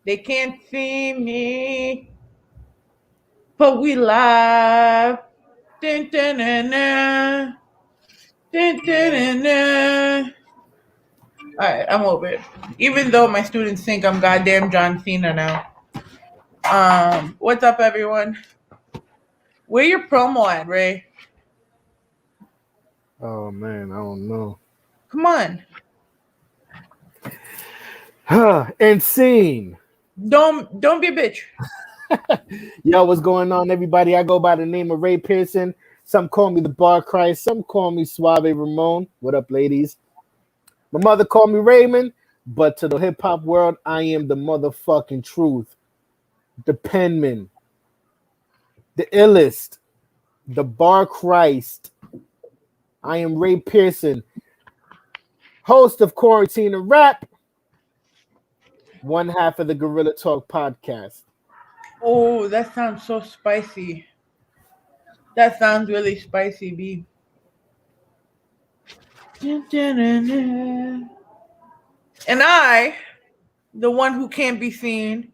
They can't see me, but we live. Dun, dun, dun, dun. Dun, dun, dun, dun. All right, I'm over it. Even though my students think I'm goddamn John Cena now. What's up, everyone? Where your promo at, Ray? Oh man, I don't know. Come on. Insane. Don't be a bitch. Yo, what's going on, everybody? I go by the name of Ray Pearson. Some call me the Bar Christ. Some call me Suave Ramon. What up, ladies? My mother called me Raymond, but to the hip hop world, I am the motherfucking truth. The penman, the illest, the Bar Christ. I am Ray Pearson, host of Quarantine and Rap, one half of the Gorilla Talk podcast. Oh, that sounds so spicy. That sounds really spicy, B. Dun, dun, dun, dun. And I, the one who can't be seen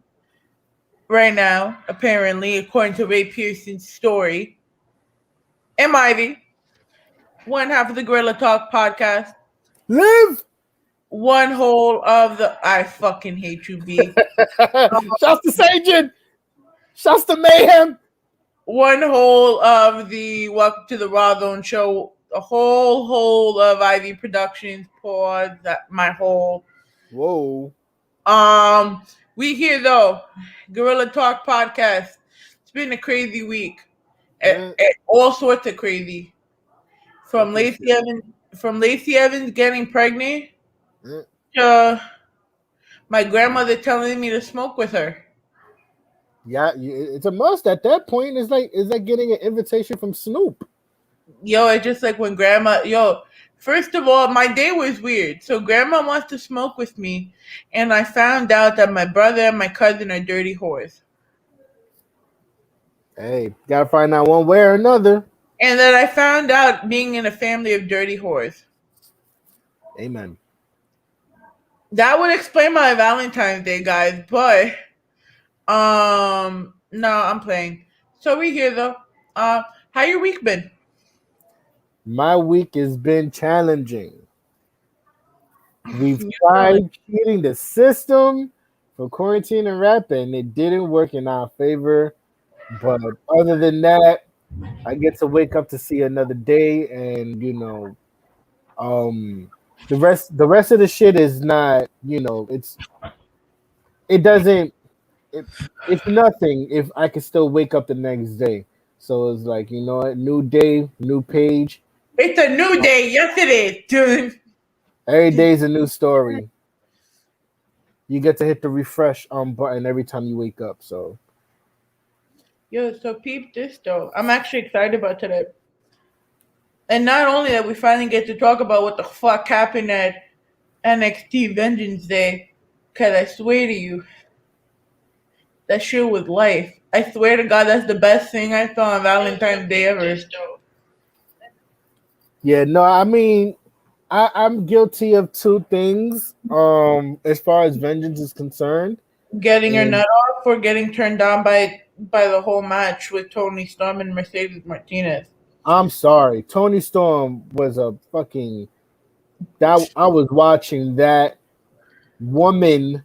right now, apparently, according to Ray Pearson's story, am Ivy, one half of the Gorilla Talk podcast, Live! one whole of the I fucking hate you, B. Shouts to Sajin! Shouts to Mayhem! One whole of the Welcome to the Raw Zone show, a whole of Ivy Productions, pause that my whole. Whoa. We here though, Gorilla Talk podcast. It's been a crazy week. All sorts of crazy. From Lacey Evans getting pregnant to my grandmother telling me to smoke with her. Yeah, it's a must at that point. It's like getting an invitation from Snoop. Yo, it's just like when grandma, first of all, my day was weird. So grandma wants to smoke with me, and I found out that my brother and my cousin are dirty whores. Hey, gotta find out one way or another. And then I found out being in a family of dirty whores. Amen. That would explain my Valentine's Day, guys, but no, I'm playing. So we here though. How your week been? My week has been challenging. We've tried cheating the system for quarantine and rap, and it didn't work in our favor. But other than that, I get to wake up to see another day, and the rest of the shit is not, it's nothing if I can still wake up the next day. So it's like, you know what, new day, new page. It's a new day. Yes, it is, dude. Every day is a new story. You get to hit the refresh button every time you wake up. So, So peep this though. I'm actually excited about today. And not only that, we finally get to talk about what the fuck happened at NXT Vengeance Day. Cause I swear to you, that shit was life. I swear to God, that's the best thing I saw on Valentine's Day ever. yeah, no, I mean, I'm guilty of two things. As far as vengeance is concerned, Getting your nut off or getting turned down by the whole match with Tony Storm and Mercedes Martinez. I'm sorry, Tony Storm was a fucking. That I was watching that woman.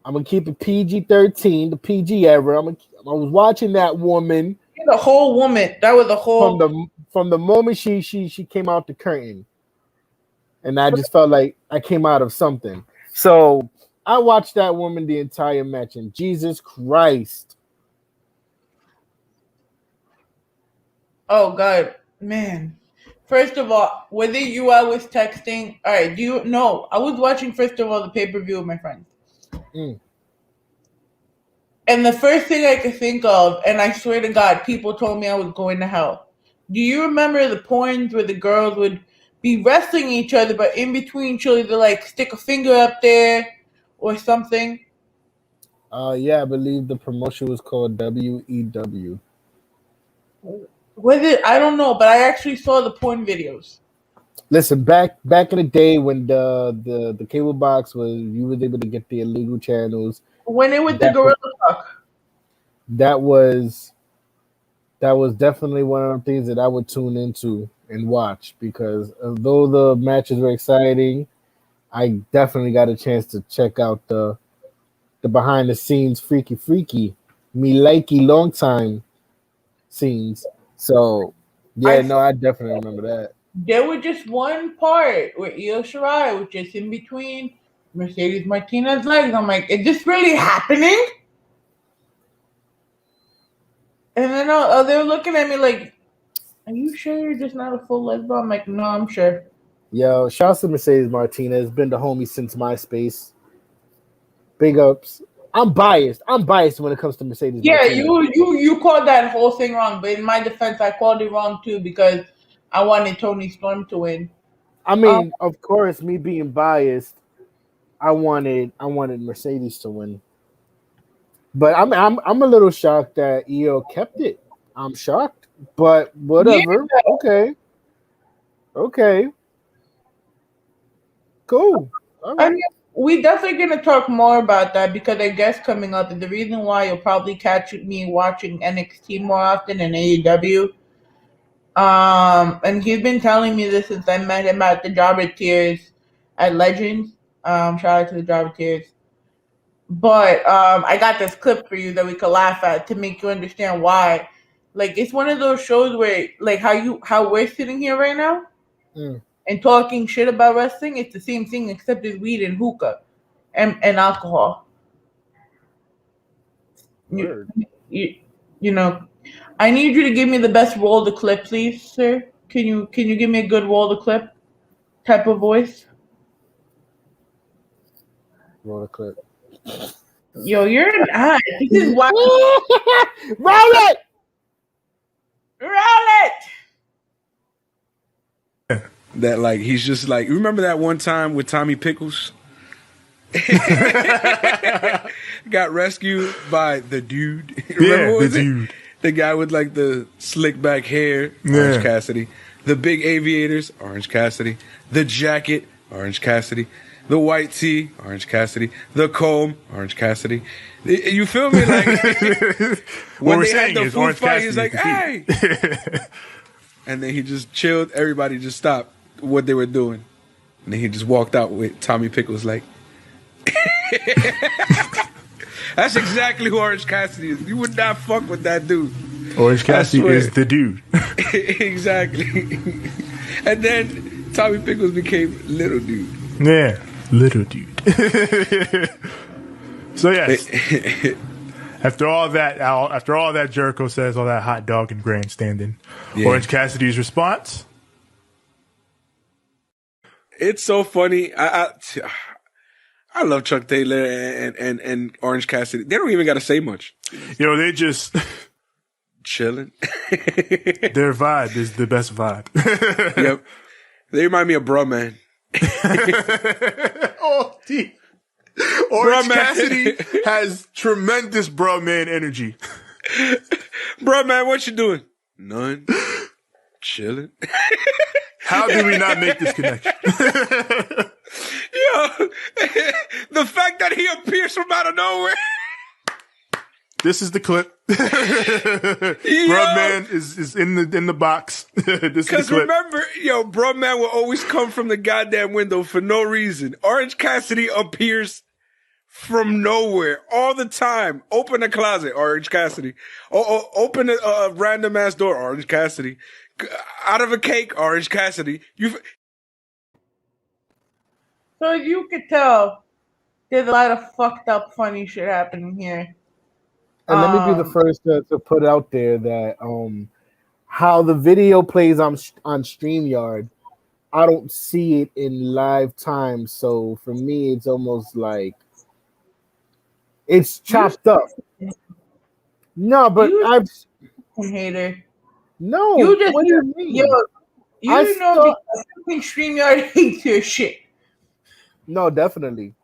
I'm gonna keep it PG-13, the PG era. I was watching that woman. The whole woman. That was the whole. From the moment she came out the curtain, and I just felt like I came out of something. So I watched that woman the entire match, and Jesus Christ. Oh God, man. First of all, whether I was texting, all right, I was watching first of all the pay-per-view with my friends. And the first thing I could think of, and I swear to God, people told me I was going to hell. Do you remember the porns where the girls would be wrestling each other, but in between each other, like stick a finger up there or something? Yeah, I believe the promotion was called WEW. Was it? I don't know, but I actually saw the porn videos. Listen, back in the day when the cable box was, you was able to get the illegal channels. When it with the That gorilla talk. that was that was definitely one of the things that I would tune into and watch, because although the matches were exciting, I definitely got a chance to check out the behind the scenes freaky me likey long time scenes. So yeah, I no, I definitely remember that. There was just one part where Io Shirai was just in between Mercedes Martinez's legs. I'm like, is this really happening? And then they're looking at me like, are you sure you're just not a full lesbian? I'm like, no, I'm sure. Yo, shouts to Mercedes Martinez, been the homie since MySpace. Big ups. I'm biased. I'm biased when it comes to Mercedes Yeah, Martinez. you called that whole thing wrong, but in my defense, I called it wrong too because I wanted Tony Storm to win. I Um, mean, of course, me being biased, I wanted Mercedes to win. But I'm a little shocked that EO kept it. I'm shocked. But yeah, whatever. Okay. Okay. Cool. All I right. mean, we definitely gonna talk more about that because I guess coming up, and the reason why you'll probably catch me watching NXT more often than AEW. And he's been telling me this since I met him at the Jobber Tears at Legends. Shout out to the Jobber Tears. But I got this clip for you that we could laugh at to make you understand why. Like it's one of those shows where, like how we're sitting here right now Mm, and talking shit about wrestling. It's the same thing except it's weed and hookah and alcohol. You, word. you you know. I need you to give me the best roll the clip, please, sir. Can you give me a good roll the clip type of voice? Roll the clip. Yo, you're an ass. This is why. Roll it! Roll it. That like he's just like, remember that one time with Tommy Pickles? Got rescued by the dude. Remember Yeah, the dude. The guy with like the slick back hair, Yeah. Orange Cassidy. The big aviators, Orange Cassidy. The jacket, Orange Cassidy. The white tee, Orange Cassidy. The comb, Orange Cassidy. You feel me? Like when we're they had saying the is food Orange fight, he's Cassidy like, is "Hey!" And then he just chilled. Everybody just stopped what they were doing. And then he just walked out with Tommy Pickles like, that's exactly who Orange Cassidy is. You would not fuck with that dude. Orange Cassidy swear. is the dude. Exactly. And then Tommy Pickles became little dude. Yeah, little dude. So yes, after all that Jericho says all that hot dog and grandstanding, Yeah. Orange Cassidy's response. It's so funny. I love Chuck Taylor and Orange Cassidy. They don't even got to say much. They just Chilling. their vibe is the best vibe. Yep. They remind me of Bruh Man. Oh, gee. Orange Bruh Man. Cassidy has tremendous bro man energy. Bruh Man, what you doing? None. Chilling. How did we not make this connection? Yo, the fact that he appears from out of nowhere. This is the clip. Bruh Man is in the box. This is the Because clip. remember, Bruh Man will always come from the goddamn window for no reason. Orange Cassidy appears from nowhere all the time. Open a closet, Orange Cassidy. Open a random ass door, Orange Cassidy. Out of a cake, Orange Cassidy. So as you could tell, there's a lot of fucked up, funny shit happening here. And let me be the first to put out there that how the video plays on StreamYard, I don't see it in live time. So for me, it's almost like it's chopped up. No, but I've hater. no. You just what do you mean? yo, you I know saw- because fucking StreamYard hates your shit. No, definitely.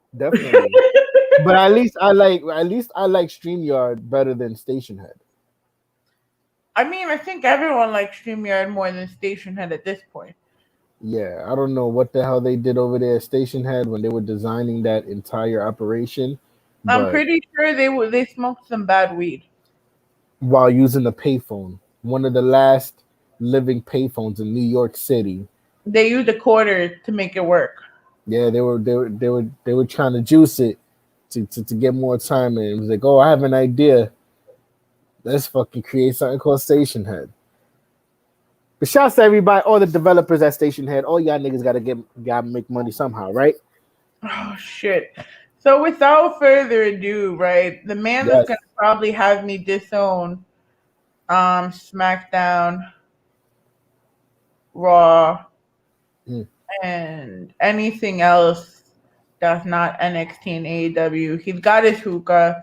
But at least I like StreamYard better than Stationhead. I mean, I think everyone likes StreamYard more than Stationhead at this point. Yeah, I don't know what the hell they did over there at Station Head when they were designing that entire operation, I'm but pretty sure they smoked some bad weed. while using a payphone, one of the last living payphones in New York City. They used a quarter to make it work. Yeah, they were trying to juice it to get more time, and it was like, oh, I have an idea. Let's fucking create something called Station Head. But shouts to everybody, all the developers at Station Head. All y'all niggas gotta make money somehow, right? Oh shit. So without further ado, right, the man that's gonna Yes. probably have me disown SmackDown, Raw, Mm. and anything else that's not NXT and AEW. He's got his hookah,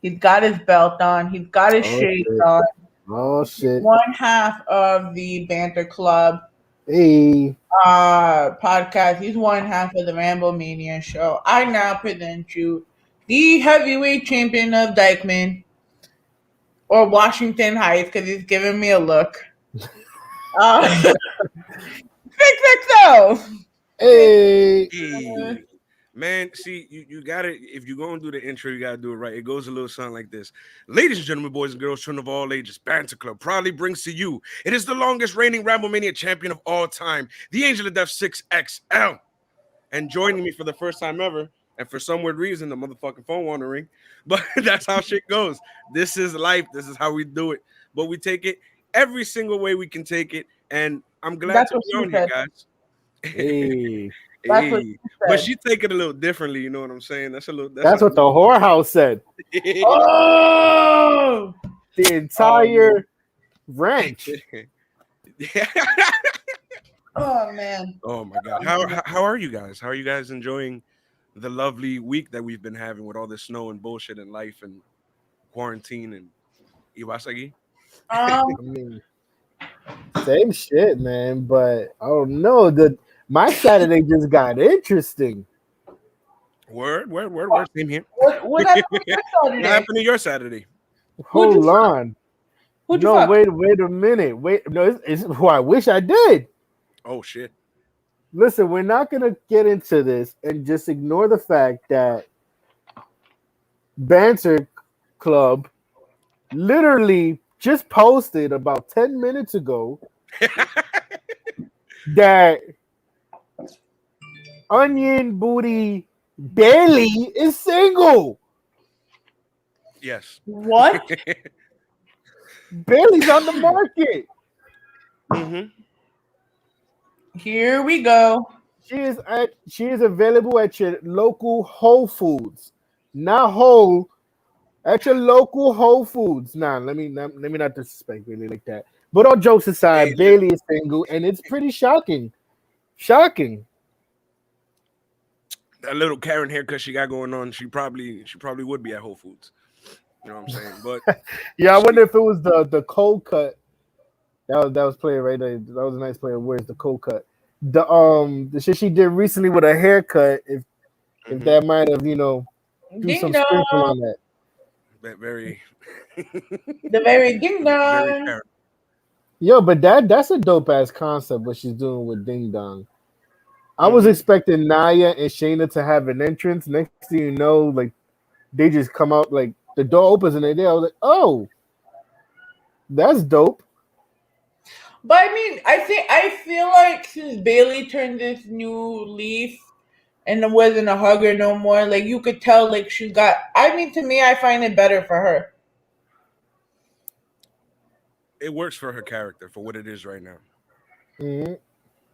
he's got his belt on, he's got his Oh shades shit. on. Oh shit. One half of the Banter Club Hey. podcast. He's one half of the RambleMania show. I now present you the heavyweight champion of Dykeman or Washington Heights because he's giving me a look. 6XO. Hey. Hey, man, see, you got it. If you're going to do the intro, you got to do it right. It goes a little something like this. Ladies and gentlemen, boys and girls, children of all ages, Banter Club proudly brings to you, it is the longest reigning RambleMania champion of all time, the Angel of Death 6XL. And joining me for the first time ever, and for some weird reason, the motherfucking phone won't ring, but that's how shit goes. This is life. This is how we do it. But we take it every single way we can take it. And I'm glad That's to what be she on here, said. guys. Hey. That's what Hey, she but said. she take it a little differently. You know what I'm saying? That's a little. That's That's something. what the whorehouse said. Oh, The Oh man. entire ranch. oh man. Oh my god. How are you guys? How are you guys enjoying the lovely week that we've been having with all this snow and bullshit and life and quarantine and Iwasaki? Um, I mean, same shit, man. But I don't know. My Saturday just got interesting. Word. Same here. what happened on your What Saturday? happened to your Saturday? Who'd you Hold fuck? on. Who'd you No, fuck? wait a minute. Wait, no, it's who I wish I did. Oh shit. Listen, we're not gonna get into this and just ignore the fact that Banter Club literally just posted about 10 minutes ago that Onion Booty Bailey is single. Yes. What? Bailey's on the market. hmm Here we go. She is available at your local Whole Foods. Not whole at your local Whole Foods. Nah, let me not disrespect Bailey like that. But all jokes Hey, aside, Bailey is single, and it's pretty shocking. Shocking. that little Karen haircut she got going on, she probably would be at Whole Foods. You know what I'm saying? But Yeah, I she wonder if it was the cold cut that was playing right there. That was a nice play. Where's the cold cut? The shit she did recently with a haircut. If mhm, that might have do Ding some sprinkle dong. on that. very The very ding very dong. Karen. Yo, but that's a dope ass concept. What she's doing with Ding Dong. I was hmm expecting Naya and Shayna to have an entrance. Next thing you know, like they just come out like the door opens and they're there. I was like, oh, that's dope. But I mean, I feel like since Bailey turned this new leaf and it wasn't a hugger no more, like you could tell like she got I mean to me I find it better for her. It works for her character for what it is right now. Mhm.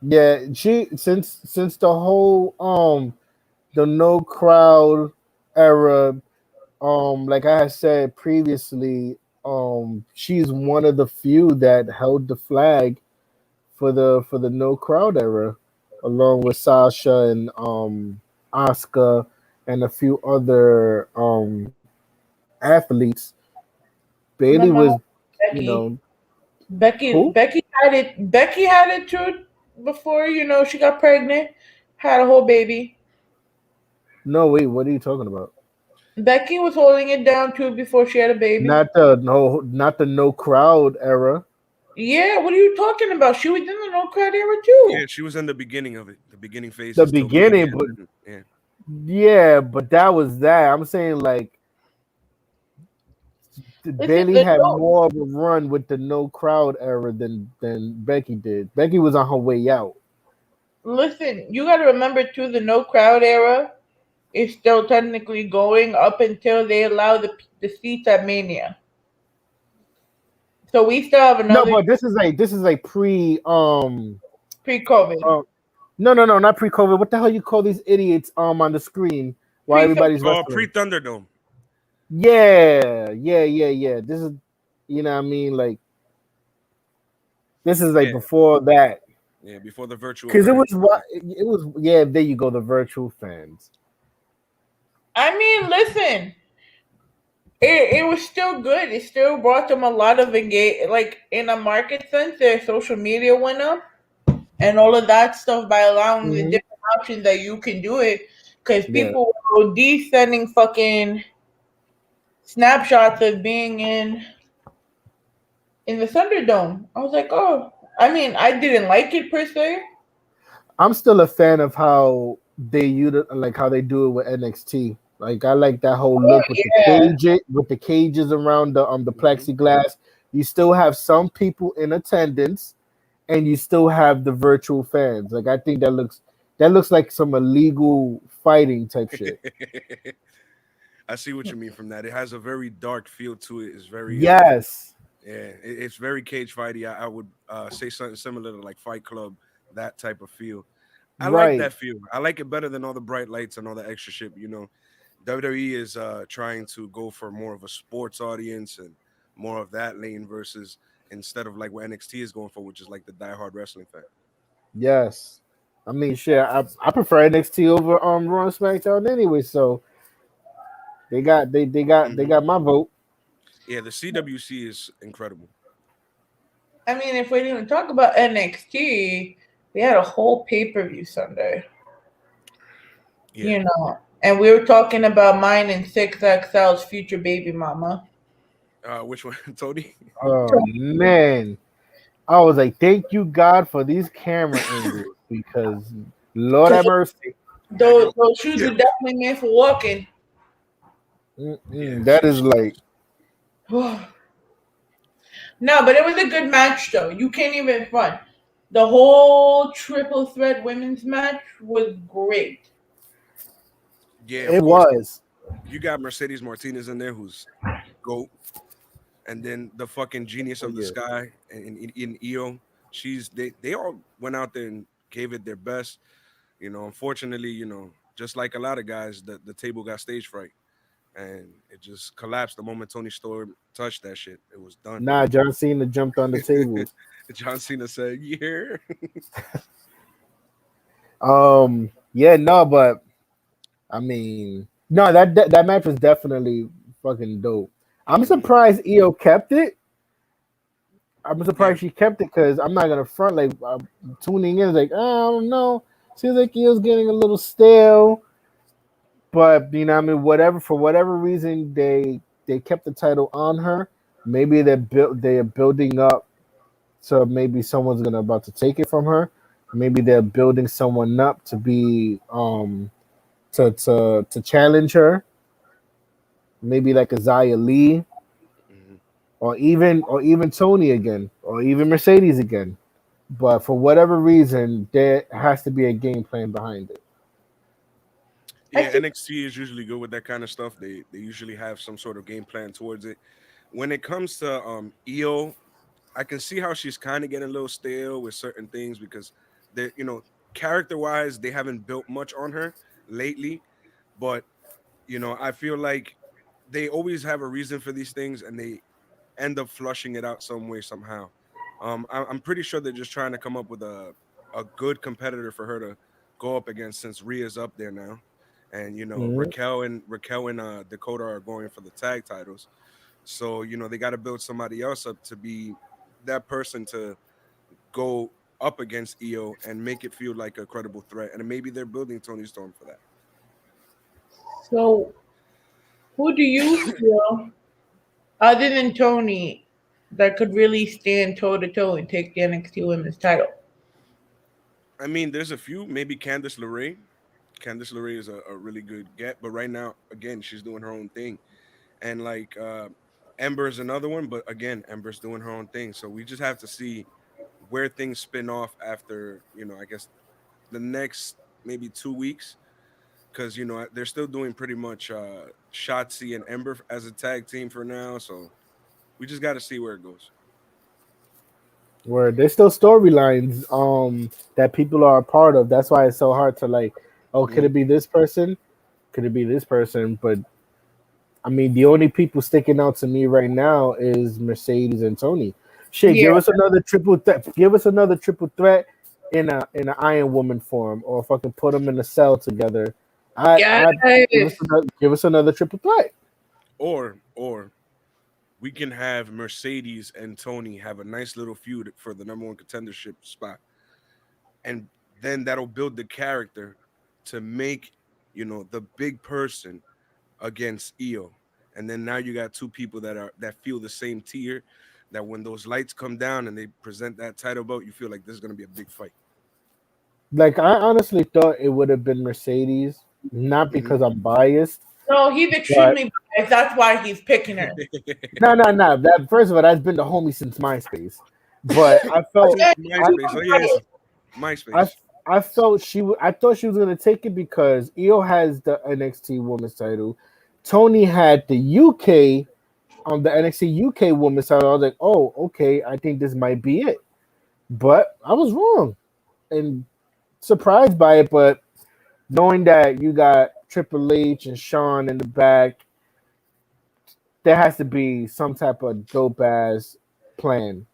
Yeah, she since the whole the no crowd era, like I had said previously, she's one of the few that held the flag for the no crowd era, along with Sasha and Asuka and a few other athletes. Bailey Remember was, how you Becky know, Becky who? Becky had it Becky had it too before, she got pregnant, had a whole baby. No, wait, what are you talking about? Becky was holding it down too before she had a baby. Not the no crowd era. Yeah, what are you talking about? She was in the no crowd era Yeah, too. she was in the beginning of it, the beginning The phases till Bailey beginning, but entered. Yeah, yeah, but that was that. I'm saying like Listen, Bailey had more of a run with the no crowd era than Becky did. Becky was on her way out. listen, you got to remember too, the no crowd era is still technically going up until they allow the seats at Mania. So we still have No, another but this is a pre pre-COVID, uh, no, not pre COVID. What the hell you call these idiots on the screen while pre everybody's pre wrestling? Thunderdome. Yeah. This is what I mean. Like this is like Yeah, before that. yeah, before the virtual Because it fans. was what it was. Yeah, there you go. The virtual fans. I mean, listen, it was still good. It still brought them a lot of engage, like in a market sense. Their social media went up and all of that stuff by allowing the Hmm. different options that you can do it. Because Yeah, people were descending fucking snapshots of being in the Thunderdome. I was like, oh, I mean, I didn't like it per se. I'm still a fan of how they like how they do it with NXT. Like I like that whole Oh look yeah, with the cages around the Hmm. plexiglass. You still have some people in attendance, and you still have the virtual fans. Like I think that looks like some illegal fighting type shit. I see what you mean from that. It has a very dark feel to it. It's very Yes, yeah, it's very cage fighty. I would say something similar to like Fight Club, that type of feel. I like right. that feel. I like it better than all the bright lights and all the extra shit. WWE is trying to go for more of a sports audience and more of that lane versus instead of like what NXT is going for, which is like the diehard wrestling fan. Yes. I mean, shit. I prefer NXT over Raw and SmackDown anyway. So they Hmm. got my vote. Yeah, the CWC is incredible. I mean, if we didn't even talk about NXT, we had a whole pay-per-view Sunday, Yeah. and we were talking about mine and Six XL's future baby mama. Which one, Tony? Oh man. I was like, thank you God for these camera angles because Lord have Because mercy. That girl. those shoes Yeah. are definitely meant for walking. Yeah. That is like No, but it was a good match though. You can't even front. The whole triple threat women's match was great. Yeah. Of it course. was. You got Mercedes Martinez in there, who's goat, and then the fucking genius Oh of the yeah. sky in EO. They all went out there and gave it their best. Unfortunately, just like a lot of guys, the table got stage fright and it just collapsed the moment Tony Storm touched that shit. It was done. Nah, John Cena jumped on the tables. John Cena said, "Yeah." Yeah, no, but I mean, no, that match was definitely fucking dope. I'm Mhm. surprised EO kept it. I'm Yeah, surprised she kept it because I'm not gonna front like tuning in like I don't know. Seems like EO's getting a little stale. But what I mean, whatever for whatever reason they kept the title on her. Maybe they're building up so maybe someone's gonna about to take it from her. Maybe they're building someone up to be to challenge her. Maybe like a Zaya Lee mhm. or even Tony again or even Mercedes again. But for whatever reason, there has to be a game plan behind it. I Yeah. think NXT is usually good with that kind of stuff. They usually have some sort of game plan towards it. When it comes to EO, I can see how she's kind of getting a little stale with certain things because they, character wise, they haven't built much on her lately. But I feel like they always have a reason for these things, and they end up flushing it out some way somehow. I'm pretty sure they're just trying to come up with a good competitor for her to go up against since Rhea's up there now, and Mhm. Raquel and Dakota are going for the tag titles. So they got to build somebody else up to be that person to go up against EO and make it feel like a credible threat. And maybe they're building Tony Storm for that. so. Who do you feel, other than Tony? that could really stand toe to toe and take the NXT Women's title. I mean, there's a few. Maybe Candice LeRae. Candice LeRae is a really good get, but right now, again, she's doing her own thing. And like Ember is another one, but again, Ember's doing her own thing. So we just have to see where things spin off after, I guess the next maybe 2 weeks, because they're still doing pretty much Shotzi and Ember as a tag team for now. So we just got to see where it goes. Where there's still storylines that people are a part of. That's why it's so hard to like, oh, could Mhm. it be this person? Could it be this person? But I mean, the only people sticking out to me right now is Mercedes and Tony. Shit, Yeah, give us another triple threat. Give us another triple threat in an Iron Woman form, or fucking put them in a cell together. I yes. give us another triple threat. Or we can have Mercedes and Tony have a nice little feud for the number one contendership spot, and then that'll build the character to make the big person against Io. And then now you got two people that feel the same tier, that when those lights come down and they present that title belt, you feel like this is going to be a big fight. Like I honestly thought it would have been Mercedes, not Mhm. because I'm biased, No, he's but extremely biased. That's why he's picking her. no. That first of all, that's been the homie since MySpace. But Again, I, MySpace. Oh yes, I, MySpace. I felt I thought she was gonna take it because Io has the NXT Women's title, Tony had the UK on the NXT UK Women's title. I was like, oh, okay, I think this might be it, but I was wrong and surprised by it. But knowing that you got Triple H and Shawn in the back, there has to be some type of dope ass plan.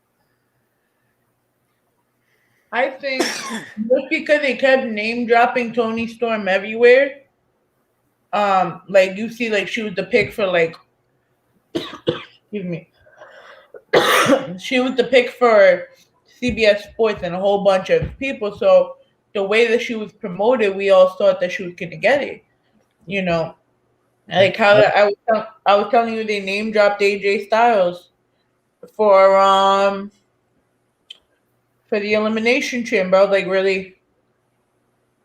I think just because they kept name dropping Tony Storm everywhere, like you see, like she was the pick for like, excuse me, she was the pick for CBS Sports and a whole bunch of people. So the way that she was promoted, we all thought that she was gonna get it. You know, like how I was telling you, they name dropped AJ Styles for for the Elimination Chamber. I was like, really,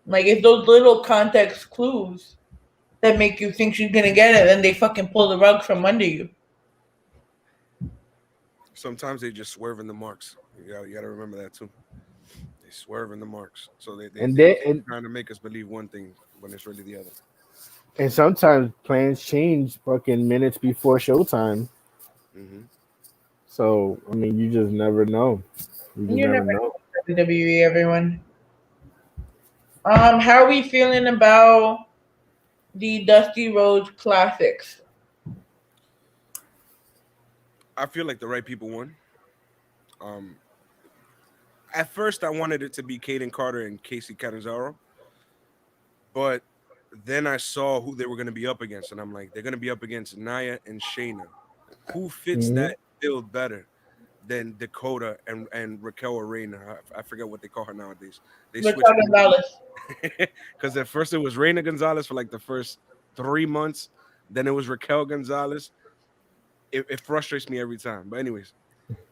like it's those little context clues that make you think she's gonna get it, then they fucking pull the rug from under you. Sometimes they just swerve in the marks. You got to remember that too. They swerve in the marks, so And they then keep trying to make us believe one thing when it's really the other. and sometimes plans change fucking minutes before showtime. Hmm. So I mean, you just never know. You just You never never know know. with WWE, everyone. How are we feeling about the Dusty Rhodes Classics? I feel like the right people won. Um, at first, I wanted it to be Kaden Carter and Casey Catanzaro, but then I saw who they were going to be up against, and I'm like, they're going to be up against Nia and Shayna. Who fits Hmm. that build better than Dakota and Raquel Reina? I forget what they call her nowadays. They Raquel switched Gonzalez. because at first it was Reina Gonzalez for like the first 3 months, then it was Raquel Gonzalez. It frustrates me every time. But anyways,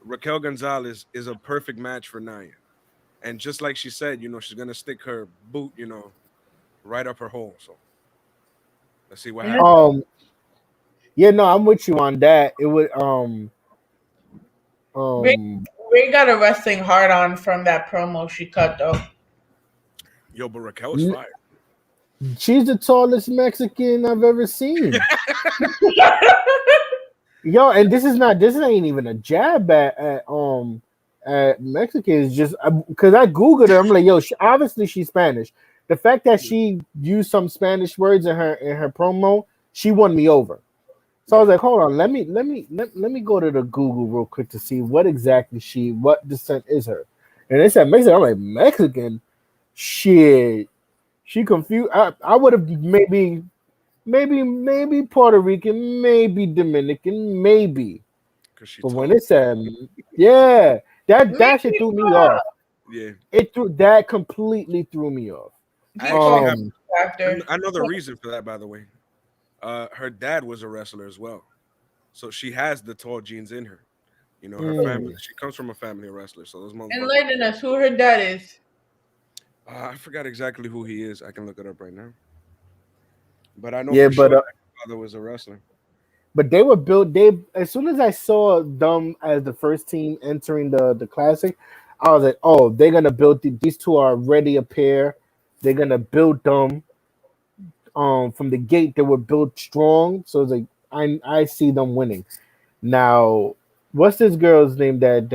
Raquel Gonzalez is a perfect match for Nia. And just like she said, she's gonna stick her boot, right up her hole. So let's see what And happens. Um, yeah, no, I'm with you on that. It would Ray, um Ray got a wrestling hard on from that promo she cut though. Yo, but Raquel is fire. she's the tallest Mexican I've ever seen. Yo, and this ain't even a jab at Mexicans. Just because I googled her, I'm like, yo, obviously she's Spanish. The fact that Yeah. she used some Spanish words in her promo, she won me over. So I was Yeah. like, hold on, let me go to the Google real quick to see what exactly what descent is her. And they said Mexican. I'm like, Mexican? Shit. She confused. I would have maybe Puerto Rican, maybe Dominican, maybe. Because she But when tall. it said, yeah, that shit Maybe threw me off. Yeah. It threw that completely threw me off. I he actually called have Um, after. I know the reason for that, by the way. Her dad was a wrestler as well. So she has the tall genes in her. You know, her family. She comes from a family of wrestlers, so those motherfuckers. Enlighten us who her dad is. I forgot exactly who he is. I can look it up right now. But I know Yeah, for sure but that his father was a wrestler. they were built. They as soon as I saw them as the first team entering the classic, I was like, oh, they're gonna build these two are already a pair. They're gonna build them. From the gate, they were built strong. So it's like I see them winning. Now, what's this girl's name that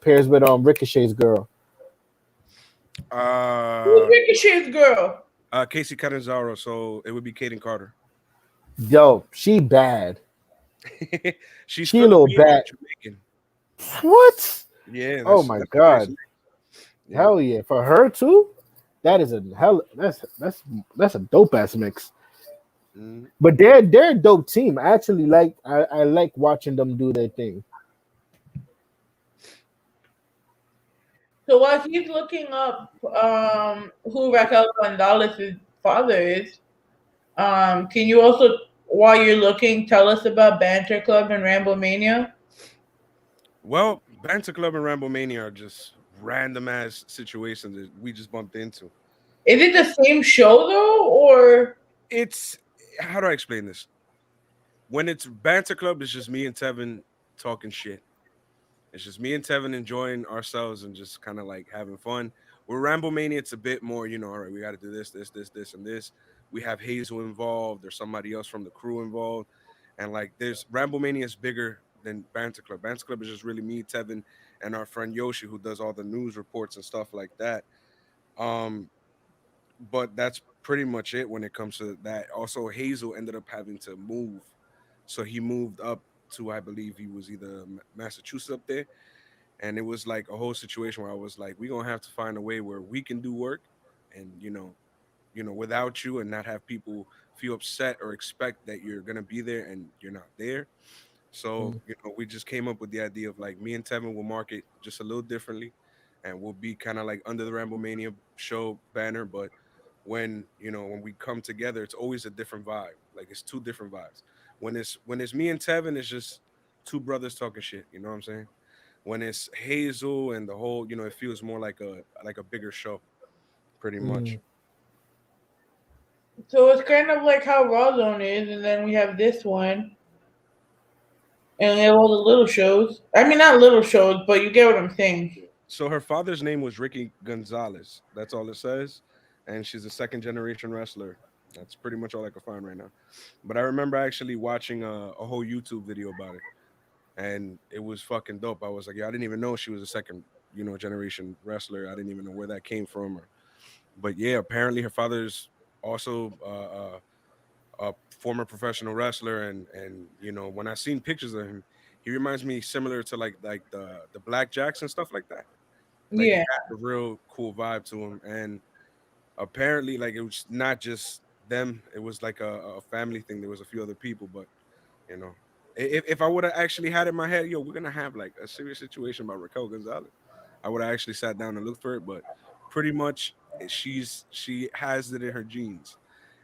pairs with Ricochet's girl? Who's Uh, Ricochet's girl? Casey Catanzaro. So it would be Kaden Carter. Yo, she bad. She's She a little Filipino and bad. Jamaican. What? Yeah, Oh my that's a nice god. name. Yeah. Hell yeah. For her too? That is a hell that's a dope ass mix. Mhm. But they're a dope team. I actually I like watching them do their thing. So while he's looking up who Raquel Gonzalez's father is, can you also, while you're looking, tell us about Banter Club and RambleMania? Well, Banter Club and RambleMania are just random ass situations that we just bumped into. Is it the same show though, or It's how do I explain this? When it's Banter Club, it's just me and Tevin talking shit. It's just me and Tevin enjoying ourselves and just kind of like having fun. With RambleMania, it's a bit more, all right, we got to do this, and this. We have Hazel involved. There's somebody else from the crew involved. And like, there's RambleMania is bigger than Banter Club. Banter Club is just really me, Tevin, and our friend Yoshi, who does all the news reports and stuff like that. Um, but that's pretty much it when it comes to that. Also, Hazel ended up having to move. So he moved up to, I believe he was either Massachusetts up there, and it was like a whole situation where I was like, we're gonna have to find a way where we can do work and without you and not have people feel upset or expect that you're gonna be there and you're not there. So, we just came up with the idea of like me and Tevin will market just a little differently and we'll be kind of like under the RambleMania show banner, but when we come together, it's always a different vibe. Like it's two different vibes. When it's me and Tevin, it's just two brothers talking shit. You know what I'm saying? When it's Hazel and the whole, it feels more like a bigger show, pretty much. Mm. so it's kind of like how Raw Zone is, and then we have this one, and we have all the little shows. I mean, not little shows, but you get what I'm saying. So her father's name was Ricky Gonzalez. That's all it says, and she's a second generation wrestler. That's pretty much all I could find right now. But I remember actually watching a whole YouTube video about it, and it was fucking dope. I was like, yeah, I didn't even know she was a second, generation wrestler. I didn't even know where that came from. But yeah, apparently her father's also a former professional wrestler, and when I seen pictures of him, he reminds me similar to like the Black Jacks and stuff like that. Like he Yeah. had a real cool vibe to him, and apparently like it was not just them; it was like a family thing. There was a few other people, but you know, if I would have actually had in my head, yo, we're gonna have like a serious situation about Raquel Gonzalez, I would have actually sat down and looked for it. But pretty much, she has it in her genes.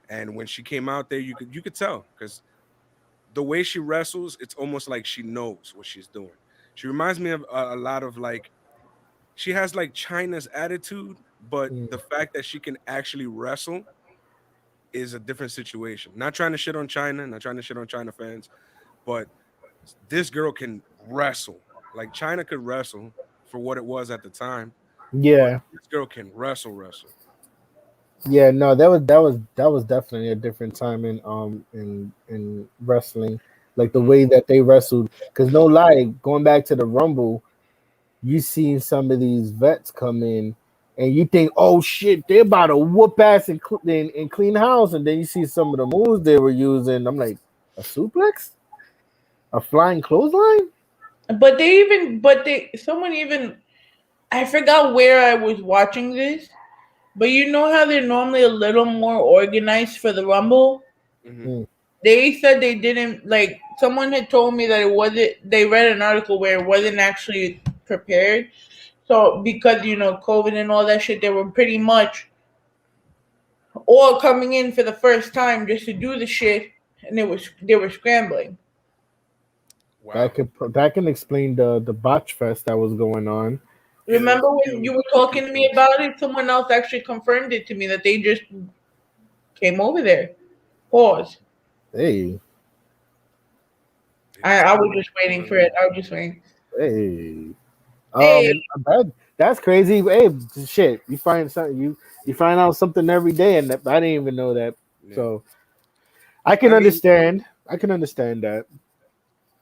And when she came out there, you could tell because the way she wrestles, it's almost like she knows what she's doing. She reminds me of a lot of like she has like China's attitude, but Mm. the fact that she can actually wrestle is a different situation. Not trying to shit on China, not trying to shit on China fans, but this girl can wrestle. Like China could wrestle for what it was at the time, but Yeah. this girl can wrestle. Yeah, no, that was definitely a different time in wrestling, like the Mhm. way that they wrestled. Because no lie, going back to the Rumble, you seen some of these vets come in, and you think, oh shit, they're about to whoop ass and clean house, and then you see some of the moves they were using. I'm like, a suplex, a flying clothesline. Someone even, I forgot where I was watching this, but you know how they're normally a little more organized for the Rumble? Mhm. Mm, They said they didn't, like, someone had told me that it wasn't, they read an article where it wasn't actually prepared. So, because, COVID and all that shit, they were pretty much all coming in for the first time just to do the shit, and they were scrambling. Wow. That can explain the botch fest that was going on. Remember It when was you were talking to me ridiculous. about it? Someone else actually confirmed it to me that they just came over there. Pause. Hey, They I, just I came was up just waiting with for it. I was just waiting. hey. Hey, That's crazy. Hey, shit. You find something. You find out something every day, and I didn't even know that. yeah. So I can I mean, understand. I can understand that.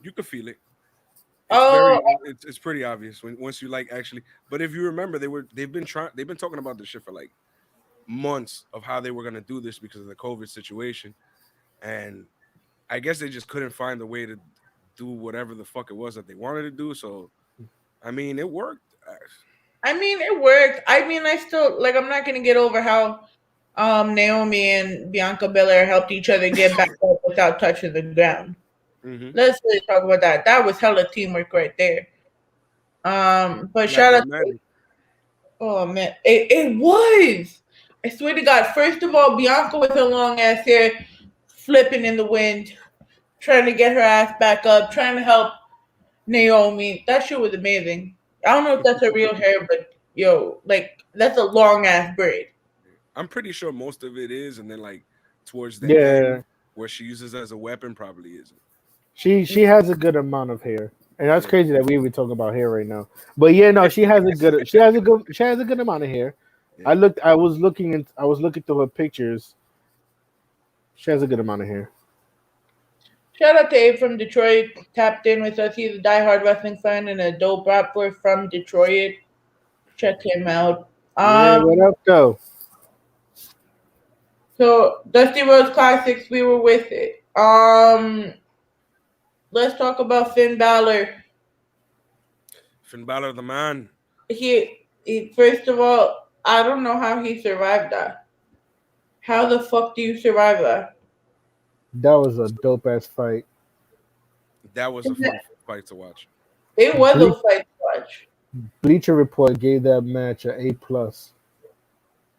you could feel it. oh, It's pretty obvious when once you like actually. But if you remember, they've been talking about this shit for like months of how they were gonna do this because of the COVID situation, and I guess they just couldn't find a way to do whatever the fuck it was that they wanted to do. So I mean, it worked. I mean, it worked. I mean, I still like. I'm not gonna get over how Naomi and Bianca Belair helped each other get back up without touching the ground. Mm-hmm. Let's really talk about that. That was hella teamwork right there. But Like shout out to, romantic. oh man, it was. I swear to God. First of all, Bianca with her long ass hair flipping in the wind, trying to get her ass back up, trying to help Naomi. That shit was amazing. I don't know if that's her real hair, but yo, like that's a long ass braid. I'm pretty sure most of it is, and then like towards the end, Yeah, where she uses as a weapon, probably isn't. she has a good amount of hair, and that's Yeah. crazy that we even talk about hair right now. But yeah, no, she has a good amount of hair. Yeah. I was looking through her pictures. She has a good amount of hair. Shout out to Abe from Detroit, tapped in with us. He's a diehard wrestling fan and a dope rapper from Detroit. Check him out. Yeah, what up though? So Dusty Rose Classics, we were with it. Let's talk about Finn Balor. Finn Balor, the man. He first of all, I don't know how he survived that. How the fuck do you survive that? That was a dope ass fight. That was a fun fight to watch. It was Ble- a fight to watch. Bleacher Report gave that match a A+. Mm.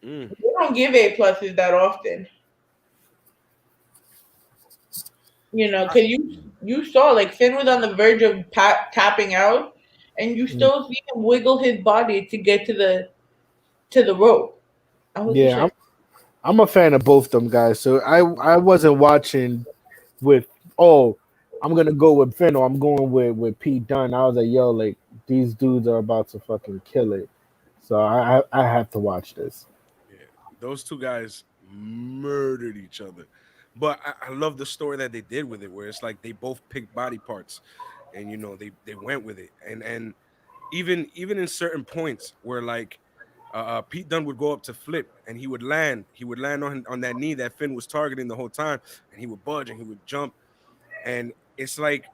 We don't give A pluses that often, I, because you saw like Finn was on the verge of tapping out, and you Mm. still see him wiggle his body to get to the rope. I was just Yeah, like, I'm a fan of both them guys. So I wasn't watching with, oh, I'm gonna go with Finn or I'm going with Pete Dunne. I was like, yo, like these dudes are about to fucking kill it. So I have to watch this. yeah, those two guys murdered each other. But I love the story that they did with it, where it's like they both picked body parts, and they went with it, and even in certain points where like Pete Dunne would go up to flip and he would land on that knee that Finn was targeting the whole time, and he would budge and he would jump, and it's like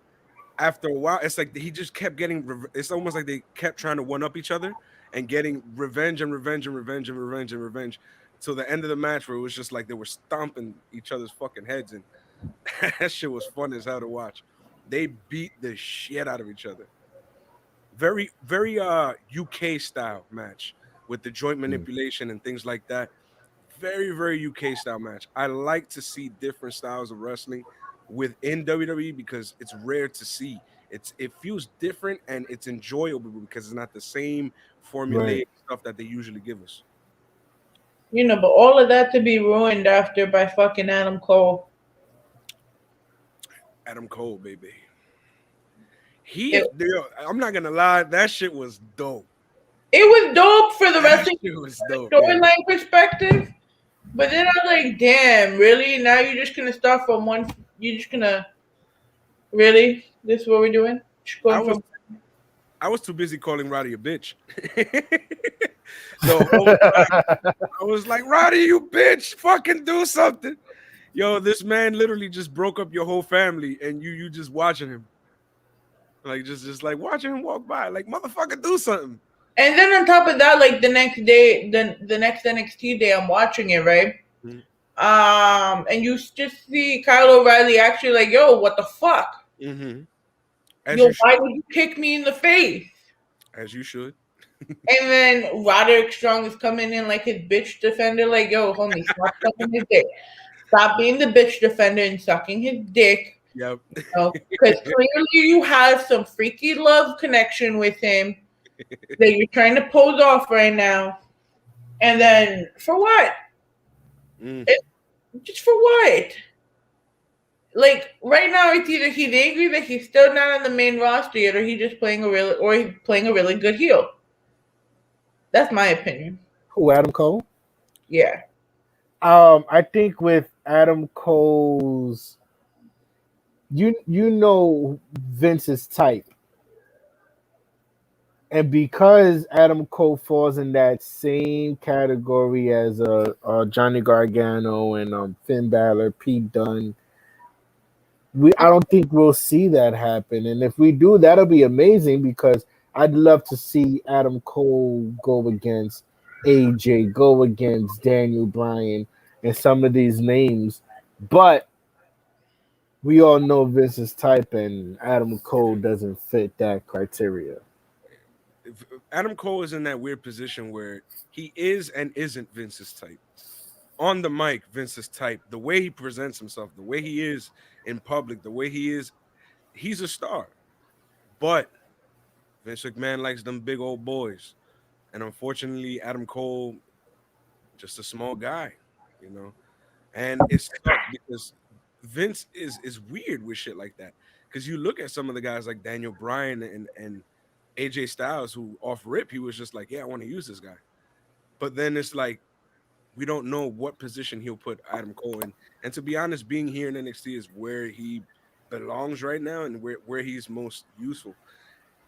after a while, it's like he just kept getting. It's almost like they kept trying to one up each other and getting revenge and revenge and revenge and revenge and revenge till the end of the match, where it was just like they were stomping each other's fucking heads, and that shit was fun as hell to watch. They beat the shit out of each other. Very, very UK style match with the joint Mm. manipulation and things like that. Very, very UK style match. I like to see different styles of wrestling within WWE because it's rare to see. It feels different and it's enjoyable because it's not the same Right. formulaic stuff that they usually give us. but all of that to be ruined after by fucking Adam Cole. Adam Cole, baby. It, I'm not gonna lie, that shit was dope. it was dope for the That wrestling shit was dope. Yeah. storyline perspective, but then I was like, damn, really? Now you're just gonna start from one? You're just gonna really? This is what we're doing? Just I going was from I was too busy calling Roddy a bitch. The whole time I was like, Roddy, you bitch, fucking do something. Yo, this man literally just broke up your whole family, and you just watching him, like just like watching him walk by, like motherfucker, do something. And then on top of that, like the next day, the next NXT day, I'm watching it, right? And you just see Kyle O'Reilly actually like, yo, what the fuck? Mm-hmm. As Yo, you why should, would you kick me in the face? as you should. And then Roderick Strong is coming in like his bitch defender, like, yo, homie, stop sucking his dick. Stop being the bitch defender and sucking his dick. Yep. Because clearly you have some freaky love connection with him that you're trying to pose off right now. And then for what? Just for what? Like right now, it's either he's angry that he's still not on the main roster yet, or he's just playing he's playing a really good heel. That's my opinion. Who, Adam Cole? Yeah. I think with Adam Cole's, you know Vince's type, and because Adam Cole falls in that same category as Johnny Gargano and Finn Balor, Pete Dunne, I don't think we'll see that happen. And if we do, that'll be amazing because I'd love to see Adam Cole go against AJ, go against Daniel Bryan, and some of these names. But we all know Vince's type, and Adam Cole doesn't fit that criteria. Adam Cole is in that weird position where he is and isn't Vince's type. On the mic, Vince's type. The way he presents himself, the way he is in public, the way he is, he's a star. But Vince McMahon likes them big old boys. And unfortunately, Adam Cole, just a small guy, you know. And it sucks because Vince is weird with shit like that. Because you look at some of the guys like Daniel Bryan and AJ Styles, who off rip, he was just like, yeah, I want to use this guy. But then it's like, we don't know what position he'll put Adam Cole in. And to be honest, being here in NXT is where he belongs right now and where he's most useful.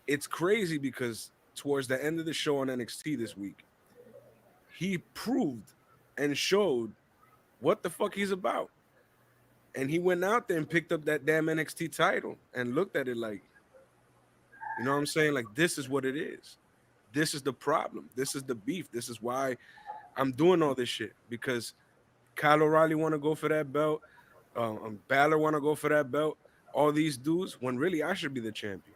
It's crazy because towards the end of the show on NXT this week, he proved and showed what the fuck he's about. And he went out there and picked up that damn NXT title and looked at it like, you know what I'm saying? Like, this is what it is. This is the problem. This is the beef. This is why I'm doing all this shit, because Kyle O'Reilly want to go for that belt. Balor want to go for that belt. All these dudes, when really I should be the champion.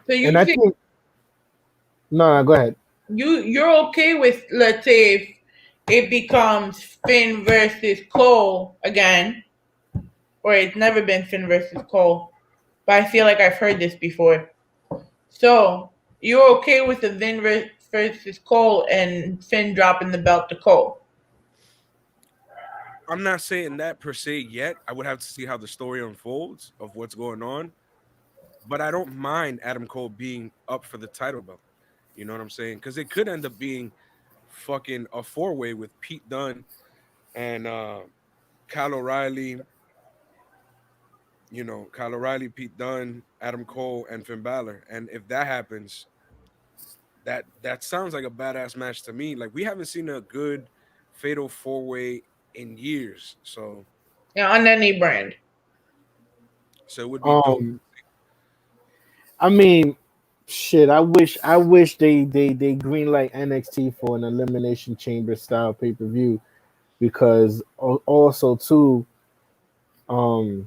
So you And I think think no, go ahead. you're okay with, let's say, if it becomes Finn versus Cole again, or it's never been Finn versus Cole, but I feel like I've heard this before. So you're okay with the Vin versus Cole and Finn dropping the belt to Cole? I'm not saying that per se yet. I would have to see how the story unfolds of what's going on. But I don't mind Adam Cole being up for the title belt. You know what I'm saying? Because it could end up being fucking a four-way with Pete Dunne and Kyle O'Reilly. You know, Kyle O'Reilly, Pete Dunne, Adam Cole, and Finn Balor. And if that happens, that sounds like a badass match to me. Like, we haven't seen a good fatal four-way in years. So Yeah, on any brand. it would be dope. I mean, shit. I wish they greenlight NXT for an Elimination Chamber style pay-per-view because also too, um,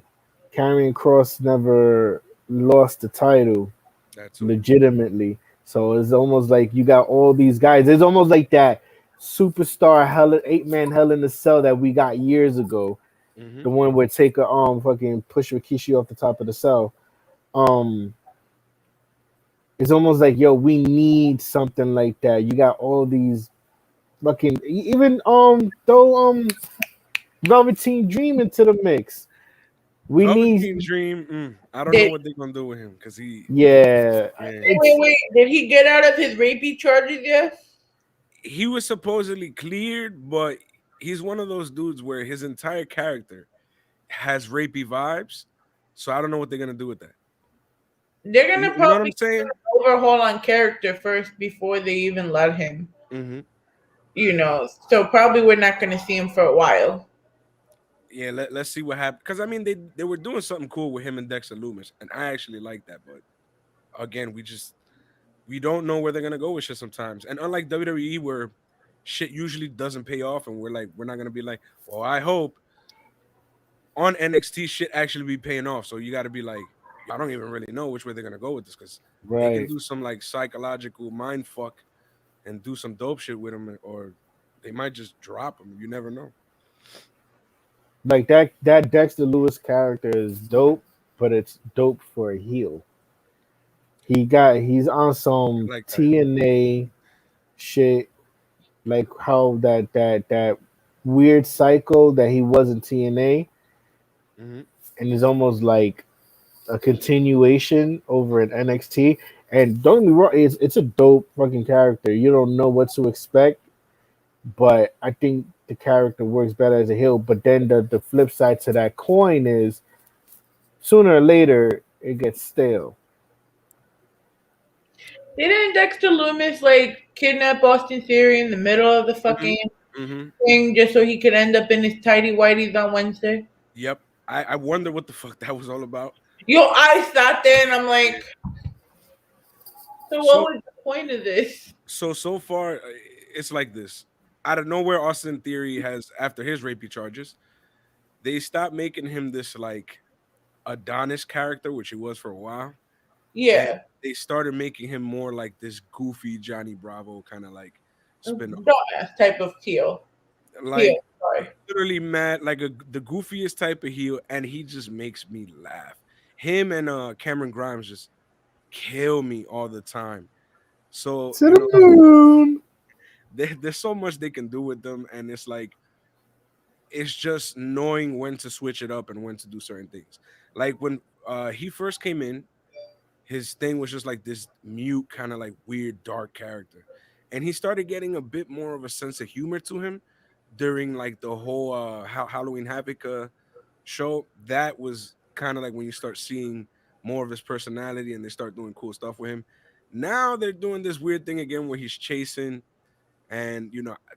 Karrion Cross never lost the title That too. legitimately. So it's almost like you got all these guys. It's almost like that superstar hell 8-man Hell in the Cell that we got years ago. Mm-hmm. The one where Taker fucking push Rikishi off the top of the cell. It's almost like, yo, we need something like that. You got all these fucking even throw Velveteen Dream into the mix. We Velveteen need Dream. I don't know what they're gonna do with him because yeah. Wait. Did he get out of his rapey charges yet? he was supposedly cleared, but he's one of those dudes where his entire character has rapey vibes. So I don't know what they're gonna do with that. They're You gonna know what I'm probably saying? overhaul on character first before they even let him. Mm-hmm. So probably we're not gonna see him for a while. Yeah, let's see what happens. Because I mean, they were doing something cool with him and Dexter Loomis, and I actually like that. But again, we don't know where they're gonna go with shit sometimes. And unlike WWE, where shit usually doesn't pay off, and we're not gonna be like, well, I hope on NXT shit actually be paying off. So you got to be like, I don't even really know which way they're gonna go with this because they can Right. do some like psychological mind fuck and do some dope shit with him, or they might just drop him. You never know. Like that Dexter Lewis character is dope, but it's dope for a heel. He's on some Like that. TNA shit, like how that weird cycle that he was in TNA, Hmm. and is almost like a continuation over in NXT. And don't get me wrong, it's a dope fucking character. You don't know what to expect, but I think the character works better as a heel. But then the flip side to that coin is sooner or later it gets stale. Didn't Dexter Loomis like kidnap Austin Theory in the middle of the Hmm. fucking Hmm. thing just so he could end up in his tidy whities on Wednesday? Yep. I wonder what the fuck that was all about. Yo, I sat there and I'm like, so what So was the point of this? so far, it's like this. Out of nowhere, Austin Theory has, after his rapey charges, they stopped making him this like Adonis character, which he was for a while, and Yeah, they started making him more like this goofy Johnny Bravo kind of like spin off. dumbass type of heel. Heel, Like sorry. literally mad, like the goofiest type of heel, and he just makes me laugh. Him and Cameron Grimes just kill me all the time. So To the moon. there's so much they can do with them, and it's like it's just knowing when to switch it up and when to do certain things. Like when he first came in, his thing was just like this mute, kind of like weird, dark character. And he started getting a bit more of a sense of humor to him during like the whole Halloween Havoc show. That was kind of like when you start seeing more of his personality and they start doing cool stuff with him. Now they're doing this weird thing again where he's chasing. And,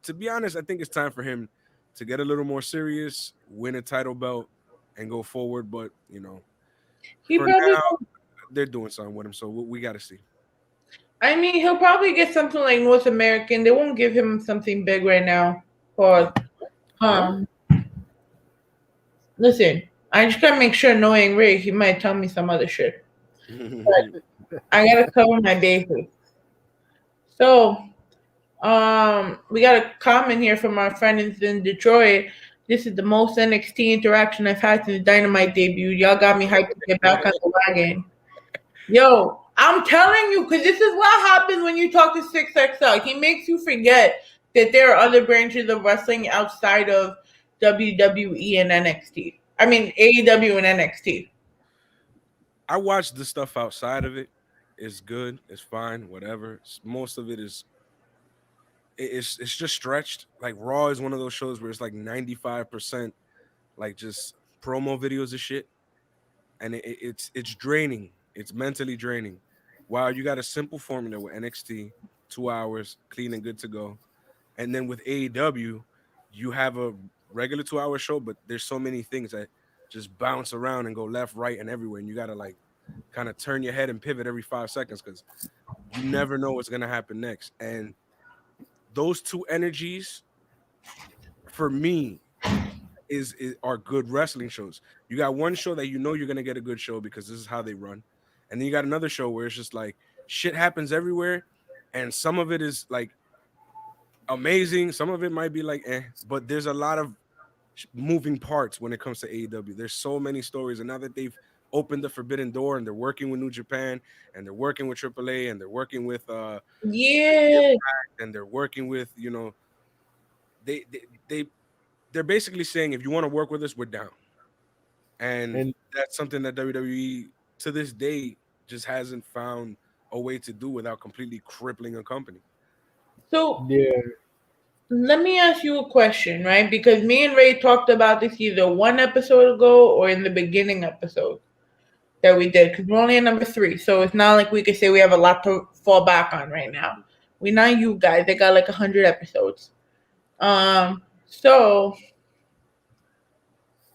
to be honest, I think it's time for him to get a little more serious, win a title belt, and go forward. But, He for probably now, they're doing something with him. So we got to see. I mean, he'll probably get something like North American. They won't give him something big right now. Pause. No? Um, listen, I just gotta make sure knowing Ray, he might tell me some other shit. I gotta cover my bases. So, we got a comment here from our friends in Detroit. This is the most NXT interaction I've had since Dynamite debuted. Y'all got me hyped to get back on the wagon. Yo, I'm telling you, because this is what happens when you talk to 6XL. He makes you forget that there are other branches of wrestling outside of WWE and NXT. I mean, AEW and NXT. I watched the stuff outside of it. It's good. It's fine. Whatever. Most of it is. It's just stretched. Like Raw is one of those shows where it's like 95% like just promo videos of shit, and it's draining. It's mentally draining. While you got a simple formula with NXT, 2 hours, clean and good to go, and then with AEW, you have a regular 2 hour show, but there's so many things that just bounce around and go left, right, and everywhere, and you got to like kind of turn your head and pivot every 5 seconds because you never know what's gonna happen next. And those two energies, for me, is are good wrestling shows. You got one show that you're gonna get a good show because this is how they run, and then you got another show where it's just like shit happens everywhere, and some of it is like amazing, some of it might be like but there's a lot of moving parts when it comes to AEW. There's so many stories, and now that they've opened the forbidden door and they're working with New Japan and they're working with AAA and they're working with Yeah. and they're working with they they, they they're basically saying if you want to work with us, we're down. And And that's something that WWE to this day just hasn't found a way to do without completely crippling a company. So yeah, let me ask you a question, right? Because me and Ray talked about this either one episode ago or in the beginning episode that we did. Because we're only at number 3, so it's not like we could say we have a lot to fall back on right now. We not you guys. They got like 100 episodes. So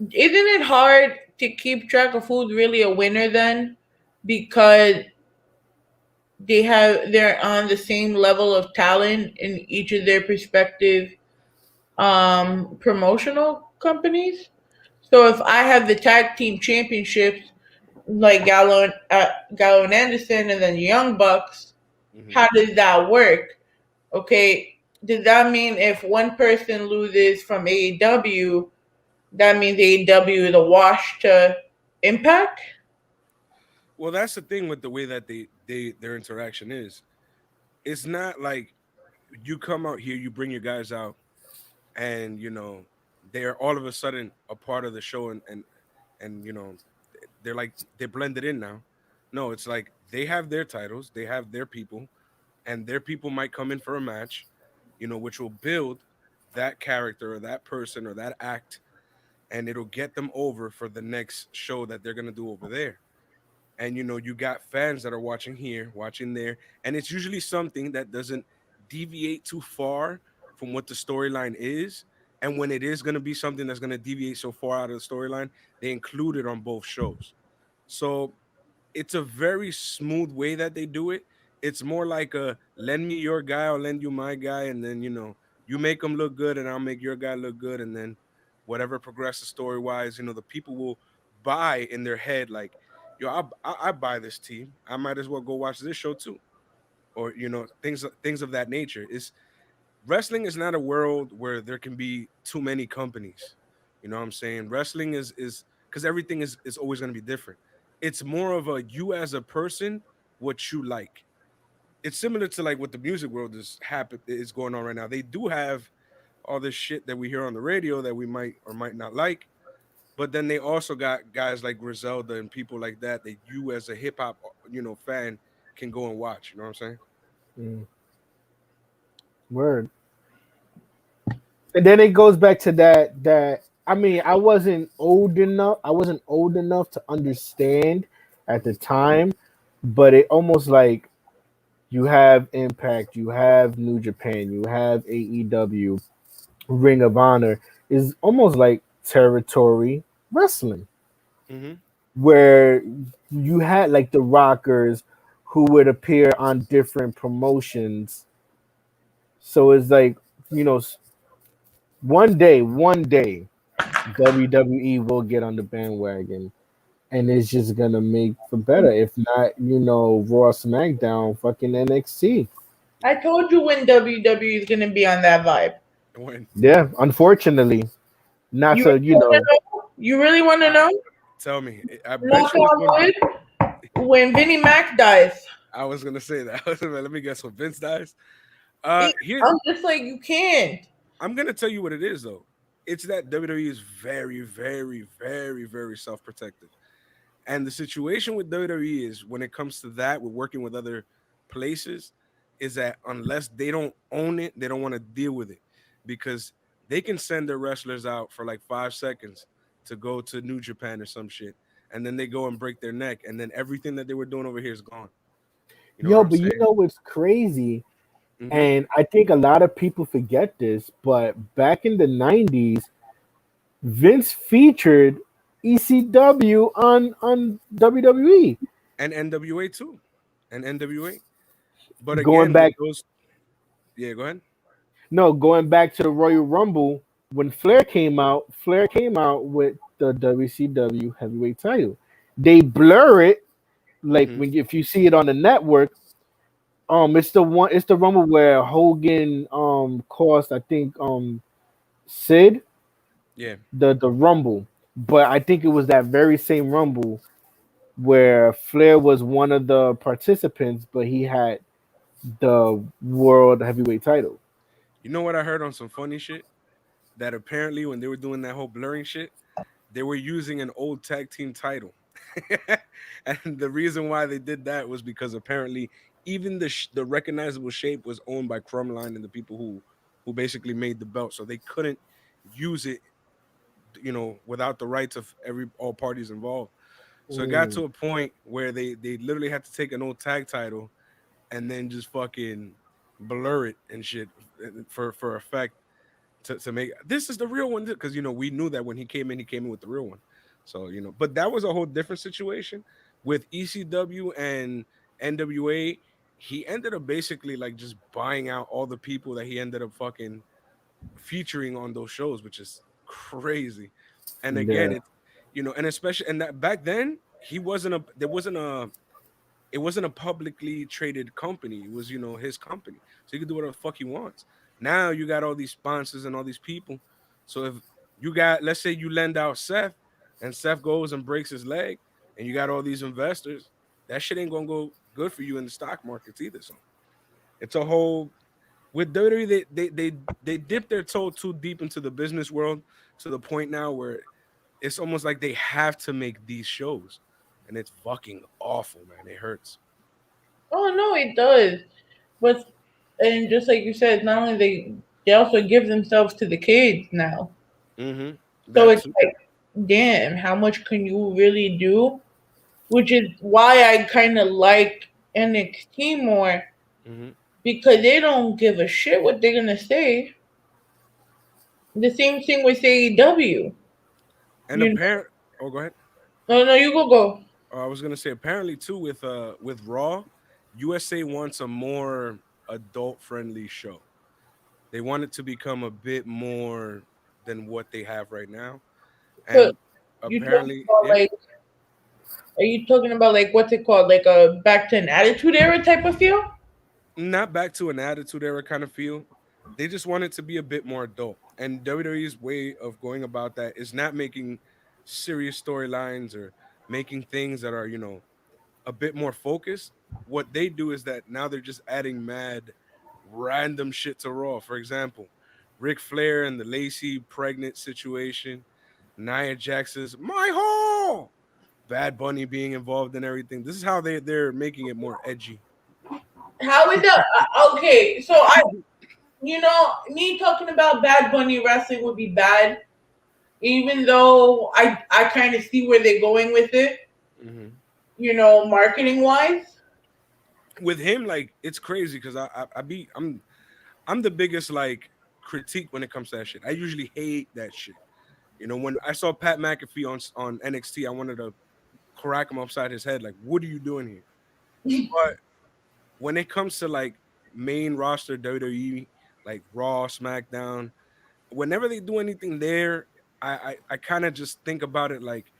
isn't it hard to keep track of who's really a winner then? Because they're on the same level of talent in each of their respective promotional companies. So if I have the tag team championships like Gallo and Anderson and then the Young Bucks, Mhm. how does that work? Okay, does that mean if one person loses from AEW, That means AEW the wash to Impact. Well, that's the thing with the way that their interaction is. It's not like you come out here, you bring your guys out, and they're all of a sudden a part of the show, and they're like they're blended in now. No, it's like they have their titles, they have their people, and their people might come in for a match, which will build that character or that person or that act, and it'll get them over for the next show that they're gonna do over there. And you got fans that are watching here, watching there, and it's usually something that doesn't deviate too far from what the storyline is. And when it is going to be something that's going to deviate so far out of the storyline, they include it on both shows. So it's a very smooth way that they do it. It's more like a lend me your guy, I'll lend you my guy, and then you make them look good, and I'll make your guy look good, and then whatever progresses story wise, the people will buy in their head like, yo, I buy this team. I might as well go watch this show too, or things of that nature. Is wrestling is not a world where there can be too many companies. You know what I'm saying? Wrestling is because everything is always going to be different. It's more of a you as a person, what you like. It's similar to like what the music world is going on right now. They do have all this shit that we hear on the radio that we might or might not like, but then they also got guys like Griselda and people like that you as a hip hop fan can go and watch. You know what I'm saying? Mm, word. And then it goes back to that I mean, I wasn't old enough to understand at the time, but it almost like you have Impact, you have New Japan, you have AEW, Ring of Honor is almost like territory wrestling, Mm-hmm. where you had like the Rockers who would appear on different promotions. So it's like, you know, one day, WWE will get on the bandwagon, and it's just gonna make for better. If not, Raw, SmackDown, fucking NXT. I told you when WWE is gonna be on that vibe. When Yeah, unfortunately, not You so. really want to know? You really want to know? tell me, I bet Knock you it's on going. wood. When Vinnie Mac dies, I was gonna say that. Let me guess. When Vince dies, here I'm just like you can't. I'm gonna tell you what it is though. It's that WWE is very, very, very, very self-protective. And the situation with WWE is when it comes to that, with working with other places, is that unless they don't own it, they don't want to deal with it because they can send their wrestlers out for like 5 seconds to go to New Japan or some shit, and then they go and break their neck, and then everything that they were doing over here is gone. You know what Yo, I'm but you saying? know what's crazy? Mm-hmm. And I think a lot of people forget this, but back in the 90s, Vince featured ECW on WWE. And NWA too, and NWA. But Going again, with back, those, yeah, go ahead. no, going back to the Royal Rumble when Flair came out with the WCW heavyweight title. They blur it like Mm-hmm. when if you see it on the network. It's the Rumble where Hogan cost, I think, Sid Yeah, the Rumble, but I think it was that very same Rumble where Flair was one of the participants, but he had the world heavyweight title. you know what I heard on some funny shit that apparently when they were doing that whole blurring shit, they were using an old tag team title. And the reason why they did that was because apparently even the recognizable shape was owned by Crumline and the people who basically made the belt, so they couldn't use it, without the rights of every all parties involved. So it got Mm, to a point where they literally had to take an old tag title and then just fucking blur it and shit for effect to make this is the real one because we knew that when he came in with the real one. So but that was a whole different situation with ECW and NWA. He ended up basically like just buying out all the people that he ended up fucking featuring on those shows, which is crazy. And again, yeah. it's and especially and that back then he wasn't a there wasn't a it wasn't a publicly traded company. It was, his company. So he could do whatever the fuck he wants. Now you got all these sponsors and all these people. So if You got, let's say you lend out Seth, and Seth goes and breaks his leg, and you got all these investors. That shit ain't gonna go good for you in the stock markets either. So it's a whole with WWE. They dip their toe too deep into the business world to the point now where it's almost like they have to make these shows, and it's fucking awful, man. It hurts. Oh no, it does. But and just like you said, not only they also give themselves to the kids now. Mm-hmm. So That it's too. like, damn, how much can you really do? Which is why I kind of like NXT more Mm-hmm. because they don't give a shit what they're gonna say. The same thing with AEW. And You know, apparent. Oh, go ahead. no, no, you go. I was gonna say apparently too with Raw, USA wants a more adult friendly show. They want it to become a bit more than what they have right now. So And you talking apparently, about yeah, like? Are you talking about like what's it called? Like a back to an attitude era type of feel? not back to an attitude era kind of feel. They just want it to be a bit more adult. And WWE's way of going about that is not making serious storylines or making things that are, a bit more focused. What they do is that now they're just adding mad random shit to Raw. For example, Ric Flair and the Lacey pregnant situation, Nia Jax's my hole, Bad Bunny being involved in everything. This is how they're making it more edgy. How is that? Okay, so me talking about Bad Bunny wrestling would be bad, even though I kind of see where they're going with it. Mhm. Marketing wise. With him, like it's crazy because I'm the biggest like critique when it comes to that shit. I usually hate that shit. When I saw Pat McAfee on NXT, I wanted to crack him upside his head. Like, what are you doing here? But when it comes to like main roster WWE, like Raw, SmackDown, whenever they do anything there, I kind of just think about it like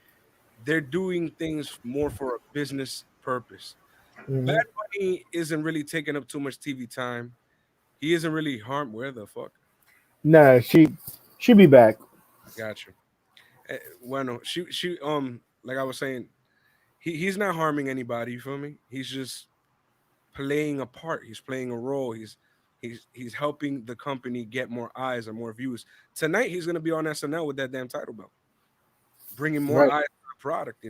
they're doing things more for a business purpose. Bad Mhm. Bunny isn't really taking up too much TV time. He isn't really harmed. Where the fuck? Nah, she be back. Gotcha. Bueno, like I was saying, he's not harming anybody. You feel me? He's just playing a part. He's playing a role. He's helping the company get more eyes and more views. Tonight he's gonna be on SNL with that damn title belt, bringing more Right. eyes to the product.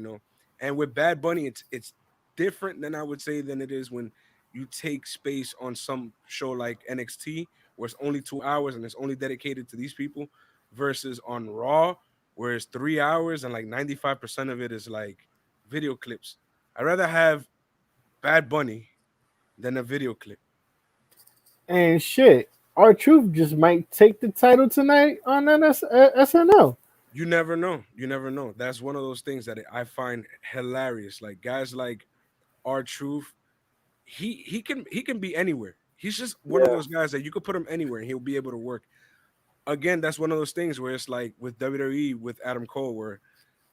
And with Bad Bunny, it's different than I would say than it is when you take space on some show like NXT, where it's only 2 hours and it's only dedicated to these people, versus on Raw, where it's 3 hours and like 95% of it is like video clips. I'd rather have Bad Bunny than a video clip. And shit, our truth just might take the title tonight on SNL. You never know. You never know. That's one of those things that I find hilarious. Like guys like our truth, he can be anywhere. He's just one of Yeah. those guys that you could put him anywhere and he'll be able to work. Again, that's one of those things where it's like with WWE with Adam Cole, where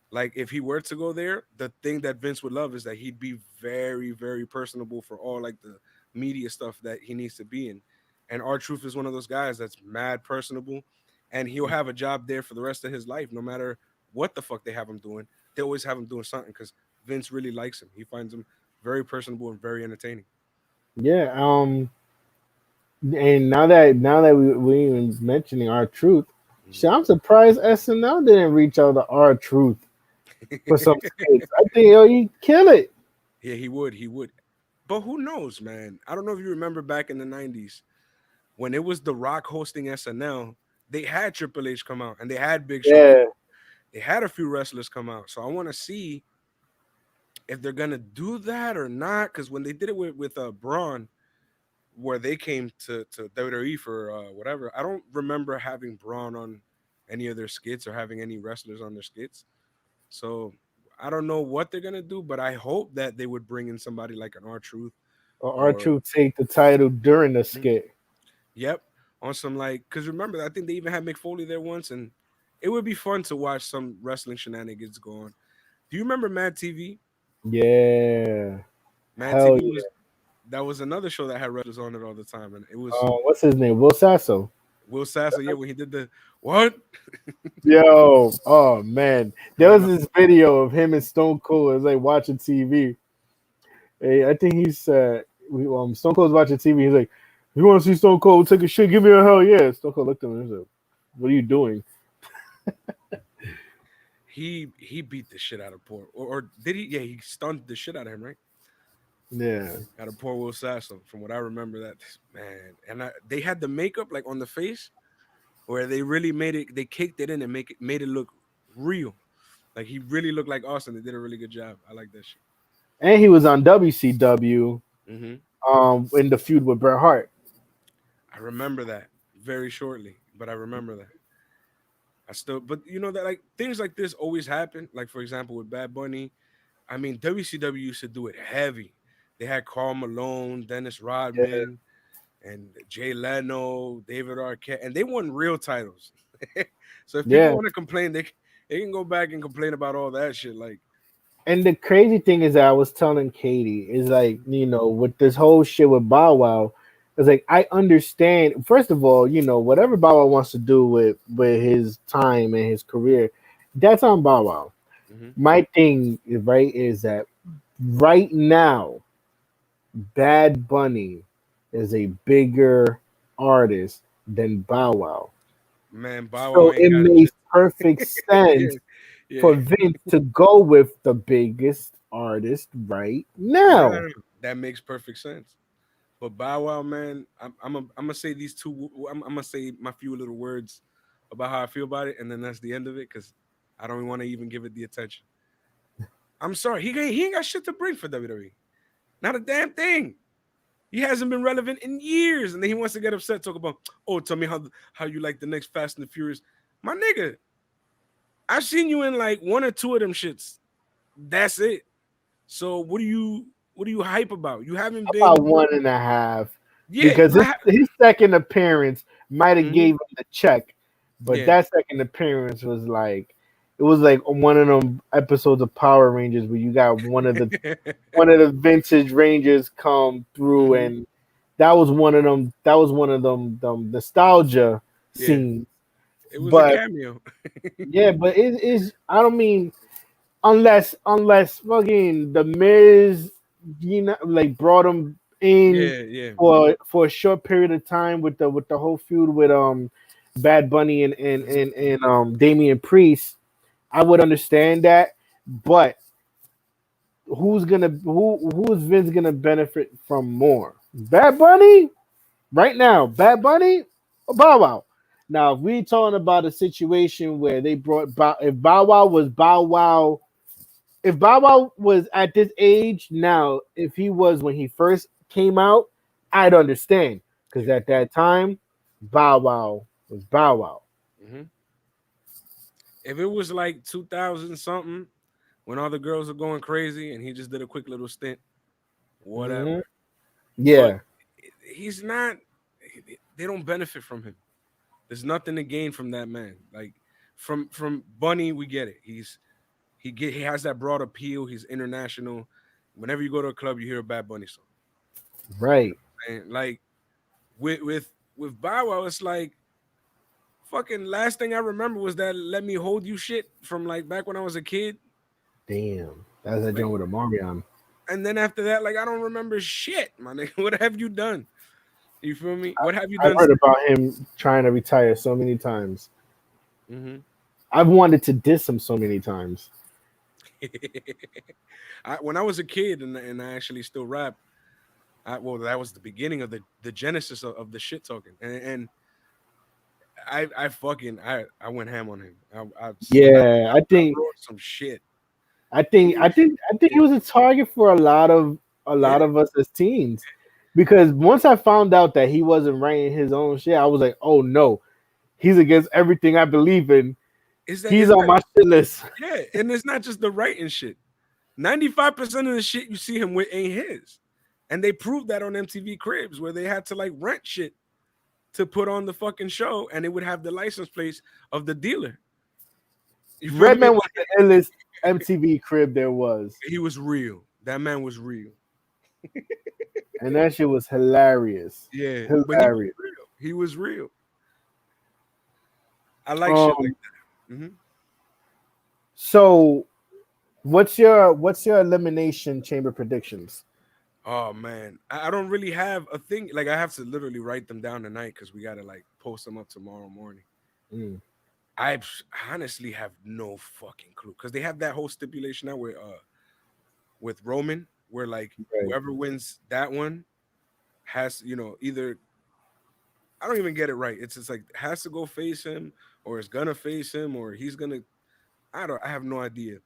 like if he were to go there, the thing that Vince would love is that he'd be very, very personable for all like the media stuff that he needs to be in. And our truth is one of those guys that's mad personable, and he'll have a job there for the rest of his life, no matter what the fuck they have him doing. They always have him doing something because Vince really likes him. He finds him very personable and very entertaining. Yeah. And now that we even mentioning our truth, shit, Mhm. I'm surprised SNL didn't reach out to our truth for some skits. I think he kill it. Yeah, he would. He would. But who knows, man? I don't know if you remember back in the 90s when it was The Rock hosting SNL, they had Triple H come out and they had Big Show. Yeah. They had a few wrestlers come out. So I want to see if they're gonna do that or not. Because when they did it with Braun, where they came to WWE for whatever, I don't remember having Braun on any of their skits or having any wrestlers on their skits. So I don't know what they're gonna do, but I hope that they would bring in somebody like an R Truth Or our or truth take the title during the Mhm. skit. Yep, on some like because remember I think they even had Mick Foley there once, and it would be fun to watch some wrestling shenanigans go on. Do you remember Mad TV? Yeah. Mad Hell TV yeah. was another show that had wrestlers on it all the time, and it was What's his name? Will Sasso. Will Sasso. Yeah, when he did the What? Yo, oh man, there was this video of him and Stone Cold as like watching TV. Hey, I think he's Stone Cold's watching TV. He's like, "You want to see Stone Cold take a shit? Give me a hell yeah!" Stone Cold looked at him and he's like, "What are you doing?" He beat the shit out of or did he? Yeah, he stunned the shit out of him, right? Yeah, Out of poor Will Sasso, from what I remember. That man, and they had the makeup like on the face where they really made it. They caked it in and made it look real. Like he really looked like Austin. They did a really good job. I like that shit. and he was on WCW Hmm. in the feud with Bret Hart. I remember that very shortly, but I remember that. I still, but you know that like things like this always happen. Like for example, with Bad Bunny, I mean WCW used to do it heavy. They had Karl Malone, Dennis Yeah, Rodman, and Jay Leno, David Arquette, and they won real titles. So if people yeah. want to complain, they can go back and complain about all that shit. Like, And the crazy thing is that I was telling Katie is like, with this whole shit with Bow Wow, it's like I understand. First of all, whatever Bow Wow wants to do with his time and his career, that's on Bow Wow. mhm, My thing, right, is that right now, Bad Bunny is a bigger artist than Bow Wow. man, Bow Wow So ain't it got makes shit. perfect Yeah, sense yeah. for Vince to go with the biggest artist right No. now. That makes perfect sense. But Bow Wow, man, I'm gonna say these I'm gonna say my few little words about how I feel about it, and then that's the end of it because I don't want to even give it the attention. I'm sorry, he ain't got shit to bring for WWE. Not a damn thing. He hasn't been relevant in years, and then he wants to get upset, talk about, oh, tell me how you like the next Fast and the Furious. My nigga, I've seen you in like one or two of them shits. That's it. So what are you hype about? You haven't About been, 1.5, yeah, because his second appearance might have mhm, gave him the check, but yeah. that second appearance was like it was like one of them episodes of Power Rangers where you got one of the vintage Rangers come through, Hmm. and that was one of them nostalgia Yeah, scenes. it was a But cameo. yeah, but it is. I don't mean unless fucking the Miz, like brought him in Yeah, yeah. for a short period of time with the whole feud with Bad Bunny Hmm. and Damian Priest, I would understand that. But who is Vince gonna benefit from more? Bad Bunny right now, Bad Bunny or Bow Wow? Now, if we talking about a situation where they brought if Bow Wow was at this age now, if he was when he first came out, I'd understand. Because Yeah. at that time, Bow Wow was Bow Wow. Hmm. If it was like 2000 something, when all the girls are going crazy, and he just did a quick little stint, Hmm. whatever. But Yeah, he's not. They don't benefit from him. There's nothing to gain from that man. Like from Bunny, we get it. He has that broad appeal. He's international. Whenever you go to a club, you hear a Bad Bunny song. You know right. what I'm saying? Like with Bow Wow, it's like fucking last thing I remember was that "Let Me Hold You" shit from like back when I was a kid. Damn. That's that Like, joint with a Marion. and then after that, like I don't remember shit, my nigga. What have you done? You feel me? What have you I've done heard since? about him trying to retire so many times. Hmm. I've wanted to diss him so many times. When I was a kid and I actually still rap, well, that was the beginning of the genesis of the shit talking, and I went ham on him. Yeah, I wrote some shit. I think Oof. I think I think he Yeah. was a target for a Yeah. lot of us as teens. Because once I found out that he wasn't writing his own shit, I was like, oh no, he's against everything I believe in. Is that He's is on that my shit list. yeah? And it's not just the writing shit. 95% of the shit you see him with ain't his, and they proved that on MTV Cribs where they had to like rent shit to put on the fucking show, and it would have the license plates of the dealer. You feel me? Redman was the illest MTV crib there was, He was real. That man was real. and that shit was hilarious. Yeah, but he was Hilarious. real. He was real. I like shit like Um, that. so what's your elimination chamber predictions? Oh man, I don't really have a thing. Like I have to literally write them down tonight because we gotta like post them up tomorrow morning. Mm, Honestly have no fucking clue because they have that whole stipulation now where with Roman where like right. whoever wins that one has either I don't even get it right. It's just like has to go face him or is gonna face him or he's gonna I have no idea.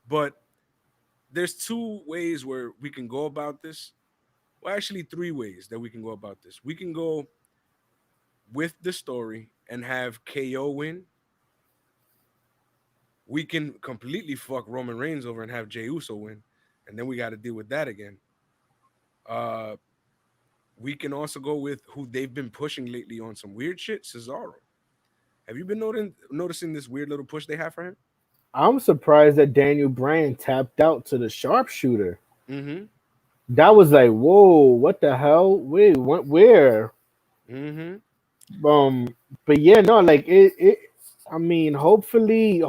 But there's two ways where we can go about this. Well, actually three ways that we can go about this. We can go with the story and have KO win. We can completely fuck Roman Reigns over and have Jey Uso win, and then we got to deal with that again. Uh, we can also go with who they've been pushing lately on some weird shit, Cesaro. Have you been noticing this weird little push they have for him? I'm surprised that Daniel Bryan tapped out to the sharpshooter. Mm-hmm. That was like, whoa, what the hell? Wait, what? Where? Mm-hmm. Um, but yeah, no, like it. I mean, hopefully,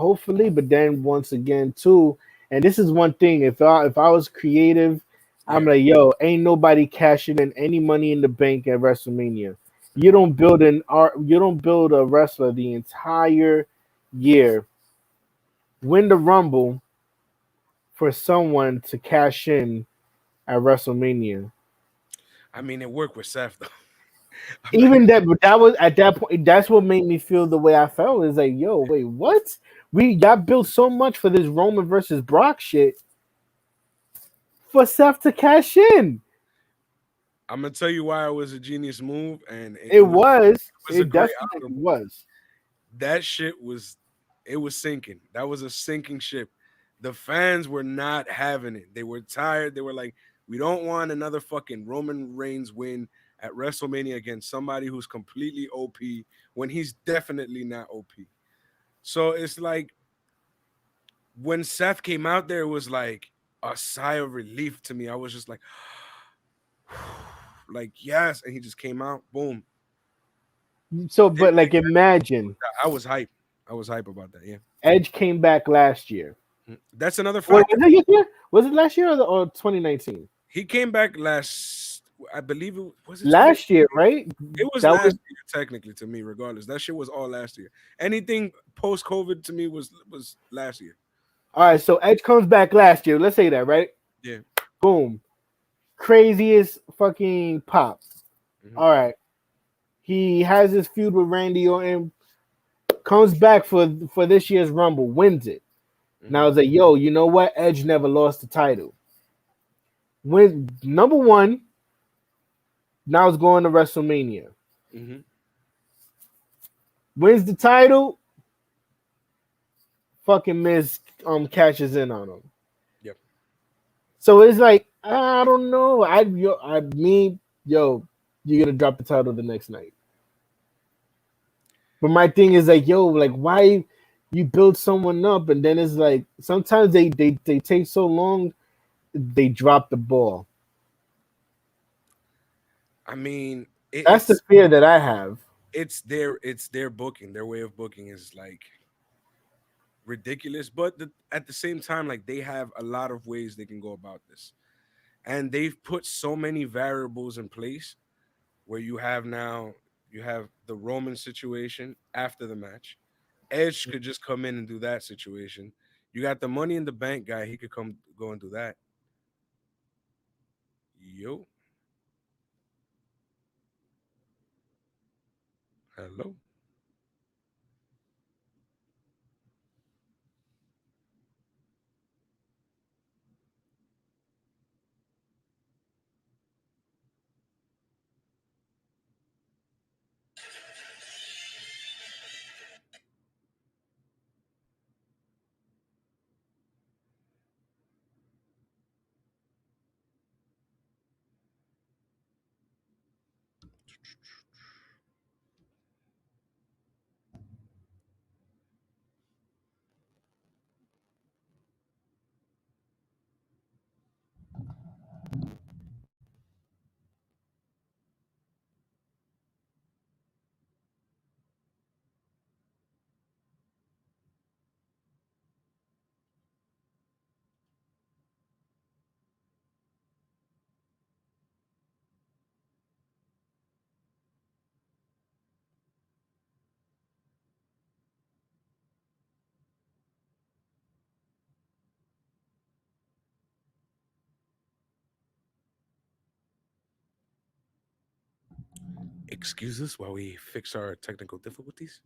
but then once again, too, and this is one thing. If I was creative, I'm Yeah. like, yo, ain't nobody cashing in any money in the bank at WrestleMania. You don't build a wrestler the entire year, win the Rumble for someone to cash in at WrestleMania. I mean, it worked with Seth though. I'm not Even gonna. that, but that was at that point. That's what made me feel the way I felt. Is like, yo, wait, what? We got built so much for this Roman versus Brock shit for Seth to cash in. I'm gonna tell you why it was a genius move, and it, It it was was. it was a It great definitely honorable. was. That shit was it was sinking. That was a sinking ship. The fans were not having it. They were tired. They were like, we don't want another fucking Roman Reigns win at WrestleMania against somebody who's completely OP when he's definitely not OP. So it's like when Seth came out there, it was like a sigh of relief to me. I was just like yes, and he just came out, boom. So, Didn't but make like, imagine I was hype. I was hype about that. Yeah. Edge came back last year. That's another Wait, factor. was it this year? Was it last year or 2019? He came back last. I believe it was it 20. Last year, right? It was That last was year, technically, to me. Regardless, that shit was all last year. Anything post COVID to me was last year. all right. So Edge comes back last year. Let's say that, right? Yeah. Boom. Craziest fucking pop. Hmm. All right. He has his feud with Randy Orton, comes back for this year's Rumble, wins it. Now Hmm. it's like, yo, you know what? Edge never lost the title. Win number one. Now it's going to WrestleMania. Hmm. Wins the title. Fucking Miz cashes in on him. Yep. So it's like, I don't know. Yo, you're gonna drop the title the next night. But my thing is like, yo, like why you build someone up and then it's like sometimes they take so long, they drop the ball. I mean, That's the fear that I have. it's their booking. Their way of booking is like ridiculous, but at the same time, like they have a lot of ways they can go about this, and they've put so many variables in place where you have the Roman situation after the match. Edge could just come in and do that situation. You got the Money in the Bank guy; he could come go and do that. Yo, hello. excuse us while we fix our technical difficulties.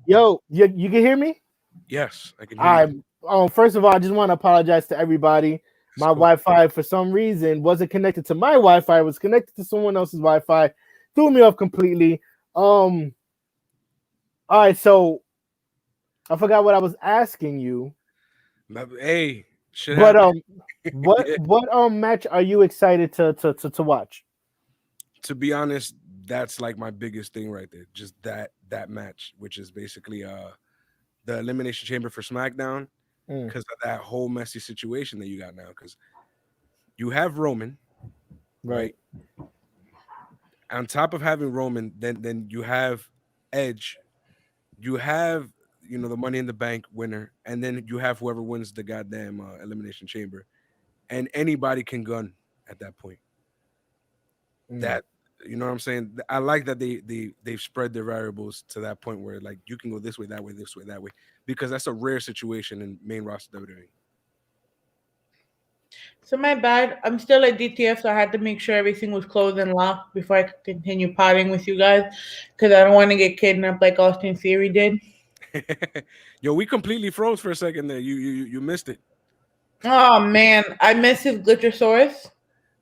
Yo, you can hear me? Yes, I can hear you. I First of all, I just want to apologize to everybody. It's My cool. Wi-Fi, for some reason, wasn't connected to my Wi-Fi. It was connected to someone else's Wi-Fi. Threw me off completely. All right, so I forgot what I was asking you, Hey, shit but happen. what match are you excited to watch? To be honest, that's like my biggest thing right there. Just that match, which is basically the elimination chamber for SmackDown, Mm, because of that whole messy situation that you got now. Because you have Roman, right. right? On top of having Roman, then you have Edge, you have the Money in the Bank winner, and then you have whoever wins the goddamn elimination chamber, and anybody can gun at that point. Mm. That you know what I'm saying? I like that they've spread their variables to that point where like you can go this way, that way, this way, that way, because that's a rare situation in main roster WWE. So my bad. I'm still at DTF, so I had to make sure everything was closed and locked before I could continue potting with you guys, because I don't want to get kidnapped like Austin Theory did. Yo, we completely froze for a second there. You missed it. Oh man, I miss his Glitchosaurus.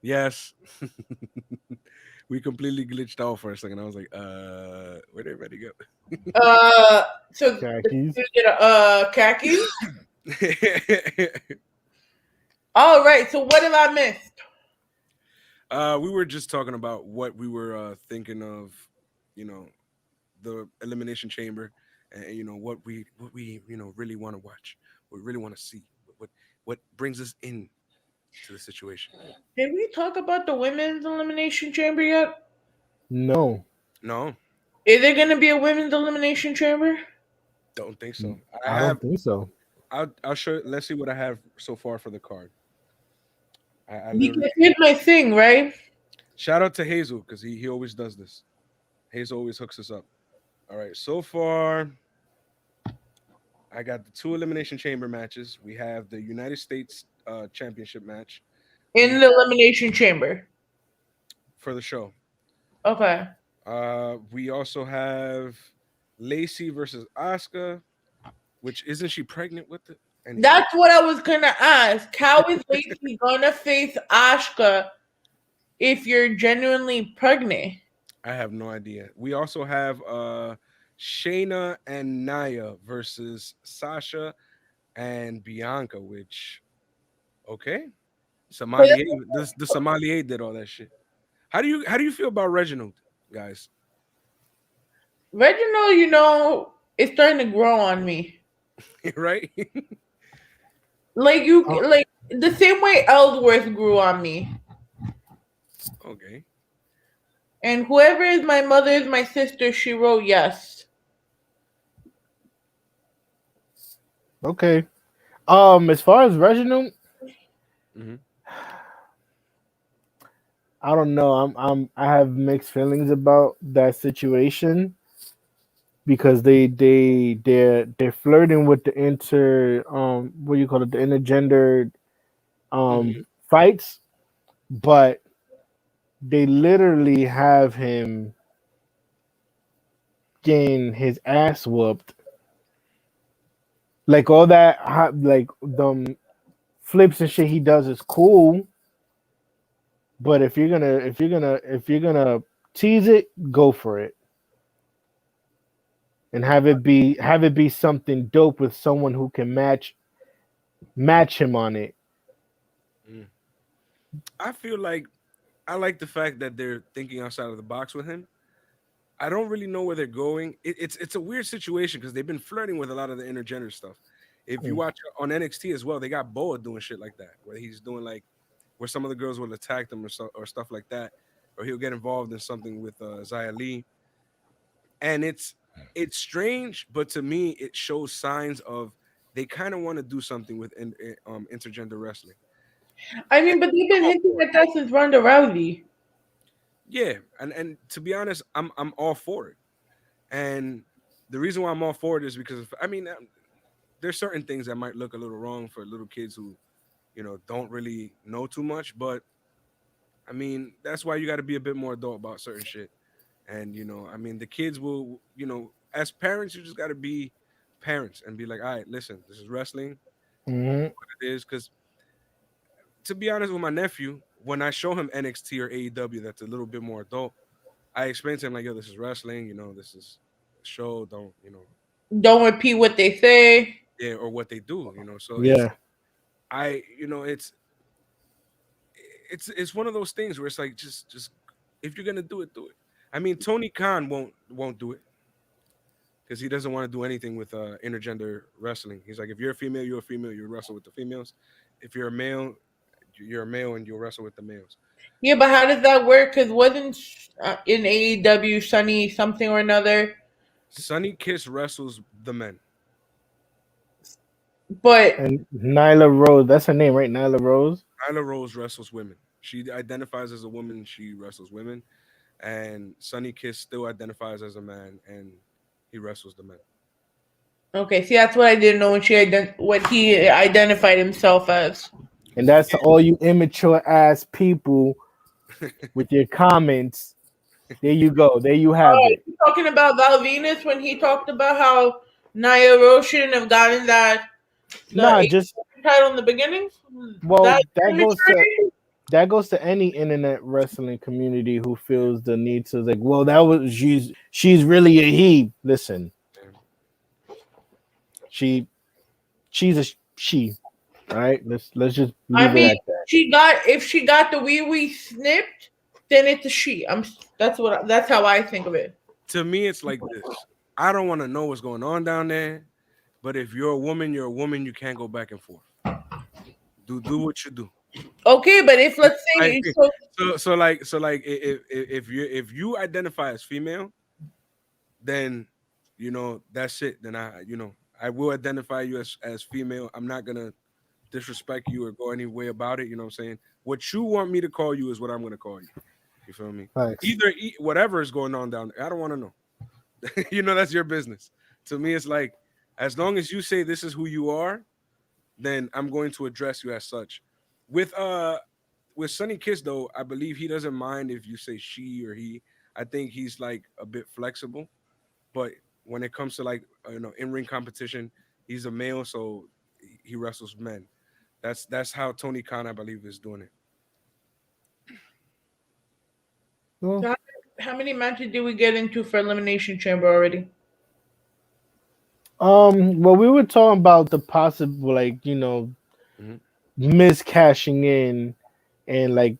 Yes. We completely glitched out for a second. I was like, where'd everybody go? So Khakis. you get a khakis. All right. So what have I missed? We were just talking about what we were thinking of, you know, the elimination chamber, and what we really want to watch, what we really want to see, what brings us in to the situation. Did we talk about the women's elimination chamber yet? No, No, Is there gonna be a women's elimination chamber? don't think so. I I have. don't think so. I'll show. Let's see what I have so far for the card. I literally Because here's my thing, right? shout out to Hazel because he always does this. Hazel always hooks us up. All right, so far I got the two elimination chamber matches. We have the United States championship match. We In the elimination chamber. for the show. Okay. We also have Lacey versus Asuka, which isn't she pregnant with it? Anyway, That's what I was gonna ask. How is Lacey gonna face Ashka if you're genuinely pregnant? I have no idea. We also have Shayna and Naya versus Sasha and Bianca, which okay. Somalia the sommelier did all that shit. How do you feel about Reginald, guys? Reginald, is starting to grow on me. Right? Like like the same way Ellsworth grew on me. Okay. And whoever is my mother is my sister, she wrote yes. Okay. As far as Reginald, Hmm. I don't know. I have mixed feelings about that situation because they're flirting with the what do you call it, the intergender Hmm. fights, but they literally have him getting his ass whooped. Like all that like the flips and shit he does is cool, but if you're gonna tease it, go for it. and have it be something dope with someone who can match him on it. Mm. I feel like I like the fact that they're thinking outside of the box with him. I don't really know where they're going. It's a weird situation because they've been flirting with a lot of the intergender stuff. If you Mm. watch on NXT as well, they got Boa doing shit like that, where he's doing like where some of the girls will attack them or stuff like that, or he'll get involved in something with Zaya Lee, and it's strange, but to me it shows signs of they kind of want to do something with intergender wrestling. I mean, but they've been I'm all hinting for it. at that since Ronda Rousey. Yeah, and to be honest, I'm all for it. And the reason why I'm all for it is because I mean, there's certain things that might look a little wrong for little kids who, don't really know too much. But I mean, that's why you got to be a bit more adult about certain shit. And I mean, the kids will, as parents, you just got to be parents and be like, all right, listen, this is wrestling, Hmm. what it is. Because to be honest with my nephew, when I show him NXT or AEW, that's a little bit more adult. I explain to him like, yo, this is wrestling. This is a show. Don't Don't repeat what they say. yeah, or what they do. So it's Yeah, I, it's one of those things where it's like just if you're gonna do it, do it. I mean, Tony Khan won't do it because he doesn't want to do anything with intergender wrestling. He's like, if you're a female, you're a female. You wrestle with the females. If you're a male, you're a male, and you'll wrestle with the males. Yeah, but how does that work? Because wasn't in AEW Sunny something or another? Sunny Kiss wrestles the men. But and Nyla Rose, that's her name, right? Nyla Rose. Nyla Rose wrestles women. She identifies as a woman. She wrestles women, and Sunny Kiss still identifies as a man, and he wrestles the men. okay, see, that's what I didn't know what he identified himself as. And that's to all you immature ass people with your comments. There you go. There you have Oh, it. you talking about Val Venus when he talked about how Nia Rose shouldn't have gotten the Nah, just AEW title in the beginning? That well, that goes to any internet wrestling community who feels the need to like, well, that was she's really a he. Listen, she she's a she. All right, let's just I leave it mean, at that. if she got the wee wee snipped, then it's a she. That's how I think of it. To me, it's like this. I don't want to know what's going on down there, but if you're a woman, you're a woman. You can't go back and forth. Do what you do. Okay, but if let's Like say so, so like if you identify as female, then that's it. Then I will identify you as female. I'm not gonna disrespect you or go any way about it. You know what I'm saying? What you want me to call you is what I'm gonna call you. You feel me? Thanks. Either whatever is going on down there, I don't want to know. That's your business. To me, it's like as long as you say this is who you are, then I'm going to address you as such. With Sunny Kiss though, I believe he doesn't mind if you say she or he. I think he's like a bit flexible, but when it comes to like in ring competition, he's a male, so he wrestles men. That's how Tony Khan, I believe, is doing it. Well, so how many matches did we get into for Elimination Chamber already? well, we were talking about the possible, like, Mhm. miscashing in and like,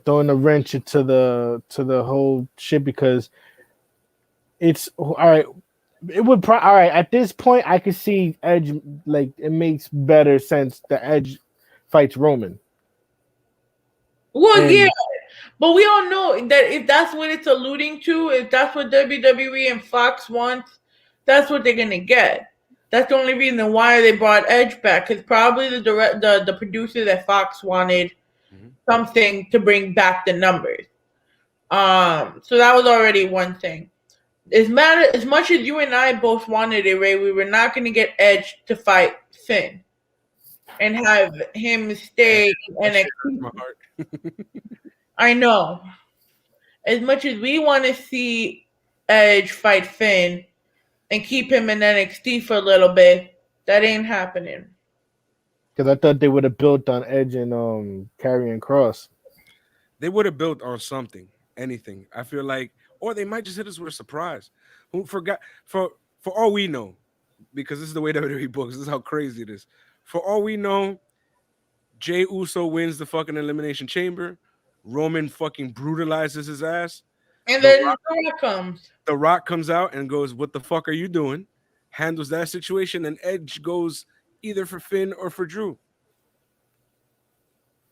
throwing a wrench into the whole shit because it's all right. All right at this point. I could see Edge, like it makes better sense. The Edge fights Roman, Well, yeah, and but we all know that if that's what it's alluding to, if that's what WWE and Fox wants, that's what they're gonna get. That's the only reason why they brought Edge back, because probably the producer at Fox wanted Mhm. something to bring back the numbers. So that was already one thing. As much as you and I both wanted it, Ray, we were not gonna get Edge to fight Finn and have him And stay in that shit hurts my NXT. heart. I know. As much as we want to see Edge fight Finn and keep him in NXT for a little bit, that ain't happening. because I thought they would have built on Edge and carrying Cross. They would have built on something, anything. I feel like, or they might just hit us with a surprise. Who forgot for all we know, because this is the way WWE books. This is how crazy it is. For all we know, Jay Uso wins the fucking Elimination Chamber. Roman fucking brutalizes his ass. And The then Rock, the Rock comes. the Rock comes out and goes, "What the fuck are you doing?" Handles that situation, and Edge goes either for Finn or for Drew.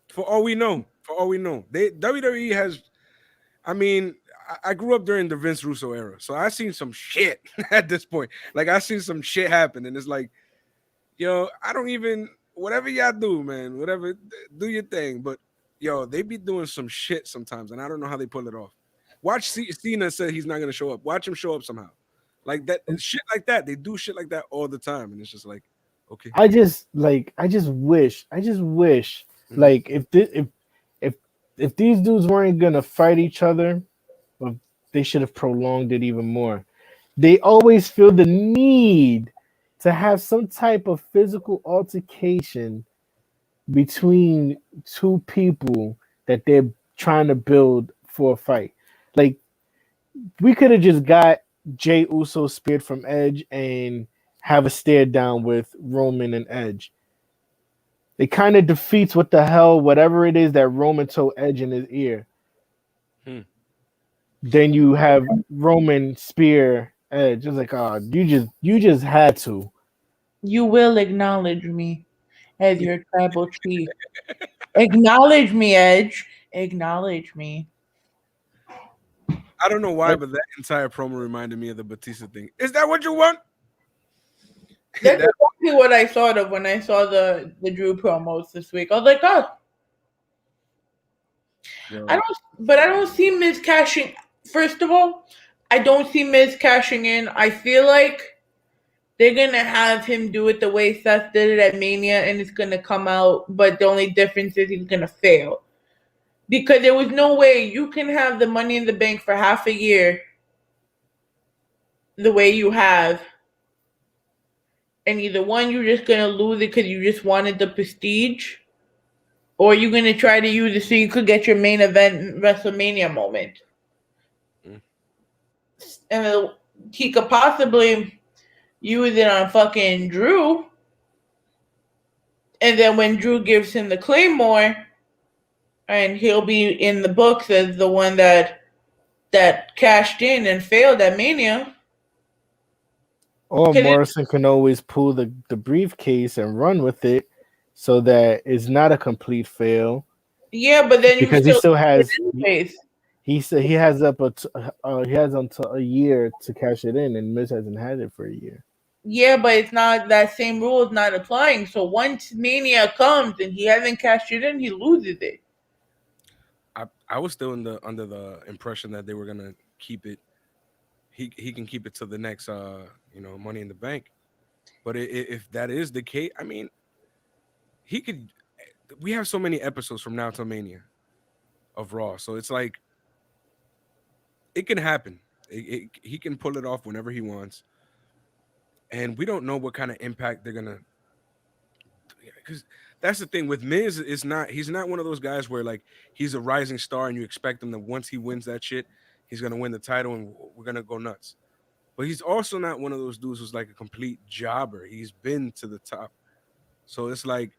For all we know, they WWE has. I mean, I grew up during the Vince Russo era, so I seen some shit at this point. Like I seen some shit happen, and it's like, yo, I don't even whatever y'all do, man. Whatever, do your thing. But yo, they be doing some shit sometimes, and I don't know how they pull it off. Watch Cena said he's not gonna show up. Watch him show up somehow. Like that shit like that. They do shit like that all the time, and it's just like, okay. I just wish Mhm. like if if these dudes weren't gonna fight each other, well, they should have prolonged it even more. They always feel the need to have some type of physical altercation between two people that they're trying to build for a fight. Like we could have just got Jay Uso speared from Edge and have a stare down with Roman and Edge. It kind of defeats what the hell, whatever it is that Roman told Edge in his ear. Hmm. Then you have Roman spear Edge. It's like, oh, you just had to. You will acknowledge me as your tribal chief. Acknowledge me, Edge. Acknowledge me. I don't know why, but that entire promo reminded me of the Batista thing. Is that what you want? That's That exactly what I thought of when I saw the Drew promos this week. I was like, oh, I yo, don't, but I don't see Miz cashing. First of all, I don't see Miz cashing in. I feel like they're gonna have him do it the way Seth did it at Mania, and it's gonna come out. But the only difference is he's gonna fail because there was no way you can have the Money in the Bank for half a year the way you have, and either one you're just gonna lose it because you just wanted the prestige, or you're gonna try to use it so you could get your main event WrestleMania moment, mm, and he could possibly use it on fucking Drew, and then when Drew gives him the Claymore, and he'll be in the books as the one that cashed in and failed at Mania. Or 'Cause Morrison can always pull the briefcase and run with it so that it's not a complete fail yeah, but then you because he still still lose has it anyways. he has he has until a year to cash it in, and Miz hasn't had it for a year. Yeah, but it's not that same rule is not applying. So once Mania comes and he hasn't cashed it in, he loses it. I was still in the under the impression that they were gonna keep it. He can keep it to the next Money in the Bank. But if that is the case, I mean, he could. We have so many episodes from now till Mania of Raw, so it's like it can happen. He can pull it off whenever he wants, and we don't know what kind of impact they're gonna. Because that's the thing with Miz is not he's not one of those guys where like he's a rising star and you expect him to once he wins that shit he's gonna win the title and we're gonna go nuts. But he's also not one of those dudes who's like a complete jobber. He's been to the top, so it's like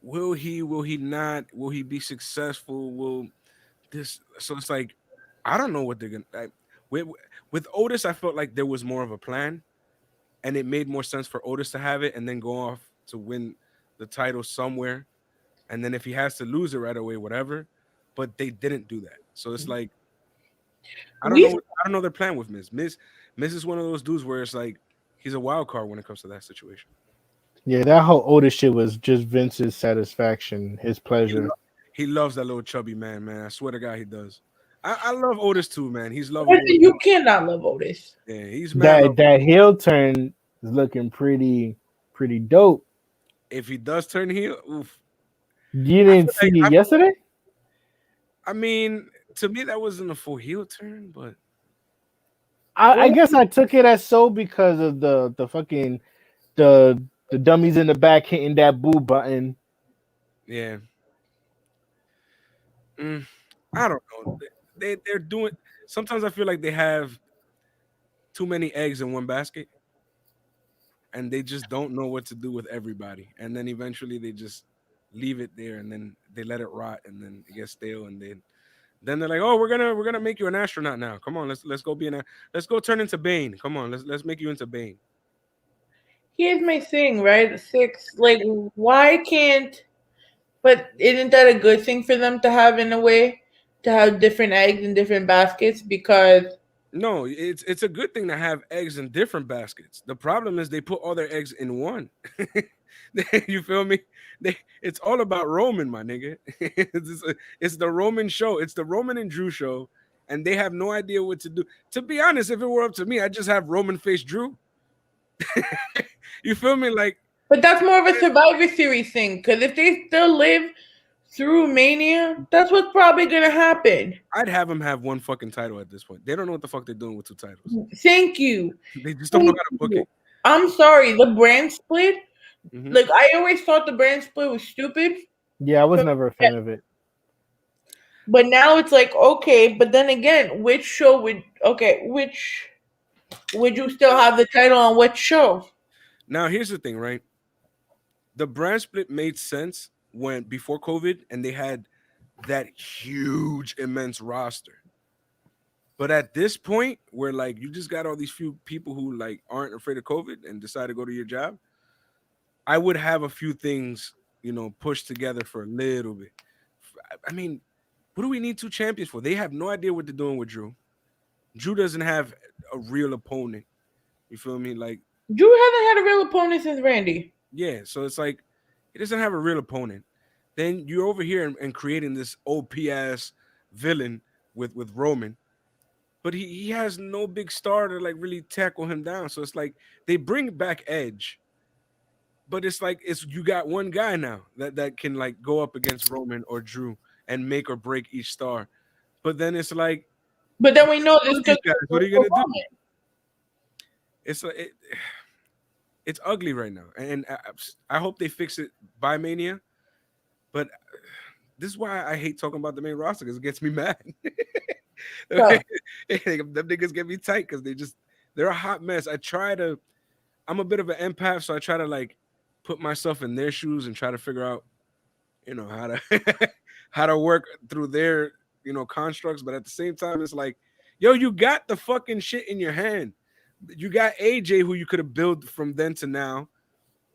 will he? Will he not? Will he be successful? Will this? So it's like I don't know what they're gonna. With with Otis, I felt like there was more of a plan, and it made more sense for Otis to have it and then go off to win the title somewhere, and then if he has to lose it right away, whatever. But they didn't do that, so it's like I don't know. We I don't know their plan with Miz. Miz is one of those dudes where it's like he's a wild card when it comes to that situation. Yeah, that whole Otis shit was just Vince's satisfaction, his He, pleasure. lo- he loves that little chubby man, man. I swear to God, he does. I love Otis too, man. He's lovable. you cannot love Otis. Yeah, he's mad That lovable. that heel turn is looking pretty dope. If he does turn heel, oof. You I didn't feel see like it yesterday? I mean, to me that wasn't a full heel turn, but I Well, guess I took it as so because of the fucking the the dummies in the back hitting that boo button. yeah. Mm, I don't know. They're doing. Sometimes I feel like they have. too many eggs in one basket, and they just don't know what to do with everybody. And then eventually they just leave it there, and then they let it rot, and then it gets stale, and then they're like, "Oh, we're gonna make you an astronaut now. Come on, let's go let's go turn into Bane. Come on, let's make you into Bane." Here's my thing, right? Six, like, why can't? But isn't that a good thing for them to have in a way, to have different eggs in different baskets? Because No, it's a good thing to have eggs in different baskets. The problem is they put all their eggs in one. You feel me? It's all about Roman, my nigga. It's the Roman show. It's the Roman and Drew show, and they have no idea what to do. To be honest, if it were up to me, I'd just have Roman face Drew. You feel me? Like, but that's more of a Survivor Series thing. Because if they still live through Mania, that's what's probably gonna happen. I'd have them have one fucking title at this point. They don't know what the fuck they're doing with two titles. Thank you. They just don't know how to book it. I'm sorry, the brand split. Mhm. Like, I always thought the brand split was stupid. Yeah, I was never a fan of it. But now it's like, okay, but then again, which show which would you still have the title on which show? Now, here's the thing, right? The brand split made sense when before COVID and they had that huge, immense roster. But at this point, where like you just got all these few people who like aren't afraid of COVID and decide to go to your job, I would have a few things, pushed together for a little bit. I mean, what do we need two champions for? They have no idea what they're doing with Drew. Drew doesn't have a real opponent. You feel me? Like, Drew hasn't had a real opponent since Randy. yeah, so it's like he doesn't have a real opponent. Then you're over here and creating this OP-ass villain with Roman, but he has no big star to like really tackle him down. So it's like they bring back Edge, but it's like you got one guy now that can like go up against Roman or Drew and make or break each star. But then it's like, but then we know this guys, what are you gonna do? It's ugly right now, and I hope they fix it by Mania. But this is why I hate talking about the main roster because it gets me mad. Them niggas get me tight because they're a hot mess. I'm a bit of an empath, so I try to like put myself in their shoes and try to figure out, how to how to work through their constructs. But at the same time, it's like, yo, you got the fucking shit in your hand. You got AJ, who you could have built from then to now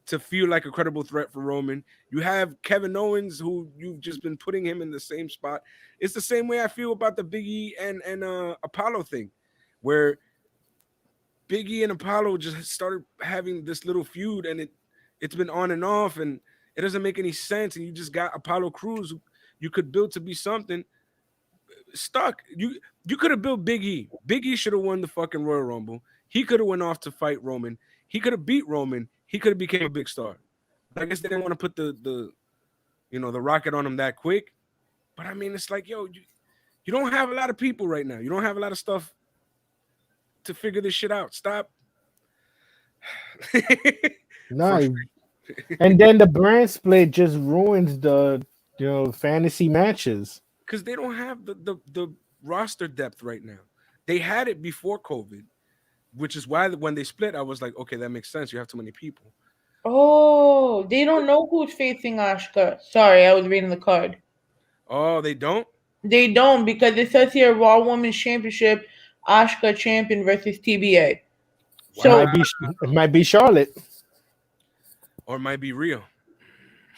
to feel like a credible threat for Roman. You have Kevin Owens, who you've just been putting him in the same spot. It's the same way I feel about the Big E and Apollo thing, where Big E and Apollo just started having this little feud, and it's been on and off, and it doesn't make any sense. And you just got Apollo Crews, who you could build to be something, stuck. You could have built Big E. Big E should have won the fucking Royal Rumble. He could have went off to fight Roman. He could have beat Roman. He could have became a big star. But I guess they didn't want to put the rocket on him that quick. But I mean, it's like, yo, you don't have a lot of people right now. You don't have a lot of stuff to figure this shit out. Stop. No. And then the brand split just ruins the fantasy matches. Because they don't have the roster depth right now. They had it before COVID, which is why when they split, I was like, okay, that makes sense. You have too many people. Oh, they don't know who's facing Asuka. Sorry, I was reading the card. Oh, they don't? They don't, because it says here Raw Women's Championship, Asuka champion versus TBA. Wow. So it might be Charlotte. Or it might be Rhea.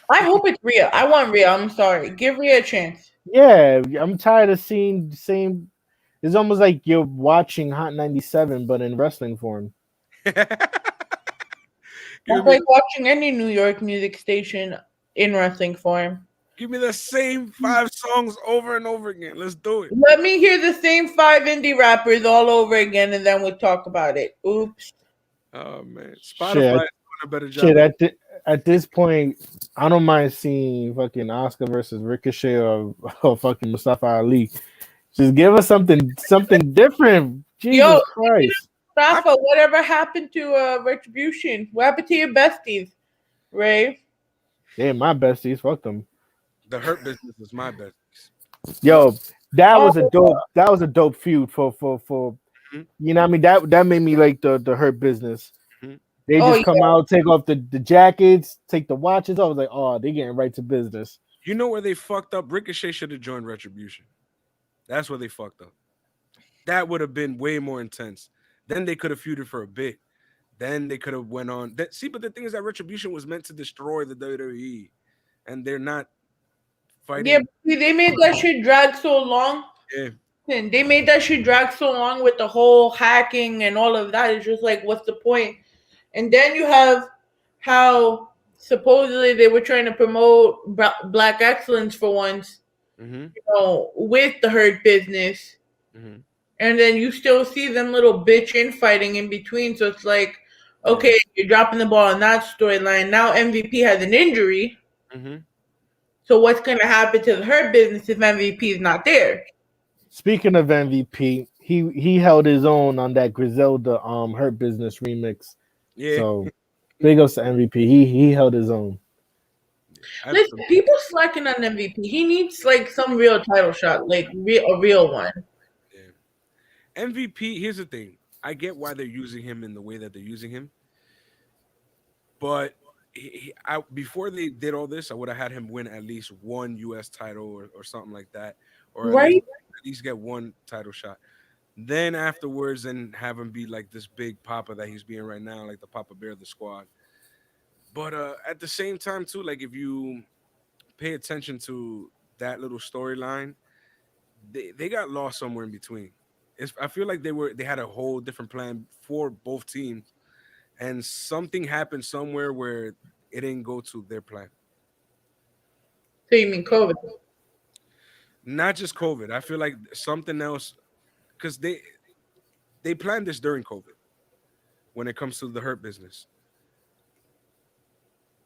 I hope it's Rhea. I want Rhea. I'm sorry. Give Rhea a chance. Yeah, I'm tired of seeing the same. It's almost like you're watching Hot 97, but in wrestling form. It's like watching any New York music station in wrestling form. Give me the same 5 songs over and over again. Let's do it. Let me hear the same 5 indie rappers all over again, and then we'll talk about it. Oops. Oh, man. Spotify is doing a better job. Shit, at this point, I don't mind seeing fucking Oscar versus Ricochet or fucking Mustafa Ali. Just give us something different. Jesus Christ. Mustafa, whatever happened to Retribution? What happened to your besties, Ray? Yeah, my besties. Fuck them. The Hurt Business is my besties. Yo, that was a dope feud for You know what I mean? That made me like the Hurt Business. Mhm. They Oh just come yeah, out, take off the jackets, take the watches. I was like, oh, they getting right to business. You know where they fucked up? Ricochet should have joined Retribution. That's where they fucked up. That would have been way more intense. Then they could have feuded for a bit. Then they could have went on. See, but the thing is that Retribution was meant to destroy the WWE, and they're not yeah. fighting. But see, they made that shit drag so long. Yeah, And they made that shit drag so long with the whole hacking and all of that. It's just like, what's the point? And then you have how supposedly they were trying to promote black excellence for once, mm-hmm, with the Hurt Business, mm-hmm, and then you still see them little bitch infighting in between. So it's like, yeah, okay, you're dropping the ball on that storyline. Now MVP has an injury. mm-hmm. So what's going to happen to the Hurt Business if MVP is not there? Speaking of MVP, he held his own on that Griselda Hurt Business remix. Yeah. So big ups to MVP. He held his own. Listen, Absolutely. people slacking on MVP. He needs like some real title shot, like a real one. Yeah. MVP. Here's the thing. I get why they're using him in the way that they're using him, but before they did all this, I would have had him win at least one U.S. title or something like that, or Right? at least get one title shot. Then afterwards, and have him be like this big Papa that he's being right now, like the Papa Bear of the squad. But at the same time, too, like if you pay attention to that little storyline, they got lost somewhere in between. I feel like they had a whole different plan for both teams, and something happened somewhere where it didn't go to their plan. So you mean COVID? Not just COVID. I feel like something else because they planned this during COVID when it comes to the Hurt Business.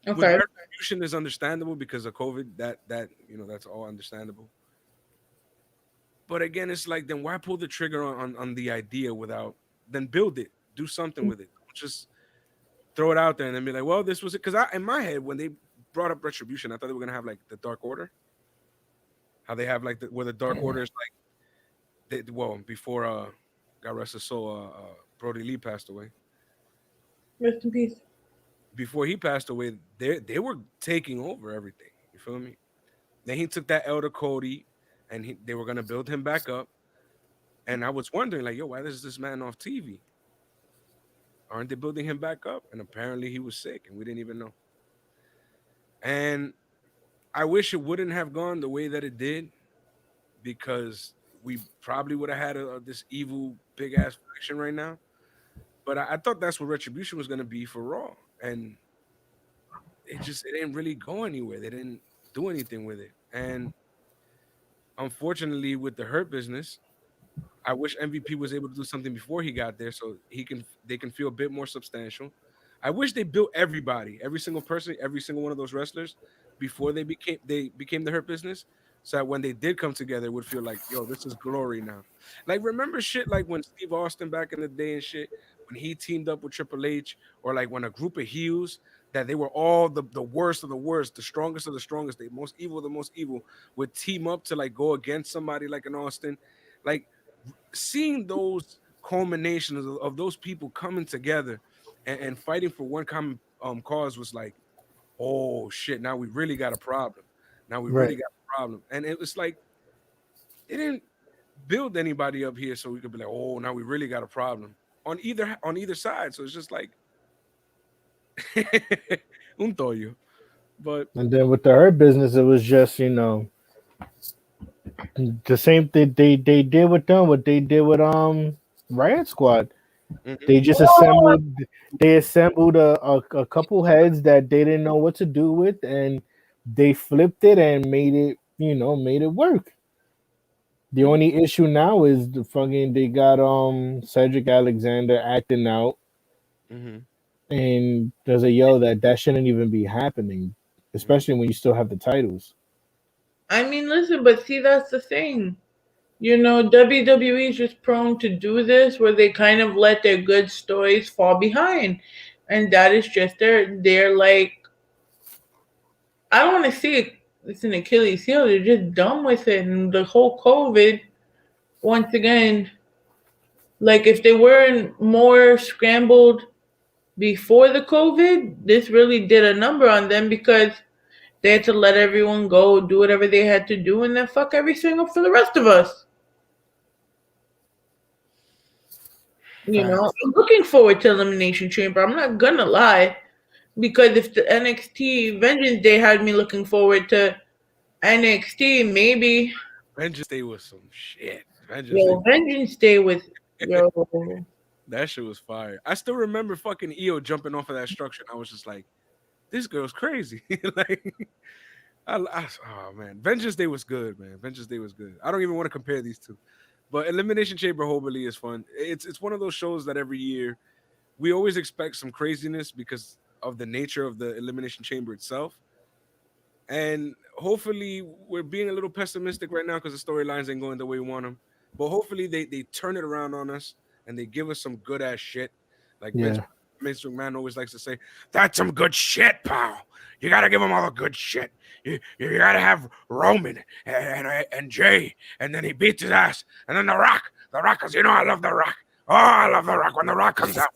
With Okay. Retribution is understandable because of COVID. That that's all understandable. But again, it's like then why pull the trigger on the idea without then build it, do something with it. Don't just throw it out there and then be like, well, this was it. Because in my head when they brought up Retribution, I thought they were gonna have like the Dark Order. How they have like where the Dark Order is like before God rest his soul, Brody Lee passed away. Rest in peace. Before he passed away, they were taking over everything. You feel me? Then he took that Elder Cody, and they were gonna build him back up. And I was wondering, like, yo, why is this man off TV? Aren't they building him back up? And apparently he was sick, and we didn't even know. And I wish it wouldn't have gone the way that it did, because we probably would have had this evil big ass faction right now. But I thought that's what Retribution was gonna be for Raw, and it didn't really go anywhere. They didn't do anything with it, and unfortunately, with the Hurt Business, I wish MVP was able to do something before he got there, so they can feel a bit more substantial. I wish they built everybody, every single person, every single one of those wrestlers before they became the Hurt Business, so that when they did come together, it would feel like, yo, this is glory now. Like remember shit like when Steve Austin back in the day and shit, when he teamed up with Triple H, or like when a group of heels that they were all the worst of the worst, the strongest of the strongest, the most evil of the most evil, would team up to like go against somebody like an Austin, like seeing those culminations of those people coming together and fighting for one common cause was like, oh shit, now we really got a problem. Now we really Right. got a problem. And it was like they didn't build anybody up here so we could be like, oh, now we really got a problem on either side. So it's just like un toyo. But And then with the Hurt Business, it was just the same thing they did with them. What they did with Riot Squad. mhm, They just assembled a couple heads that they didn't know what to do with, and they flipped it and made it work. The mhm, only issue now is the fucking they got Cedric Alexander acting out, mhm, and there's a yo that shouldn't even be happening, mhm. especially when you still have the titles. I mean, listen, but see, that's the thing. WWE is just prone to do this where they kind of let their good stories fall behind. And that is just they're like, I don't want to see it. It's an Achilles heel. They're just done with it. And the whole COVID, once again, Like if they weren't more scrambled before the COVID, this really did a number on them because they had to let everyone go, do whatever they had to do, and then fuck everything up for the rest of us. You know, Facts. I'm looking forward to Elimination Chamber. I'm not gonna lie, because if the NXT Vengeance Day had me looking forward to NXT, maybe Vengeance Day was some shit. Vengeance Day. yo Vengeance Day with yo. That shit was fire. I still remember fucking Io jumping off of that structure. And I was just like, this girl's crazy. Like, oh man, Vengeance Day was good, man. Vengeance Day was good. I don't even want to compare these two, but Elimination Chamber Hobily is fun. It's one of those shows that every year we always expect some craziness because of the nature of the Elimination Chamber itself. And hopefully, we're being a little pessimistic right now because the storylines ain't going the way we want them. But hopefully, they turn it around on us and they give us some good ass shit. Like Yeah. Vince McMahon always likes to say, "That's some good shit, pal. You gotta give them all the good shit. You gotta have Roman and Jay, and then he beats his ass, and then the Rock, cause you know I love the Rock. Oh, I love the Rock when the Rock comes out,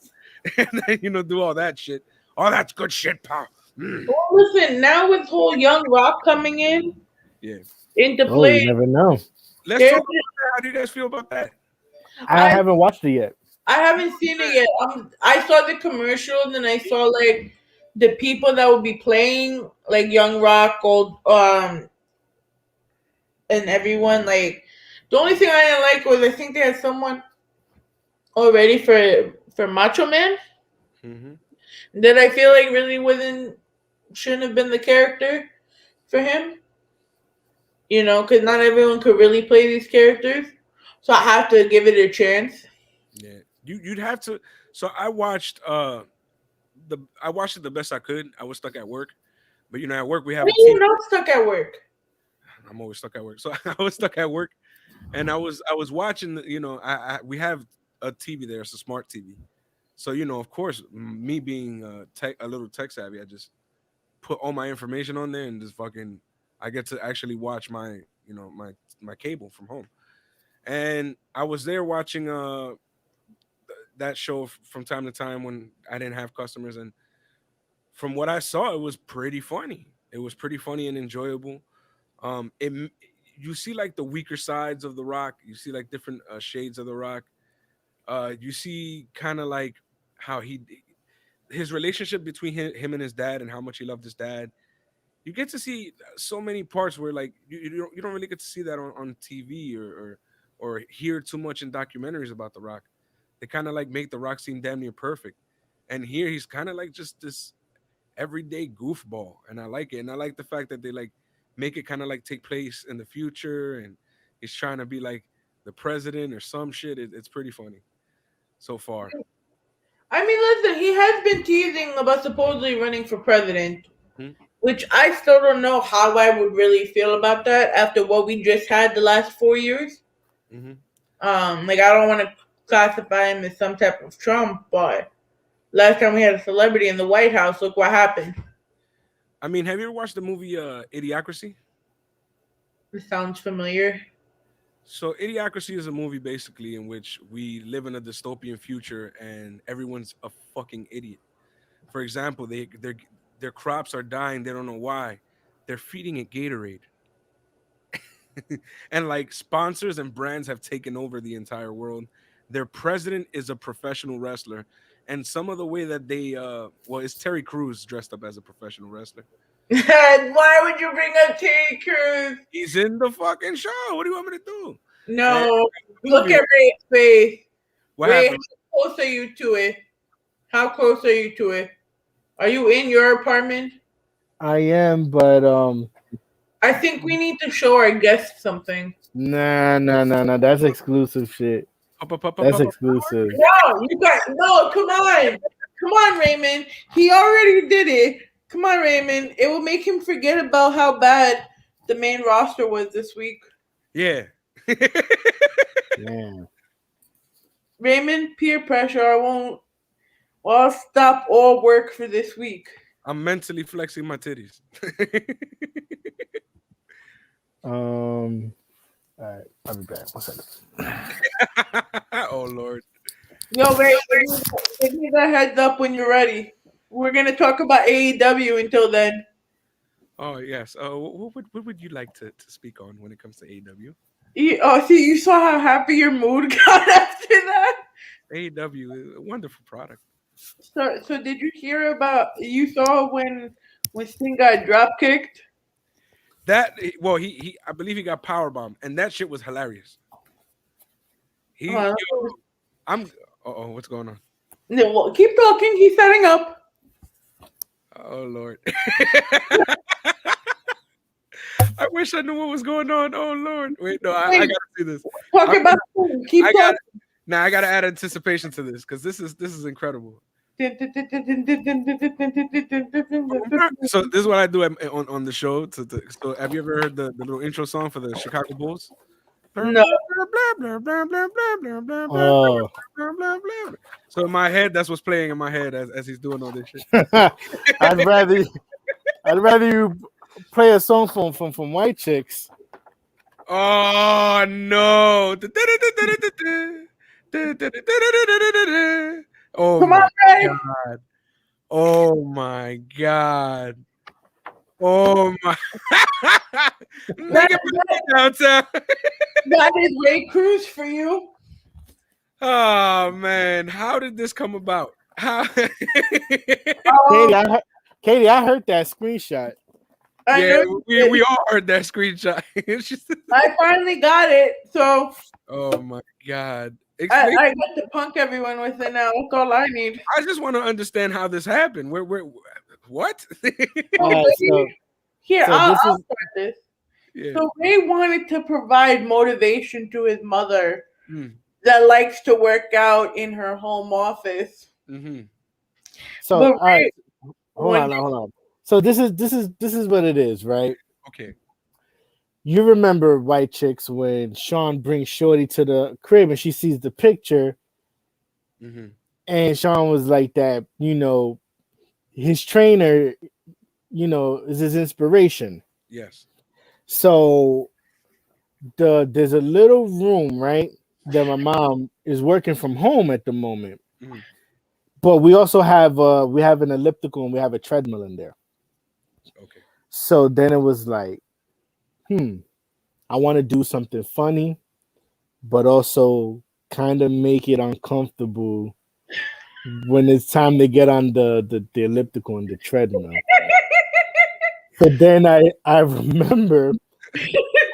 and then do all that shit. Oh, that's good shit, pal. Mm, Well, listen, now with whole Young Rock coming yeah." into Oh, you play, never know. Let's there talk about that. How do you guys feel about that? I I haven't watched it yet. I haven't seen it yet. I saw the commercials and I saw like the people that would be playing like Young Rock, Gold, and everyone. Like the only thing I didn't like was I think they had someone already for Macho Man Hmm. that I feel like really wasn't shouldn't have been the character for him. You know, because not everyone could really play these characters, so I have to give it a chance. Yeah, you'd have to. So I watched it the best I could. I was stuck at work, but at work we I have a mean, you're TV. not stuck at work. I'm always stuck at work, so I was stuck at work, and I was watching. We have a TV there. It's a smart TV. So of course, me being a little tech savvy, I just put all my information on there and just fucking. I get to actually watch my cable from home, and I was there watching that show from time to time when I didn't have customers, and from what I saw, it was pretty funny. It was pretty funny and enjoyable. It You see like the weaker sides of the Rock. You see like different shades of the Rock. You see kind of like how his relationship between him and his dad and how much he loved his dad. You get to see so many parts where like you don't really get to see that on TV or hear too much in documentaries about the Rock. They kind of like make the Rock seem damn near perfect, and here he's kind of like just this everyday goofball, and I like it. And I like the fact that they like make it kind of like take place in the future, and he's trying to be like the president or some shit. It's pretty funny so far. I mean, listen, he has been teasing about supposedly running for president, Hmm. which I still don't know how I would really feel about that after what we just had the last 4 years. Hmm. Like I don't want to classify him as some type of Trump, but last time we had a celebrity in the White House, look what happened. I mean, have you ever watched the movie Idiocracy? This sounds familiar. So Idiocracy is a movie basically in which we live in a dystopian future and everyone's a fucking idiot. For example, their crops are dying, they don't know why. They're feeding it Gatorade. And like sponsors and brands have taken over the entire world. Their president is a professional wrestler, and some of the way that it's Terry Crews dressed up as a professional wrestler. Why would you bring up Terry Crews? He's in the fucking show. What do you want me to do? And No, look movie, at Ray's face. what Ray, happened? how close are you to it? How close are you to it? Are you in your apartment? I am, but I think we need to show our guests something. nah. That's exclusive shit. Up, up, up, up, That's up, up. exclusive. No, you got no. Come on, Raymond. He already did it. Come on, Raymond. It will make him forget about how bad the main roster was this week. Yeah. Yeah. Raymond, peer pressure. I won't. I'll stop all work for this week. I'm mentally flexing my titties. All right. I'll be back. 1 second. Oh Lord. Yo, wait, give me the heads up when you're ready. We're gonna talk about AEW until then. Oh yes. What would you like to speak on when it comes to AEW? See, you saw how happy your mood got after that. AEW is a wonderful product. So did you hear about? You saw when Sting got drop kicked? That well, he I believe he got power bombed, and that shit was hilarious. He, Uh, yo, I'm. Oh, what's going on? no, well, keep talking. He's setting up. Oh Lord. I wish I knew what was going on. Oh Lord. Wait, no, I gotta see this. Talk I'm about Sting. Keep I talking. got now. I gotta add anticipation to this because this is incredible. So this is what I do on the show. So have you ever heard the little intro song for the Chicago Bulls? No. Oh, So in my head, that's what's playing in my head as he's doing all this shit. I'd rather you play a song from White Chicks. Oh no! Oh Come on, my guys. god! Oh my god! Oh my! Make it back downtown. That is Ray Cruz for you. Oh man, how did this come about? How? Katie, I heard that screenshot. I Yeah, know. we all heard that screenshot. I finally got it. So Oh my god! I get to punk everyone with it now. That's all I need. I just want to understand how this happened. Where what? All right, Here, so I'll this is start this. Yeah. So Ray wanted to provide motivation to his mother Mm. that likes to work out in her home office. Mm-hmm. so. But All right, Ray, hold on. So this is what it is, right? Okay. You remember White Chicks when Sean brings Shorty to the crib and she sees the picture, Mm-hmm. and Sean was like that. His trainer, is his inspiration. Yes. So there's a little room, right, that my mom is working from home at the moment. Mm-hmm. But we also have an elliptical and we have a treadmill in there. Okay. So then it was like, I want to do something funny, but also kind of make it uncomfortable when it's time to get on the elliptical and the treadmill. So then I remember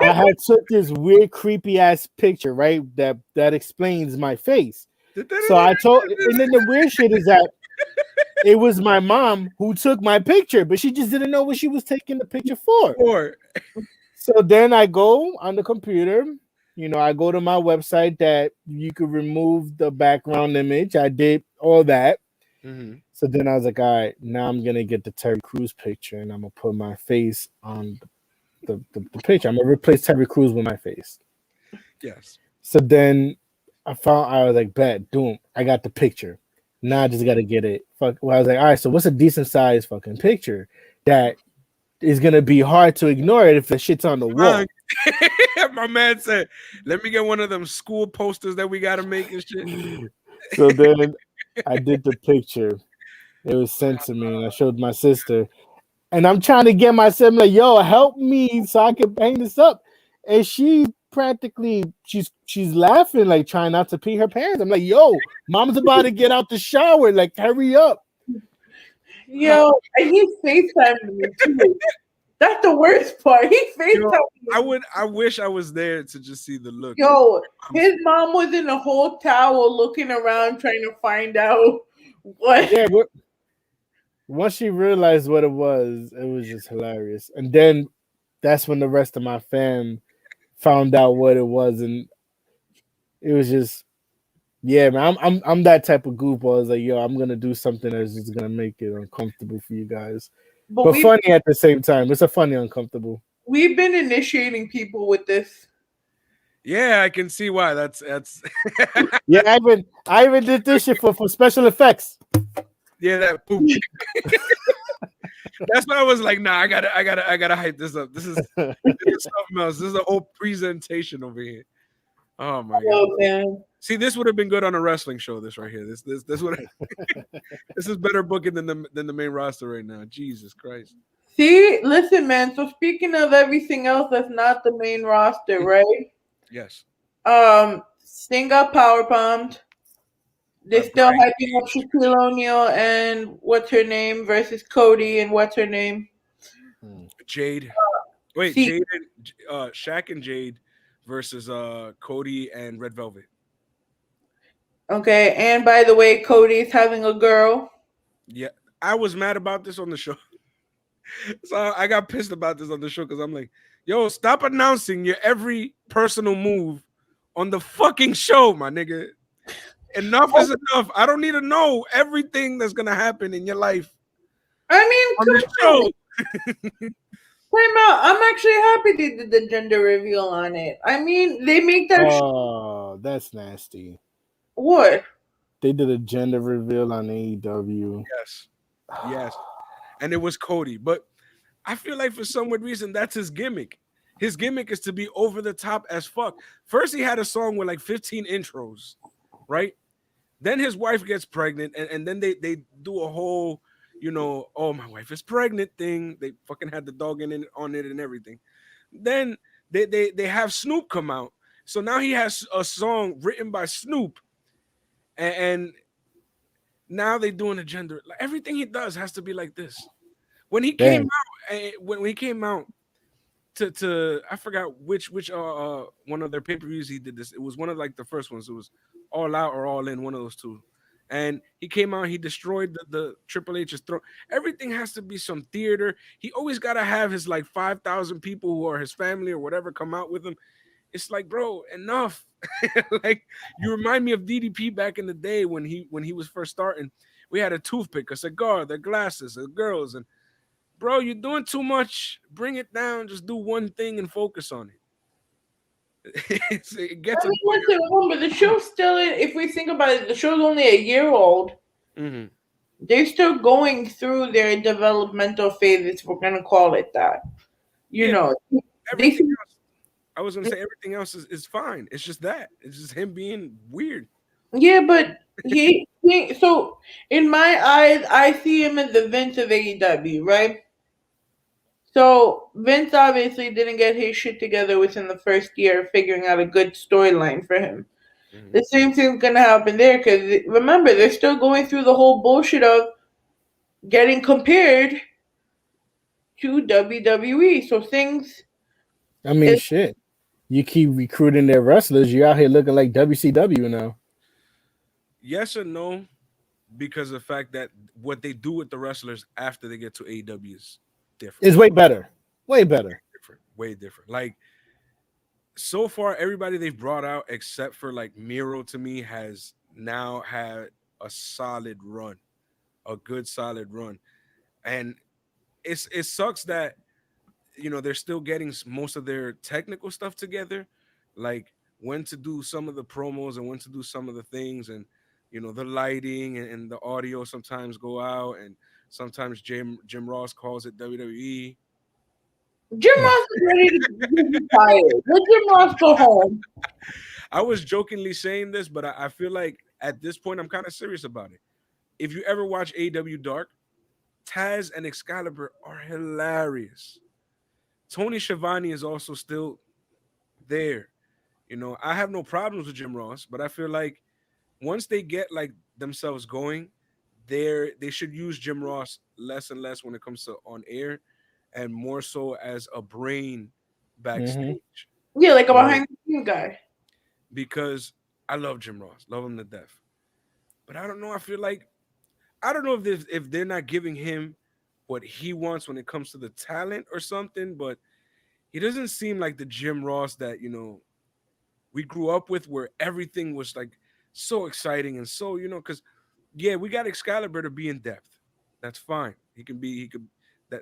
I had took this weird, creepy ass picture, right? That explains my face. So I told, and then the weird shit is that it was my mom who took my picture, but she just didn't know what she was taking the picture for. So then I go on the computer, I go to my website that you could remove the background image. I did all that. Mm-hmm. So then I was like, all right, now I'm gonna get the Terry Crews picture and I'm gonna put my face on the picture. I'm gonna replace Terry Crews with my face. Yes. So then I was like, bet, boom, I got the picture. Now I just gotta get it. I was like, all right, so what's a decent size fucking picture that is gonna be hard to ignore it if the shit's on the wall? My man said, let me get one of them school posters that we gotta make and shit. So then I did the picture. It was sent to me and I showed my sister. And I'm trying to get myself like, yo, help me so I can hang this up. And she practically she's laughing, like trying not to pee her pants. I'm like, yo, mom's about to get out the shower. Like, hurry up. yo, and he FaceTimed me too. That's the worst part. He FaceTimed me. I wish I was there to just see the look. Yo, his mom was in a whole towel looking around trying to find out what. Yeah, but once she realized what it was just hilarious. And then that's when the rest of my fam found out what it was, and it was just, yeah, man. I'm that type of goof. I was like, yo, I'm gonna do something that's just gonna make it uncomfortable for you guys, but funny at the same time. It's a funny uncomfortable. We've been initiating people with this. Yeah, I can see why. That's Yeah, I even did this shit for special effects. Yeah, that poop. That's why I was like, nah, I gotta hype this up. This is something else. This is a whole presentation over here. Oh my god. Man. See, this would have been good on a wrestling show. This right here. This would. This is better booking than the main roster right now. Jesus Christ. See, listen, man. So speaking of everything else that's not the main roster, right? Yes. Sting got power bombed. They're By still Brian hyping up Cage. Shaquille O'Neal and what's her name versus Cody and what's her name. Jade. Wait, See, Jade and Shaq and Jade versus Cody and Red Velvet. okay. And by the way, Cody's having a girl. Yeah, I was mad about this on the show. So I got pissed about this on the show because I'm like, yo, stop announcing your every personal move on the fucking show, my nigga. Enough is enough. I don't need to know everything that's gonna happen in your life I mean, on come the on. show. Time out. I'm actually happy they did the gender reveal on it. I mean, they make that Oh, that's nasty. what? They did a gender reveal on AEW. Yes, yes, and it was Cody. But I feel like for some weird reason that's his gimmick. His gimmick is to be over the top as fuck. First, he had a song with like 15 intros, right? Then his wife gets pregnant, and then they do a whole, oh, my wife is pregnant thing. They fucking had the dog in it, on it and everything. Then they have Snoop come out. So now he has a song written by Snoop, and now they doing a gender. Like, everything he does has to be like this. When he came Damn. out, when he came out to I forgot which one of their pay-per-views he did this. It was one of like the first ones. It was All Out or All In, one of those two. And he came out, he destroyed the Triple H's throne. Everything has to be some theater. He always gotta have his like 5,000 people who are his family or whatever come out with him. It's like, bro, enough. Like, you remind me of DDP back in the day when he was first starting. We had a toothpick, a cigar, the glasses, the girls, and bro, you're doing too much. Bring it down. Just do one thing and focus on it. It gets I mean, annoying. listen, remember the show's still in. If we think about it, the show's only a year old. Mm-hmm. They're still going through their developmental phase, if we're gonna call it that. You Yeah, but know, they everything else, I was gonna say everything else is fine. It's just that. It's just him being weird. yeah, but he so in my eyes, I see him as the Vince of AEW, right? So Vince obviously didn't get his shit together within the first year of figuring out a good storyline for him. Mm-hmm. The same thing's gonna happen there because remember they're still going through the whole bullshit of getting compared to WWE. So things I mean, is shit. You keep recruiting their wrestlers, you out here looking like WCW now. Yes or no, because of the fact that what they do with the wrestlers after they get to AEW is different. It's way better. Way better. Different. Way different. Like, so far, everybody they've brought out, except for like Miro, to me, has now had a solid run, a good solid run. And it sucks that they're still getting most of their technical stuff together, like when to do some of the promos and when to do some of the things, and the lighting and the audio sometimes go out, and sometimes Jim Ross calls it WWE. Jim Ross is ready to be retired. Let Jim Ross go home. I was jokingly saying this, but I feel like at this point I'm kind of serious about it. If you ever watch AW Dark, Taz and Excalibur are hilarious. Tony Schiavone is also still there. I have no problems with Jim Ross, but I feel like once they get like themselves going, they should use Jim Ross less and less when it comes to on air, and more so as a brain Mm-hmm. backstage. Yeah, like a You know, behind the scenes guy. because I love Jim Ross, love him to death. But I don't know. I feel like I don't know if they're not giving him what he wants when it comes to the talent or something, but he doesn't seem like the Jim Ross that we grew up with, where everything was like so exciting and so because yeah, we got Excalibur to be in depth. That's fine. He could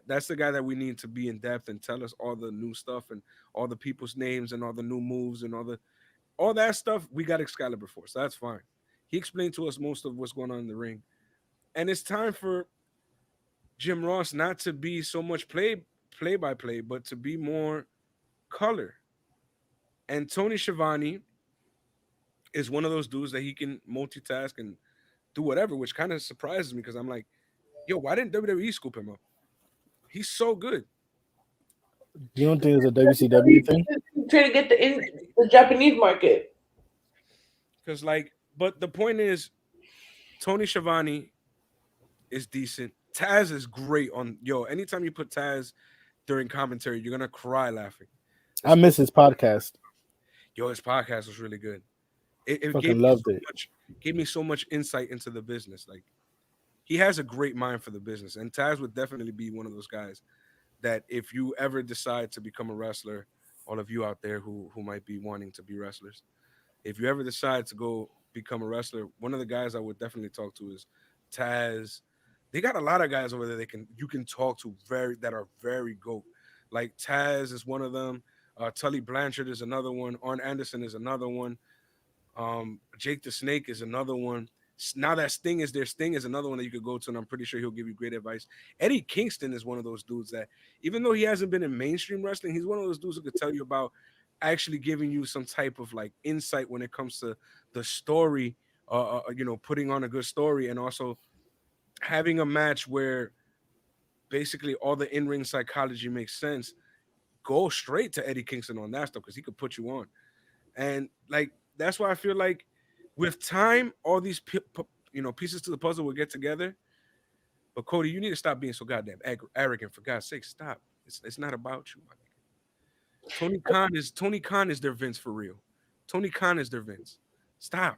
that's the guy that we need to be in depth and tell us all the new stuff and all the people's names and all the new moves and all that stuff. We got Excalibur for, so that's fine. He explained to us most of what's going on in the ring, and it's time for Jim Ross not to be so much play by play, but to be more color. And Tony Schiavone, is one of those dudes that he can multitask and do whatever, which kind of surprises me because I'm like, yo, why didn't WWE scoop him up? He's so good. You don't think it's a WCW thing? Trying to get the Japanese market. Because but the point is, Tony Schiavone is decent. Taz is great on anytime you put Taz during commentary, you're gonna cry laughing. I miss his podcast. His podcast was really good. It Fucking loved it. Gave me so much insight into the business. Like, he has a great mind for the business, and Taz would definitely be one of those guys that if you ever decide to become a wrestler, all of you out there who might be wanting to be wrestlers, if you ever decide to go become a wrestler, one of the guys I would definitely talk to is Taz. They got a lot of guys over there you can talk to that are very GOAT. Like Taz is one of them. Tully Blanchard is another one. Arn Anderson is another one. Jake the Snake is another one. Now that Sting is there, Sting is another one that you could go to, and I'm pretty sure he'll give you great advice. Eddie Kingston is one of those dudes that, even though he hasn't been in mainstream wrestling, he's one of those dudes who could tell you about actually giving you some type of like insight when it comes to the story, putting on a good story, and also having a match where basically all the in-ring psychology makes sense. Go straight to Eddie Kingston on that stuff because he could put you on. And like, that's why I feel like with time, all these pieces to the puzzle will get together. But Cody, you need to stop being so goddamn arrogant. For God's sake, stop. It's not about you, my nigga. Tony Khan is their Vince for real. Tony Khan is their Vince. Stop.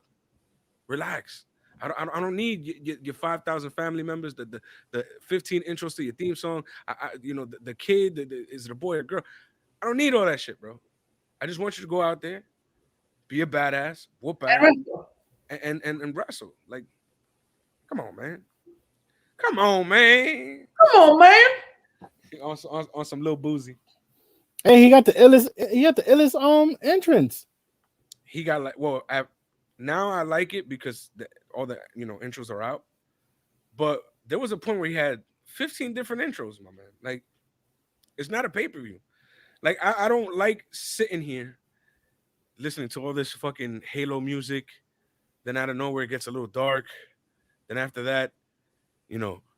Relax. I don't need your 5,000 family members, the 15 intros to your theme song. The kid, is it a boy or a girl? I don't need all that shit, bro. I just want you to go out there, be a badass, whoop ass, and wrestle. Like, come on, man. Come on, man. Come on, man. On some little boozy. Hey, he got the illest entrance. He got now I like it because all the intros are out. But there was a point where he had 15 different intros, my man. Like, it's not a pay-per-view. Like, I don't like sitting here listening to all this fucking Halo music. Then out of nowhere it gets a little dark. Then after that,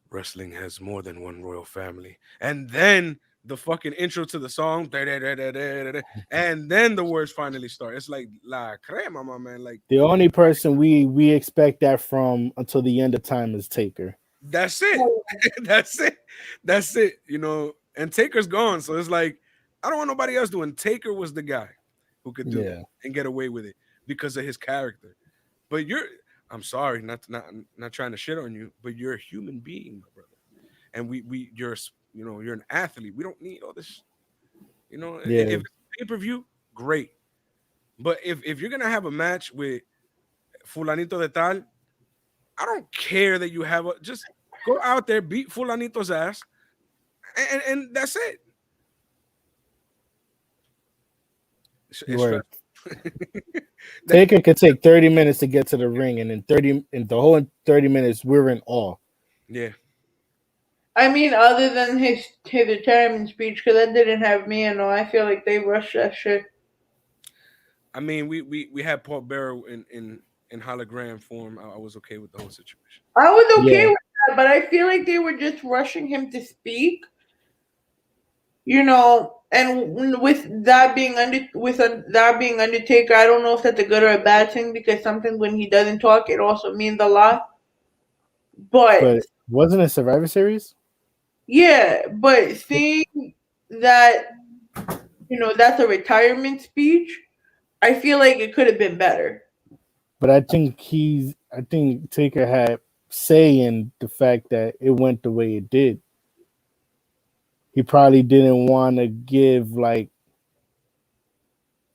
wrestling has more than one royal family. And then the fucking intro to the song, and then the words finally start. It's like la crema, my man. Like, the only person we expect that from until the end of time is Taker. That's it. That's it. And Taker's gone, so it's like I don't want nobody else doing. Taker was the guy who could do it and get away with it because of his character. But I'm sorry, not trying to shit on you, but you're a human being, my brother. And you're an athlete. We don't need all this. If it's pay-per-view, great. But if you're gonna have a match with Fulanito de Tal, I don't care that you just go out there, beat Fulanito's ass, and that's it. Taker could take 30 minutes to get to the ring, and in the whole 30 minutes, we're in awe. Yeah. I mean, other than his retirement speech, because that didn't have me in awe. I feel like they rushed that shit. I mean, we had Paul Bearer in hologram form. I was okay with the whole situation. I was okay with that, but I feel like they were just rushing him to speak. And with that being Undertaker, I don't know if that's a good or a bad thing because sometimes when he doesn't talk, it also means a lot. But wasn't it Survivor Series? Yeah, but seeing that that's a retirement speech, I feel like it could have been better. But I think Taker had say in the fact that it went the way it did. He probably didn't want to give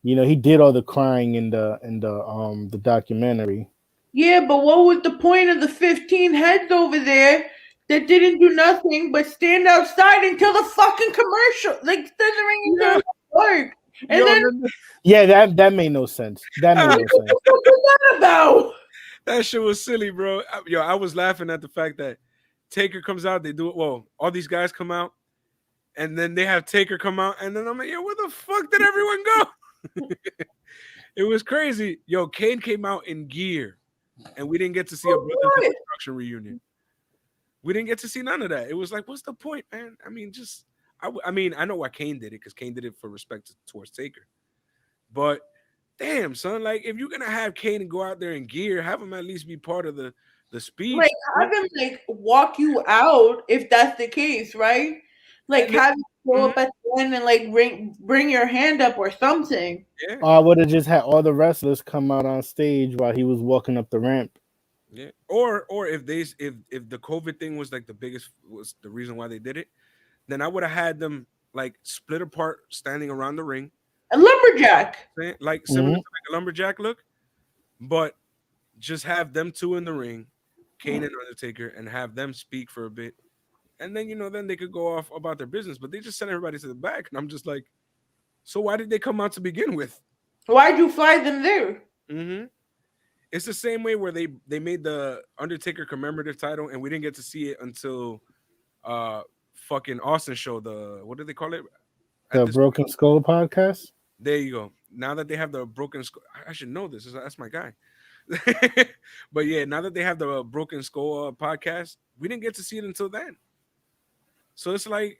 he did all the crying in the documentary. Yeah, but what was the point of the 15 heads over there that didn't do nothing but stand outside until the fucking commercial? Like, the ring until work. And that made no sense. That made no sense. What was that about? That shit was silly, bro. I was laughing at the fact that Taker comes out, they do it. Well, all these guys come out, and then they have Taker come out, and then I'm like, where the fuck did everyone go? It was crazy. Yo, Kane came out in gear, and we didn't get to see a Brothers in What? Destruction reunion. We didn't get to see none of that. It was like, what's the point, man? I mean, just I mean, I know why Kane did it because Kane did it for respect towards Taker. But damn, son, like if you're gonna have Kane go out there in gear, have him at least be part of the speech. Like have him like walk you out if that's the case, right? Like And then, have you go mhm, up at the end and like bring your hand up or something. yeah, I would have just had all the wrestlers come out on stage while he was walking up the ramp. yeah. Or if the COVID thing was like the biggest was the reason why they did it, then I would have had them like split apart, standing around the ring, A lumberjack. like similar to Mhm. like a lumberjack look, but just have them two in the ring, Kane and Undertaker, and have them speak for a bit, and then then they could go off about their business. But they just sent everybody to the back, and I'm just like, so why did they come out to begin with? Why'd you fly them there? Mm-hmm. It's the same way where they made the Undertaker commemorative title, and we didn't get to see it until fucking Austin show. The what do they call it? At The this, Broken Skull podcast. there you go. Now that they have the broken skull, I should know this. That's my guy. But yeah, now that they have the Broken Skull podcast, we didn't get to see it until then. So it's like,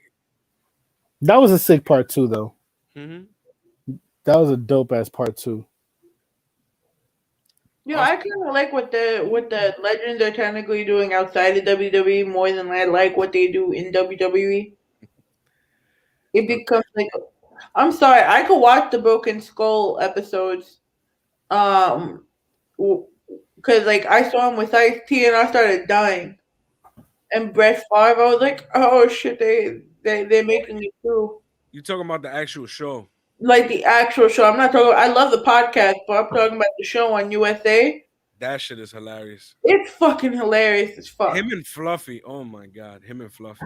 That was a sick part two, though. mhm. That was a dope ass part two. You know, I Austin, kind of like what the legends are technically doing outside of WWE more than I like what they do in WWE. It becomes like, I'm sorry, I could watch the Broken Skull episodes, um, because like I saw him with Ice T and I started dying. And Brett Favre, I was like, oh shit, they're making it through. you talking about the actual show? Like the actual show. I'm not talking. I love the podcast, but I'm talking about the show on USA. That shit is hilarious. It's fucking hilarious as fuck. Him and Fluffy. Oh my god, him and Fluffy.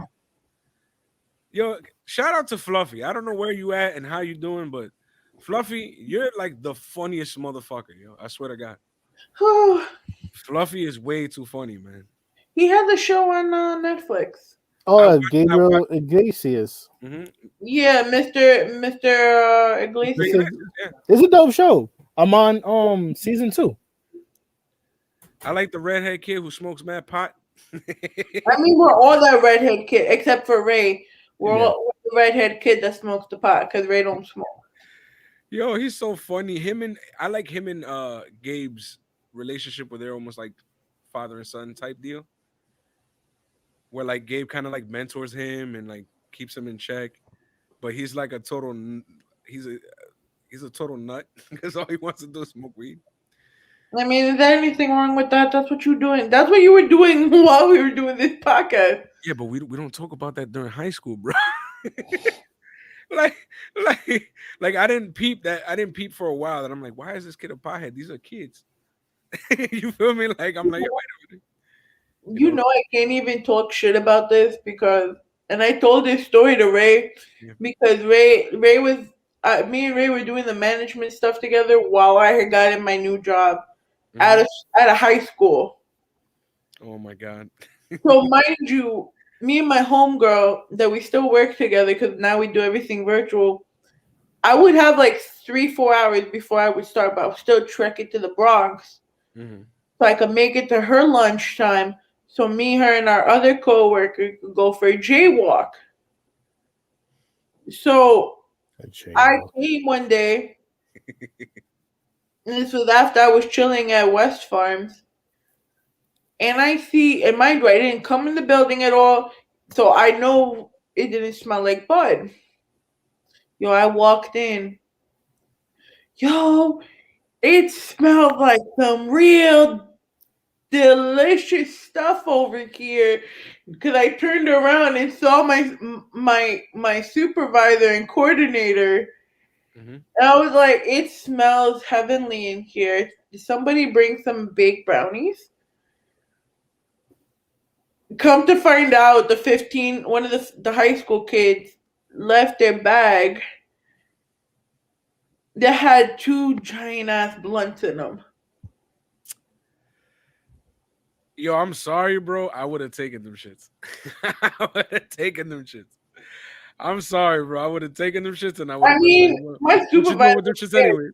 Yo, shout out to Fluffy. I don't know where you at and how you doing, but Fluffy, you're like the funniest motherfucker, yo. I swear to God. Fluffy is way too funny, man. He has a show on Netflix. Oh, Gabriel Iglesias. Mm-hmm. Yeah, Mr. Iglesias. Yeah. It's a dope show. I'm on season 2. I like the redhead kid who smokes mad pot. I mean, we're all that redhead kid except for Ray. We're Yeah. all the redhead kid that smokes the pot because Ray don't smoke. Yo, he's so funny. I like him and Gabe's relationship where they're almost like father and son type deal. Where like Gabe kind of like mentors him and like keeps him in check, but he's like a total he's a total nut because all he wants to do is smoke weed. I mean, is there anything wrong with that? That's what you're doing. That's what you were doing while we were doing this podcast. Yeah, but we don't talk about that during high school, bro. like like I didn't peep that. I didn't peep for a while, and I'm like, why is this kid a pothead? These are kids. You feel me? Like I'm like, wait a minute. You know, I can't even talk shit about this because, and I told this story to Ray Yeah. because Ray was, me and Ray were doing the management stuff together while I had gotten my new job Mhm. at a high school. Oh my god. So mind you, me and my homegirl that we still work together because now we do everything virtual. I would have like 3-4 hours before I would start, but I was still trekking to the Bronx Mhm. so I could make it to her lunchtime. So me, her, and our other coworker could go for a jaywalk. So I came one day, and this was after I was chilling at West Farms, and I see, and mind you, I didn't come in the building at all, so I know it didn't smell like bud. Yo, I walked in. Yo, it smelled like some real delicious stuff over here because I turned around and saw my supervisor and coordinator. Mhm. And I was like, it smells heavenly in here. Did somebody bring some baked brownies? Come to find out, one of the high school kids left their bag that had 2 giant ass blunts in them. Yo, I'm sorry, bro. I would have taken them shits. I would have taken them shits. I'm sorry, bro. I would have taken them shits and I would I have. mean, my What you doing supervisor with them shits said, anyways?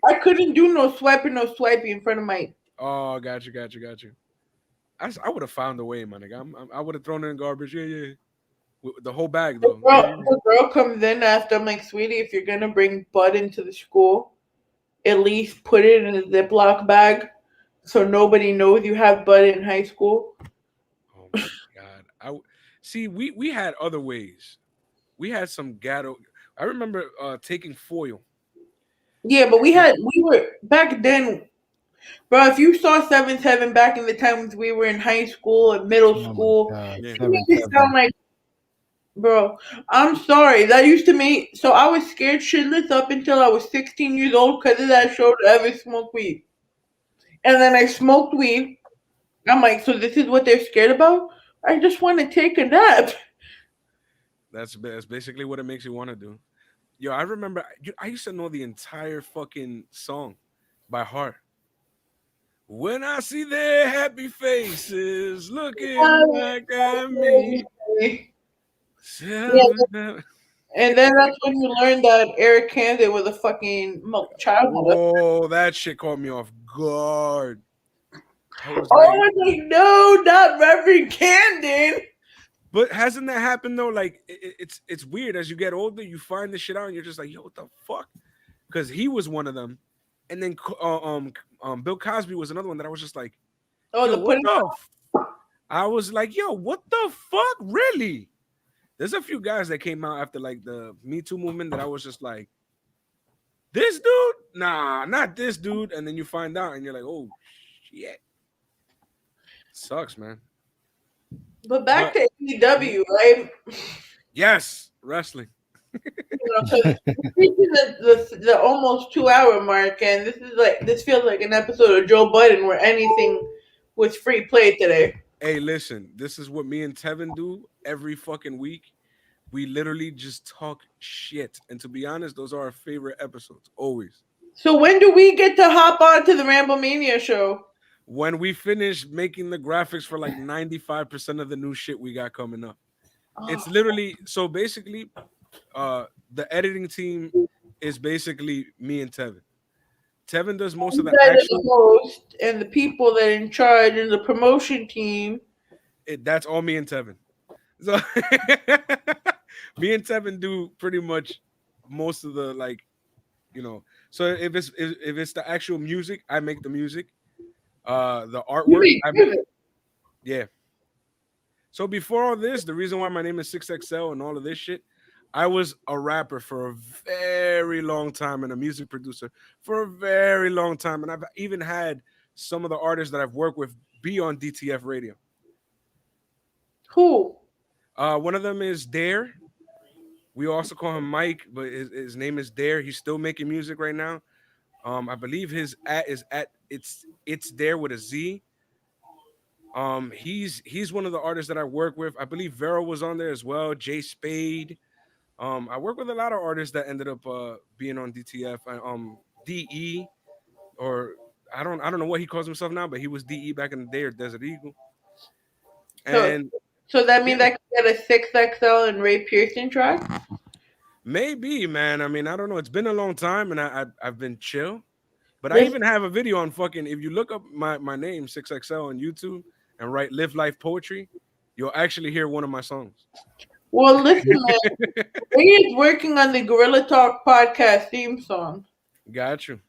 I couldn't do no swiping in front of my. Oh, got you. I would have found a way, my nigga. I would have thrown it in garbage. Yeah. The whole bag though. The girl comes in after. I'm like, sweetie, if you're gonna bring bud into the school, at least put it in a Ziploc bag so nobody knows you have bud in high school. Oh my god! See. We had other ways. We had some ghetto. I remember taking foil. Yeah, but we were back then, bro. If you saw 7-7 back in the times we were in high school and middle Oh my school, God, Yeah. it made it sound like, bro. I'm sorry. That used to me. So I was scared shitless up until I was 16 years old because of that show to ever smoke weed. And then I smoked weed. I'm like, so this is what they're scared about? I just want to take a nap. That's basically what it makes you want to do. Yo, I remember I used to know the entire fucking song by heart. When I see their happy faces looking back at me. Yeah, and then that's when you learned that Eric Camden was a fucking child molester. Oh, that shit caught me off guard. I was Oh, like, I was like, no, not Reverend Camden. but hasn't that happened though? Like, it's weird. As you get older, you find this shit out, and you're just like, yo, what the fuck? Because he was one of them, and then Bill Cosby was another one that I was just like, Oh, yo, the what pudding. I was like, yo, what the fuck, really? There's a few guys that came out after like the Me Too movement that I was just like, this dude? Nah, not this dude. And then you find out, and you're like, oh shit, sucks, man. But back to AEW, right? Yes, wrestling. Because reaching the almost 2 hour mark, and this feels like an episode of Joe Budden where anything was free play today. Hey, listen, this is what me and Tevin do every fucking week. We literally just talk shit. And to be honest, those are our favorite episodes, always. So when do we get to hop on to the RambleMania show? When we finish making the graphics for like 95% of the new shit we got coming up. It's literally, so basically, the editing team is basically me and Tevin. Tevin does most of the actual. Most, and the people that are in charge and the promotion team. That's all me and Tevin. So me and Tevin do pretty much most of the So if it's the actual music, I make the music. The artwork, yeah. So before all this, the reason why my name is 6XL and all of this shit, I was a rapper for a very long time and a music producer for a very long time. And I've even had some of the artists that I've worked with be on DTF radio. Who? One of them is Dare. We also call him Mike, but his name is Dare. He's still making music right now. I believe his is it's Dare with a Z. He's one of the artists that I work with. I believe Vero was on there as well. Jay Spade. I work with a lot of artists that ended up being on DTF. DE, or I don't know what he calls himself now, but he was DE back in the day, or Desert Eagle. And so that means I could get a 6XL and Ray Pearson track? Maybe, man. I mean, I don't know. It's been a long time, and I've been chill. But I even have a video on fucking. If you look up my name 6XL on YouTube and write "Live Life Poetry," you'll actually hear one of my songs. Well, listen, man. Ray is working on the Gorilla Talk podcast theme song. Got you.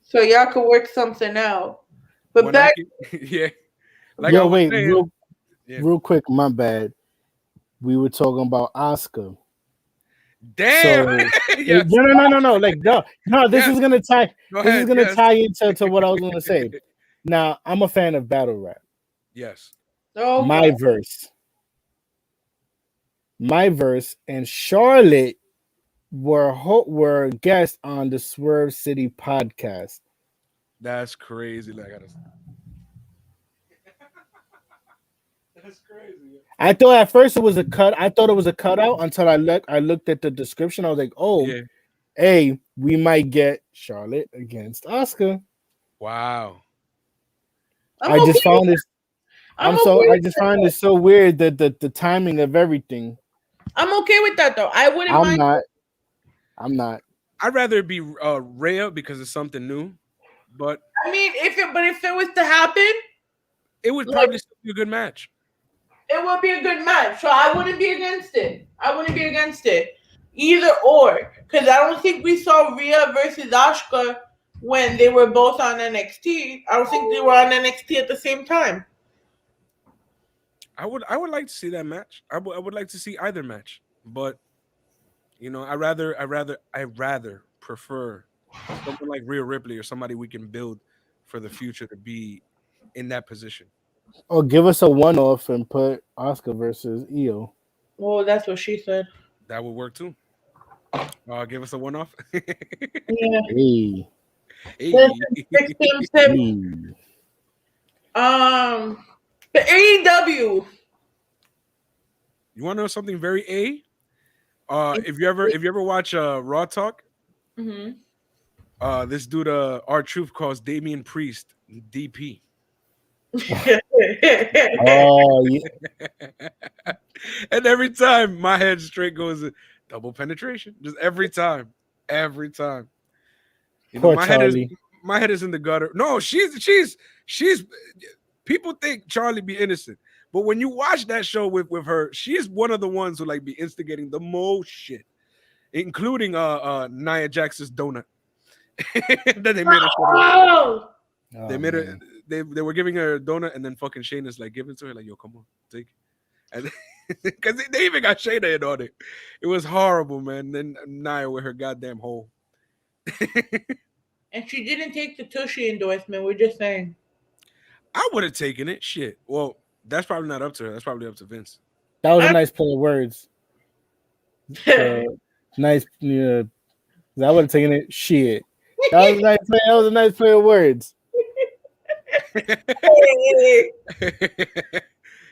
So y'all could work something out. But yeah. Like yo, wait, real quick, my bad. We were talking about Oscar. Damn. So, yes. No. Like no. This is gonna tie. This is gonna tie into what I was gonna say. Now, I'm a fan of battle rap. Yes. Oh, my verse, and Charlotte were guests on the Swerve City podcast. That's crazy. Like, that's crazy. I thought at first it was a cut. I thought it was a cutout until I looked at the description. I was like, oh, hey, we might get Charlotte against Oscar. Wow. I just found this. I just find it so weird that the timing of everything. I'm okay with that though. I wouldn't mind. I'm not. I'd rather it be Rhea because it's something new, but I mean, if it was to happen, it would like probably still be a good match. it would be a good match. So I wouldn't be against it. I wouldn't be against it. Either or. Because I don't think we saw Rhea versus Asuka when they were both on NXT. I don't think they were on NXT at the same time. I would like to see that match. I would like to see either match, but I rather prefer someone like Rhea Ripley or somebody we can build for the future to be in that position. Or give us a one-off and put Oscar versus Io. Oh, that's what she said. That would work too. Give us a one off. Yeah. Hey, Listen, Hey. 6 hey. the AEW. You want to know something very A? If you ever watch Raw Talk, Mhm. this dude R Truth calls Damian Priest DP. Oh, yeah. And every time my head straight goes double penetration. Just every time. Every time. Poor My head is Charlie. in the gutter. No, she's people think Charlie be innocent. But when you watch that show with her, she's one of the ones who like be instigating the most shit, including Nia Jax's donut. That they made her shut up. Oh, They Oh, made her man. they were giving her a donut and then fucking Shayna's like giving it to her, like, yo, come on, take it. And because they even got Shayna in on it. It was horrible, man. Then Nia with her goddamn hole. and she didn't take the Tushy endorsement. We're just saying. I would have taken it. Shit. Well, that's probably not up to her. That's probably up to Vince. That was a I- nice play of words. Nice. Yeah, I would have taken it. Shit. That was a nice play. That was a nice play of words.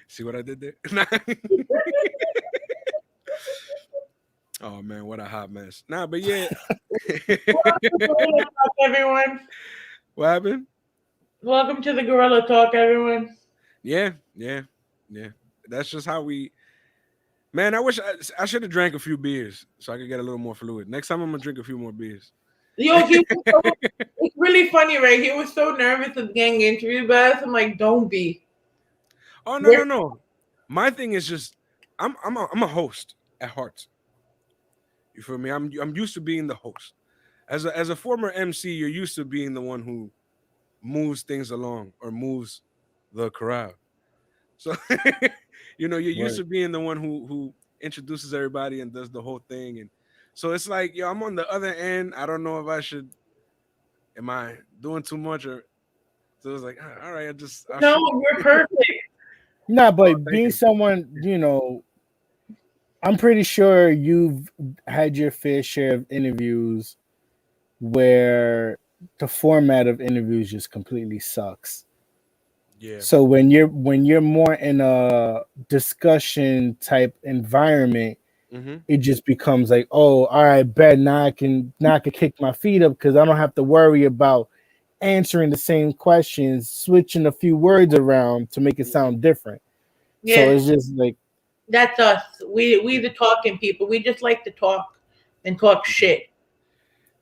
See what I did there? Oh man, what a hot mess. Nah, but yeah. Gorilla Talk, everyone. What happened? Welcome to the Gorilla Talk, everyone. Yeah. That's just how we. Man, I wish I should have drank a few beers so I could get a little more fluid. Next time I'm gonna drink a few more beers. Yo, it's really funny, right? He was so nervous of getting interviewed by us. I'm like, don't be. Oh no. My thing is just I'm a host at heart. You feel me? I'm used to being the host. As a former MC, you're used to being the one who moves things along or moves the crowd. So you're used Right. to being the one who introduces everybody and does the whole thing. And so it's like, yo, I'm on the other end. I don't know if I should. Am I doing too much or? So it's like, all right, I No, should. you're perfect. Nah, Oh, but thank being you. someone, I'm pretty sure you've had your fair share of interviews where the format of interviews just completely sucks. Yeah. So when you're more in a discussion type environment, Mm-hmm. it just becomes like, oh, all right, bet now I can kick my feet up because I don't have to worry about answering the same questions, switching a few words around to make it sound different. So Yeah, it's just like, that's us. We the talking people. We just like to talk and talk shit.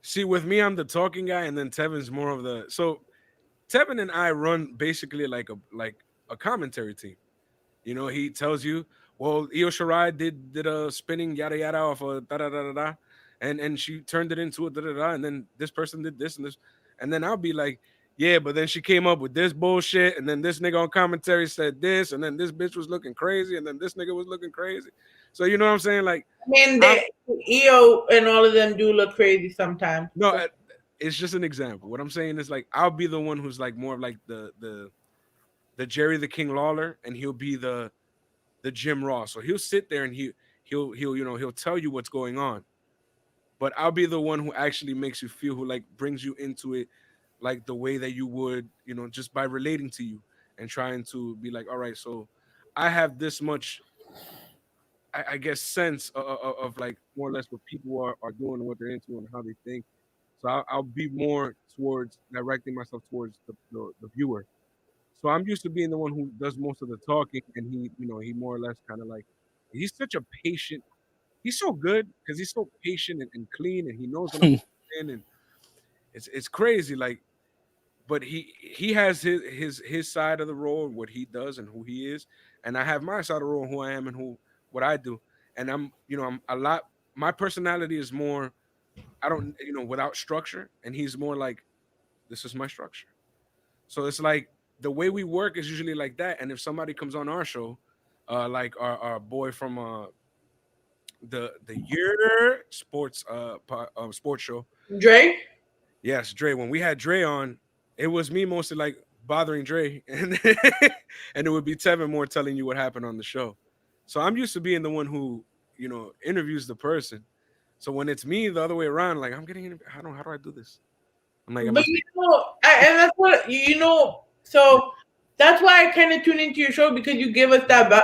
See, with me, I'm the talking guy, and then Tevin's more of the. So Tevin and I run basically like a commentary team. He tells you, well, Io Shirai did a spinning yada yada off of da da da da da, and she turned it into a da da da, and then this person did this and this, and then I'll be like, yeah, but then she came up with this bullshit, and then this nigga on commentary said this, and then this bitch was looking crazy, and then this nigga was looking crazy. So you know what I'm saying? Like, I mean, I'm EO and all of them do look crazy sometimes. no, it's just an example. What I'm saying is like I'll be the one who's like more of like the Jerry the King Lawler, and he'll be the Jim Ross. So he'll sit there and he'll tell you what's going on. But I'll be the one who actually makes you feel, who like brings you into it like the way that you would, just by relating to you and trying to be like, all right, so I have this much, I guess, sense of like more or less what people are doing and what they're into and how they think. So I'll be more towards directing myself towards the viewer. So I'm used to being the one who does most of the talking, and he more or less kind of like, he's such a patient. He's so good because he's so patient and clean, and he knows when I'm in, and it's crazy. Like, but he has his side of the role and what he does and who he is, and I have my side of the role and who I am and who what I do, and I'm a lot. My personality is more I don't without structure, and he's more like this is my structure. So it's like the way we work is usually like that. And if somebody comes on our show, like our boy from the year sports sports show, Dre? yes, Dre. When we had Dre on, it was me mostly like bothering Dre, and and it would be Tevin more telling you what happened on the show. So I'm used to being the one who interviews the person. So when it's me the other way around, like I'm getting, how do I do this? I'm like, am I? But and that's what So that's why I kind of tune into your show because you give us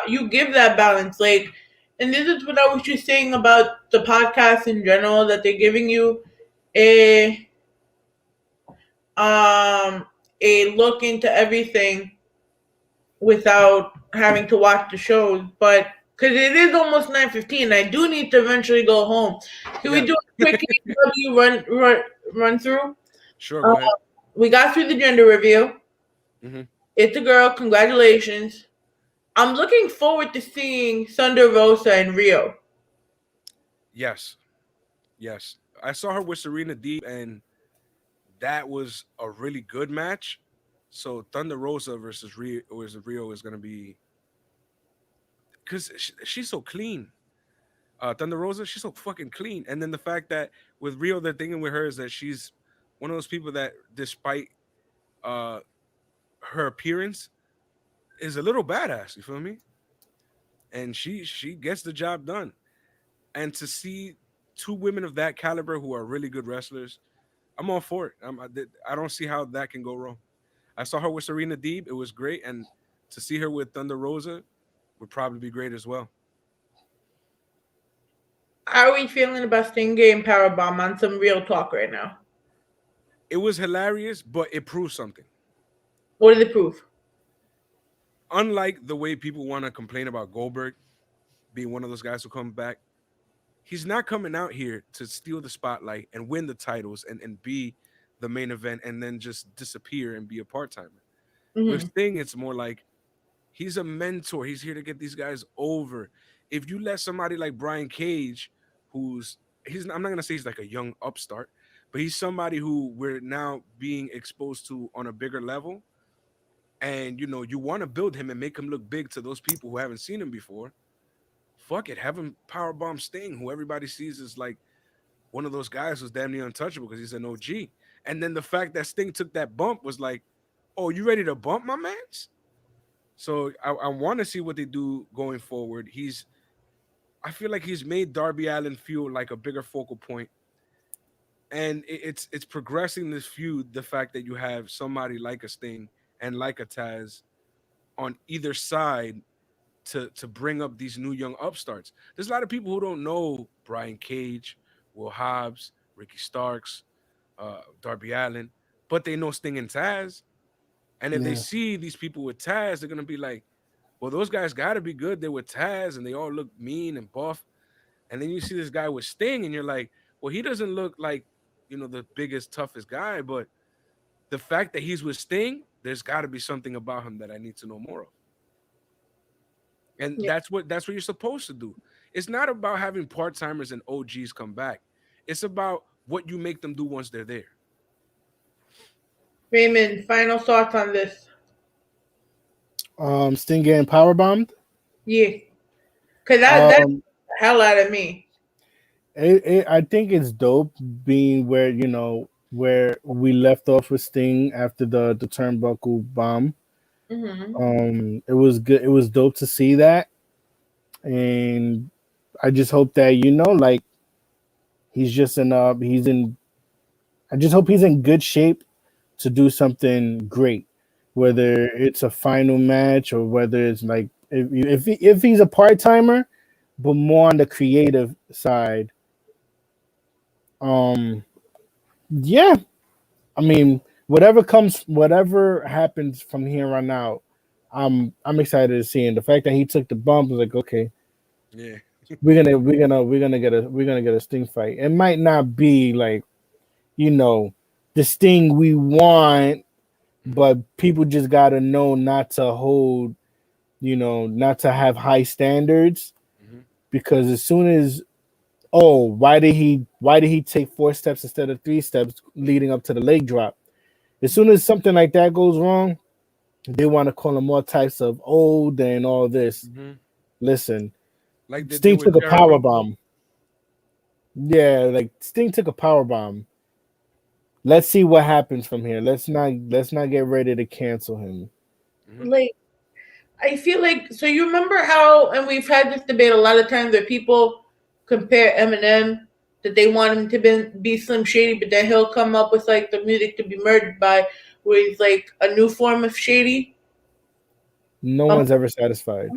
you give that balance. Like, and this is what I was just saying about the podcast in general that they're giving you a um a look into everything without having to watch the shows, but because it is almost 9:15, I do need to eventually go home. Can we Yeah, do a quick AEW run through? sure, Uh, go ahead. we got through the gender review. Hmm. It's a girl. Congratulations. I'm looking forward to seeing Thunder Rosa and Rio. Yes, yes. I saw her with Serena Deeb, and that was a really good match. So Thunder Rosa versus Rio is gonna be because she's so clean. Thunder Rosa, she's so fucking clean. And then the fact that with Rio, the thing with her is that she's one of those people that, despite uh her appearance, is a little badass. You feel me? And she gets the job done. And to see two women of that caliber who are really good wrestlers, I'm all for it. I don't see how that can go wrong. I saw her with Serena Deeb; it was great, and to see her with Thunder Rosa would probably be great as well. How are we feeling about Stingray and Powerbomb on some real talk right now? It was hilarious, but it proves something. What did it prove? Unlike the way people want to complain about Goldberg being one of those guys who come back, he's not coming out here to steal the spotlight and win the titles and be the main event and then just disappear and be a part timer. With Hmm. Sting, it's more like he's a mentor. He's here to get these guys over. If you let somebody like Brian Cage, who's I'm not gonna say he's like a young upstart, but he's somebody who we're now being exposed to on a bigger level, and you want to build him and make him look big to those people who haven't seen him before. Fuck it, have him powerbomb Sting, who everybody sees as like one of those guys who's damn near untouchable because he's an OG. And then the fact that Sting took that bump was like, oh, you ready to bump my mans? So I want to see what they do going forward. I feel like he's made Darby Allin feel like a bigger focal point, and it's progressing this feud. The fact that you have somebody like a Sting and like a Taz on either side to bring up these new young upstarts. There's a lot of people who don't know Brian Cage, Will Hobbs, Ricky Starks, Darby Allin, but they know Sting and Taz. And if they Yeah. see these people with Taz, they're gonna be like, well, those guys gotta be good. They're with Taz and they all look mean and buff. And then you see this guy with Sting, and you're like, well, he doesn't look like, the biggest, toughest guy, but the fact that he's with Sting, there's gotta be something about him that I need to know more of. And Yeah. that's what you're supposed to do. It's not about having part-timers and OGs come back. It's about what you make them do once they're there. Raymond, final thoughts on this? Sting getting power bombed. Yeah, because that's Um, the hell out of me. I think it's dope being where where we left off with Sting after the turnbuckle bomb. Hmm. It was good. It was dope to see that, and I just hope that like he's just in he's in. I just hope he's in good shape to do something great, whether it's a final match or whether it's like if he's a part timer, but more on the creative side. Um, yeah, I mean, whatever happens from here on out, I'm excited to see. And the fact that he took the bump was like, okay, Yeah. we're gonna get a Sting fight. It might not be like you know, the Sting we want, but people just gotta know not to hold, not to have high standards, Mm-hmm. because as soon as, oh, why did he take 4 steps instead of 3 steps leading up to the leg drop? As soon as something like that goes wrong, they want to call him all types of old and all this. Mm-hmm. Listen, Like they did Sting with took a power Jericho. bomb. Yeah, like Sting took a power bomb. Let's see what happens from here. Let's not get ready to cancel him. Mm-hmm. Like, I feel like, so you remember how, and we've had this debate a lot of times where people compare Eminem, that they want him to be Slim Shady, but then he'll come up with like the music to be murdered by, where he's like a new form of shady. No Um, one's ever satisfied.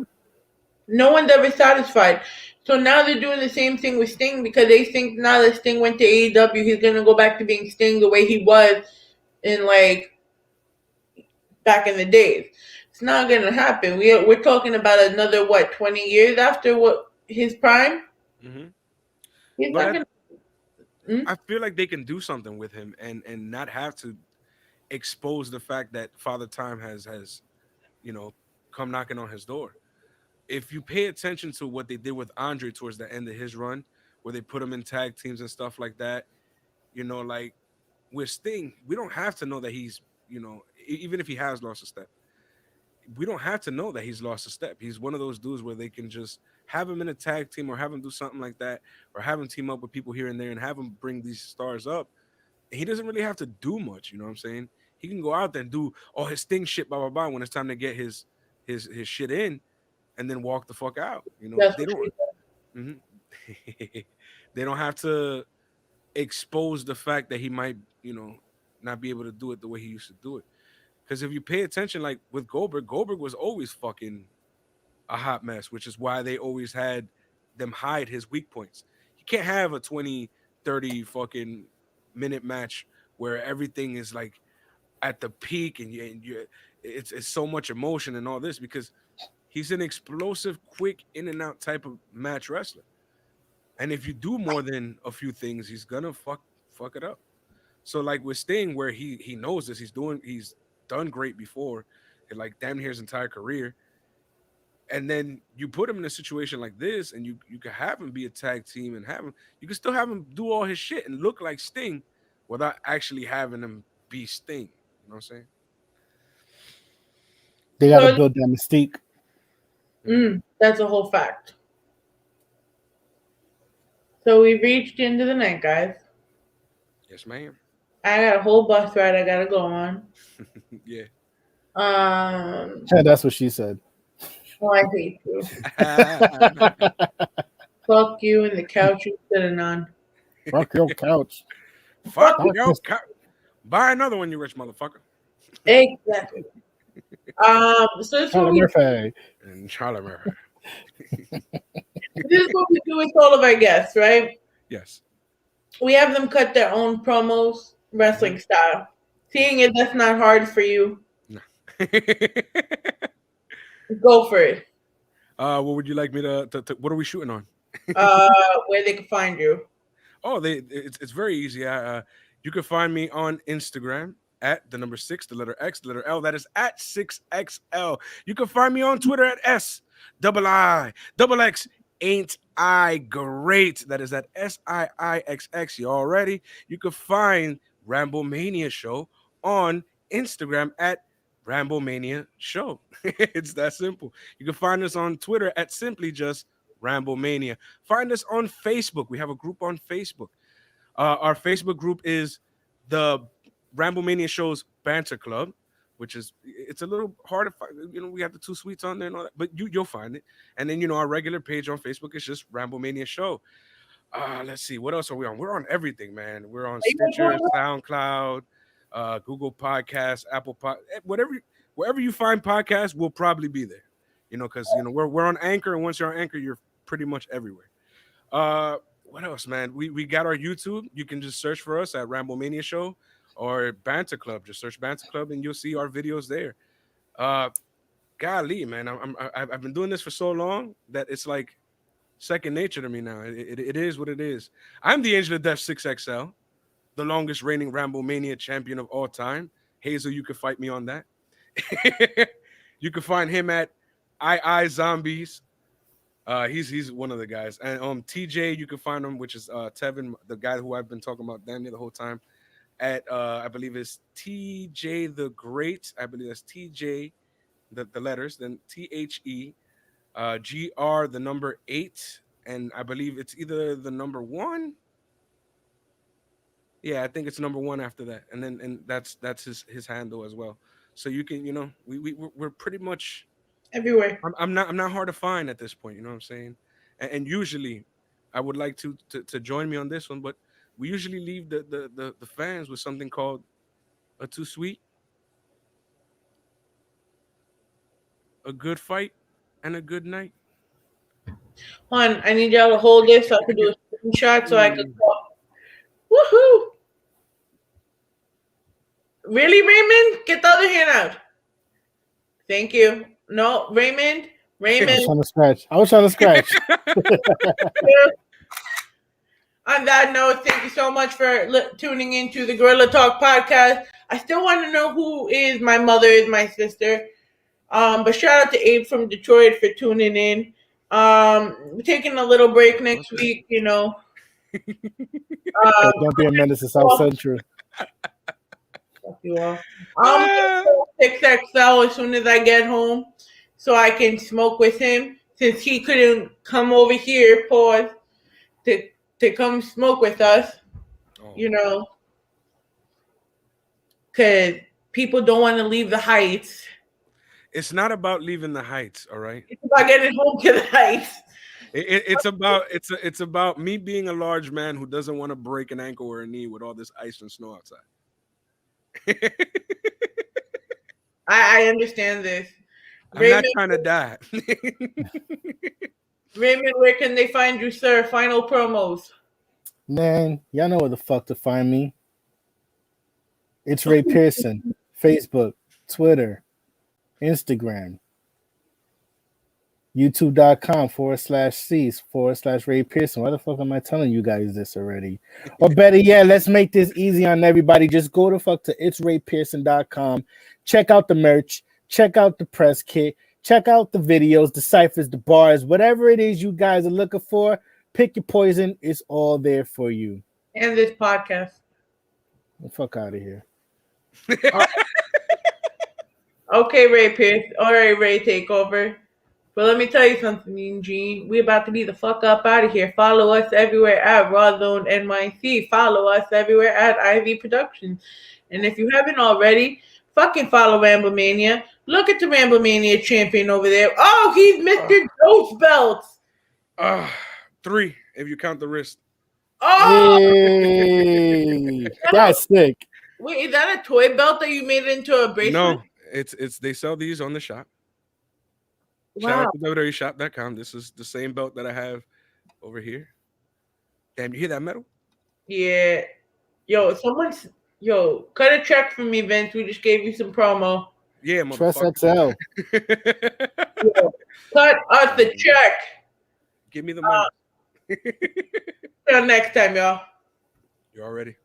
no one's ever satisfied. So now they're doing the same thing with Sting because they think now that Sting went to AEW, he's gonna go back to being Sting the way he was in like back in the days. It's not gonna happen. We're talking about another what 20 years after what his prime. Mm-hmm. He's But not gonna. I Mm? feel like they can do something with him and not have to expose the fact that Father Time has you know come knocking on his door. If you pay attention to what they did with Andre towards the end of his run, where they put him in tag teams and stuff like that, like with Sting, we don't have to know that he's, even if he has lost a step, we don't have to know that he's lost a step. He's one of those dudes where they can just have him in a tag team or have him do something like that, or have him team up with people here and there and have him bring these stars up. He doesn't really have to do much, you know what I'm saying? He can go out there and do all his Sting shit, blah blah blah, when it's time to get his shit in, and then walk the fuck out. That's They what don't. she Mhm. They don't have to expose the fact that he might, not be able to do it the way he used to do it. Because if you pay attention, like with Goldberg, Goldberg was always fucking a hot mess, which is why they always had them hide his weak points. You can't have a 20, 30 fucking minute match where everything is like at the peak and it's so much emotion and all this, because he's an explosive, quick in and out type of match wrestler. And if you do more than a few things, he's gonna fuck it up. So like with Sting, where he knows this, he's done great before, and like damn near his entire career. And then you put him in a situation like this, and you can have him be a tag team and have him. You can still have him do all his shit and look like Sting, without actually having him be Sting. You know what I'm saying? They got to so. build that mystique. Hmm. That's a whole fact. So we reached into the night, guys. Yes, ma'am. I got a whole bus ride I gotta go on. Yeah. Yeah, that's what she said. Oh, I hate you. Fuck you and the couch you're sitting on. Fuck your couch. Fuck Fuck Fuck yo, this. buy another one, you rich motherfucker. exactly. So this is what Tyler we Murphy. And Charlie Murphy. this is what we do with all of our guests, right? Yes. We have them cut their own promos, Mhm. wrestling style. Seeing it, that's not hard for you. No. Go for it. What would you like me to what are we shooting on? Where they can find you. Oh, it's very easy. You can find me on Instagram at the number 6, the letter X, the letter L. That is at 6XL. You can find me on Twitter at SIIXX. Ain't I great? That is at SIIXX. You all ready? You can find RambleMania Show on Instagram at RambleMania Show. It's that simple. You can find us on Twitter at simply just RambleMania. Find us on Facebook. We have a group on Facebook. Our Facebook group is the RambleMania Show's Banter Club, which is it's a little hard to find. We have the two sweets on there and all that, but you'll find it. And then our regular page on Facebook is just RambleMania Show. Let's see, what else are we on? We're on everything, man. We're on Are you gonna Stitcher, join us? SoundCloud, Google Podcasts, Apple Pod, wherever you find podcasts, we'll probably be there. Because we're on Anchor, and once you're on Anchor, you're pretty much everywhere. What else, man? We got our YouTube. You can just search for us at RambleMania Show or Banter Club. Just search Banter Club, and you'll see our videos there. Uh, Golly, man, I've been doing this for so long that it's like second nature to me now. It is what it is. I'm the Angel of Death 6XL. the longest reigning RambleMania champion of all time. Hazel, you can fight me on that. You can find him at I Zombies. He's one of the guys. And TJ, you can find him, which is Tevin, the guy who I've been talking about damn near the whole time. At I believe it's TJ the Great. I believe that's TJ, the letters, then THE, GR the number 8, and I believe it's either the number 1. Yeah, I think it's number 1 after that, and that's his handle as well. So you can, we're pretty much everywhere. I'm not hard to find at this point. You know what I'm saying? And usually, I would like to join me on this one, but we usually leave the fans with something called a too sweet, a good fight, and a good night. Hon, I need y'all to hold this so I can do a screenshot so I can call. Woohoo! Really, Raymond? Get the other hand out. Thank you. No, Raymond. I was trying to scratch. On that note, thank you so much for tuning into the Gorilla Talk podcast. I still want to know who is my mother, is my sister. But shout out to Abe from Detroit for tuning in. We're taking a little break next week, Don't be a menace to South Central. Fuck you all. I'm going to 6XL as soon as I get home so I can smoke with him since he couldn't come over here, pause, to come smoke with us, because people don't want to leave the Heights. It's not about leaving the Heights, all right? It's about getting home to the Heights. It's about me being a large man who doesn't want to break an ankle or a knee with all this ice and snow outside. I understand this. I'm not trying to die. Raymond, where can they find you, sir? Final promos. Man, y'all know where the fuck to find me. It's Ray Pearson. Facebook, Twitter, Instagram, youtube.com/C/Ray Pearson. Why the fuck am I telling you guys this already? Or better yet, let's make this easy on everybody. Just go to itsraypearson.com. Check out the merch. Check out the press kit. Check out the videos, the ciphers, the bars, whatever it is you guys are looking for. Pick your poison. It's all there for you. And this podcast. The fuck out of here. Okay, Ray Pierce. All right, Ray, take over. But let me tell you something, Eugene. We about to be the fuck up out of here. Follow us everywhere at Raw Zone NYC. Follow us everywhere at Ivy Productions. And if you haven't already, fucking follow RambleMania. Look at the RambleMania champion over there. Oh, he's Mr. Ghost Belts. 3 if you count the wrist. Oh, hey, that's sick. Wait, is that a toy belt that you made into a bracelet? No, it's they sell these on the shop. Wow. Shout out to WWEshop.com. This is the same belt that I have over here. Damn, you hear that metal? Yeah. Yo, cut a check for me, Vince. We just gave you some promo. Yeah, Trust XL. Cut us the check. Give me the money. Till next time, y'all. You already.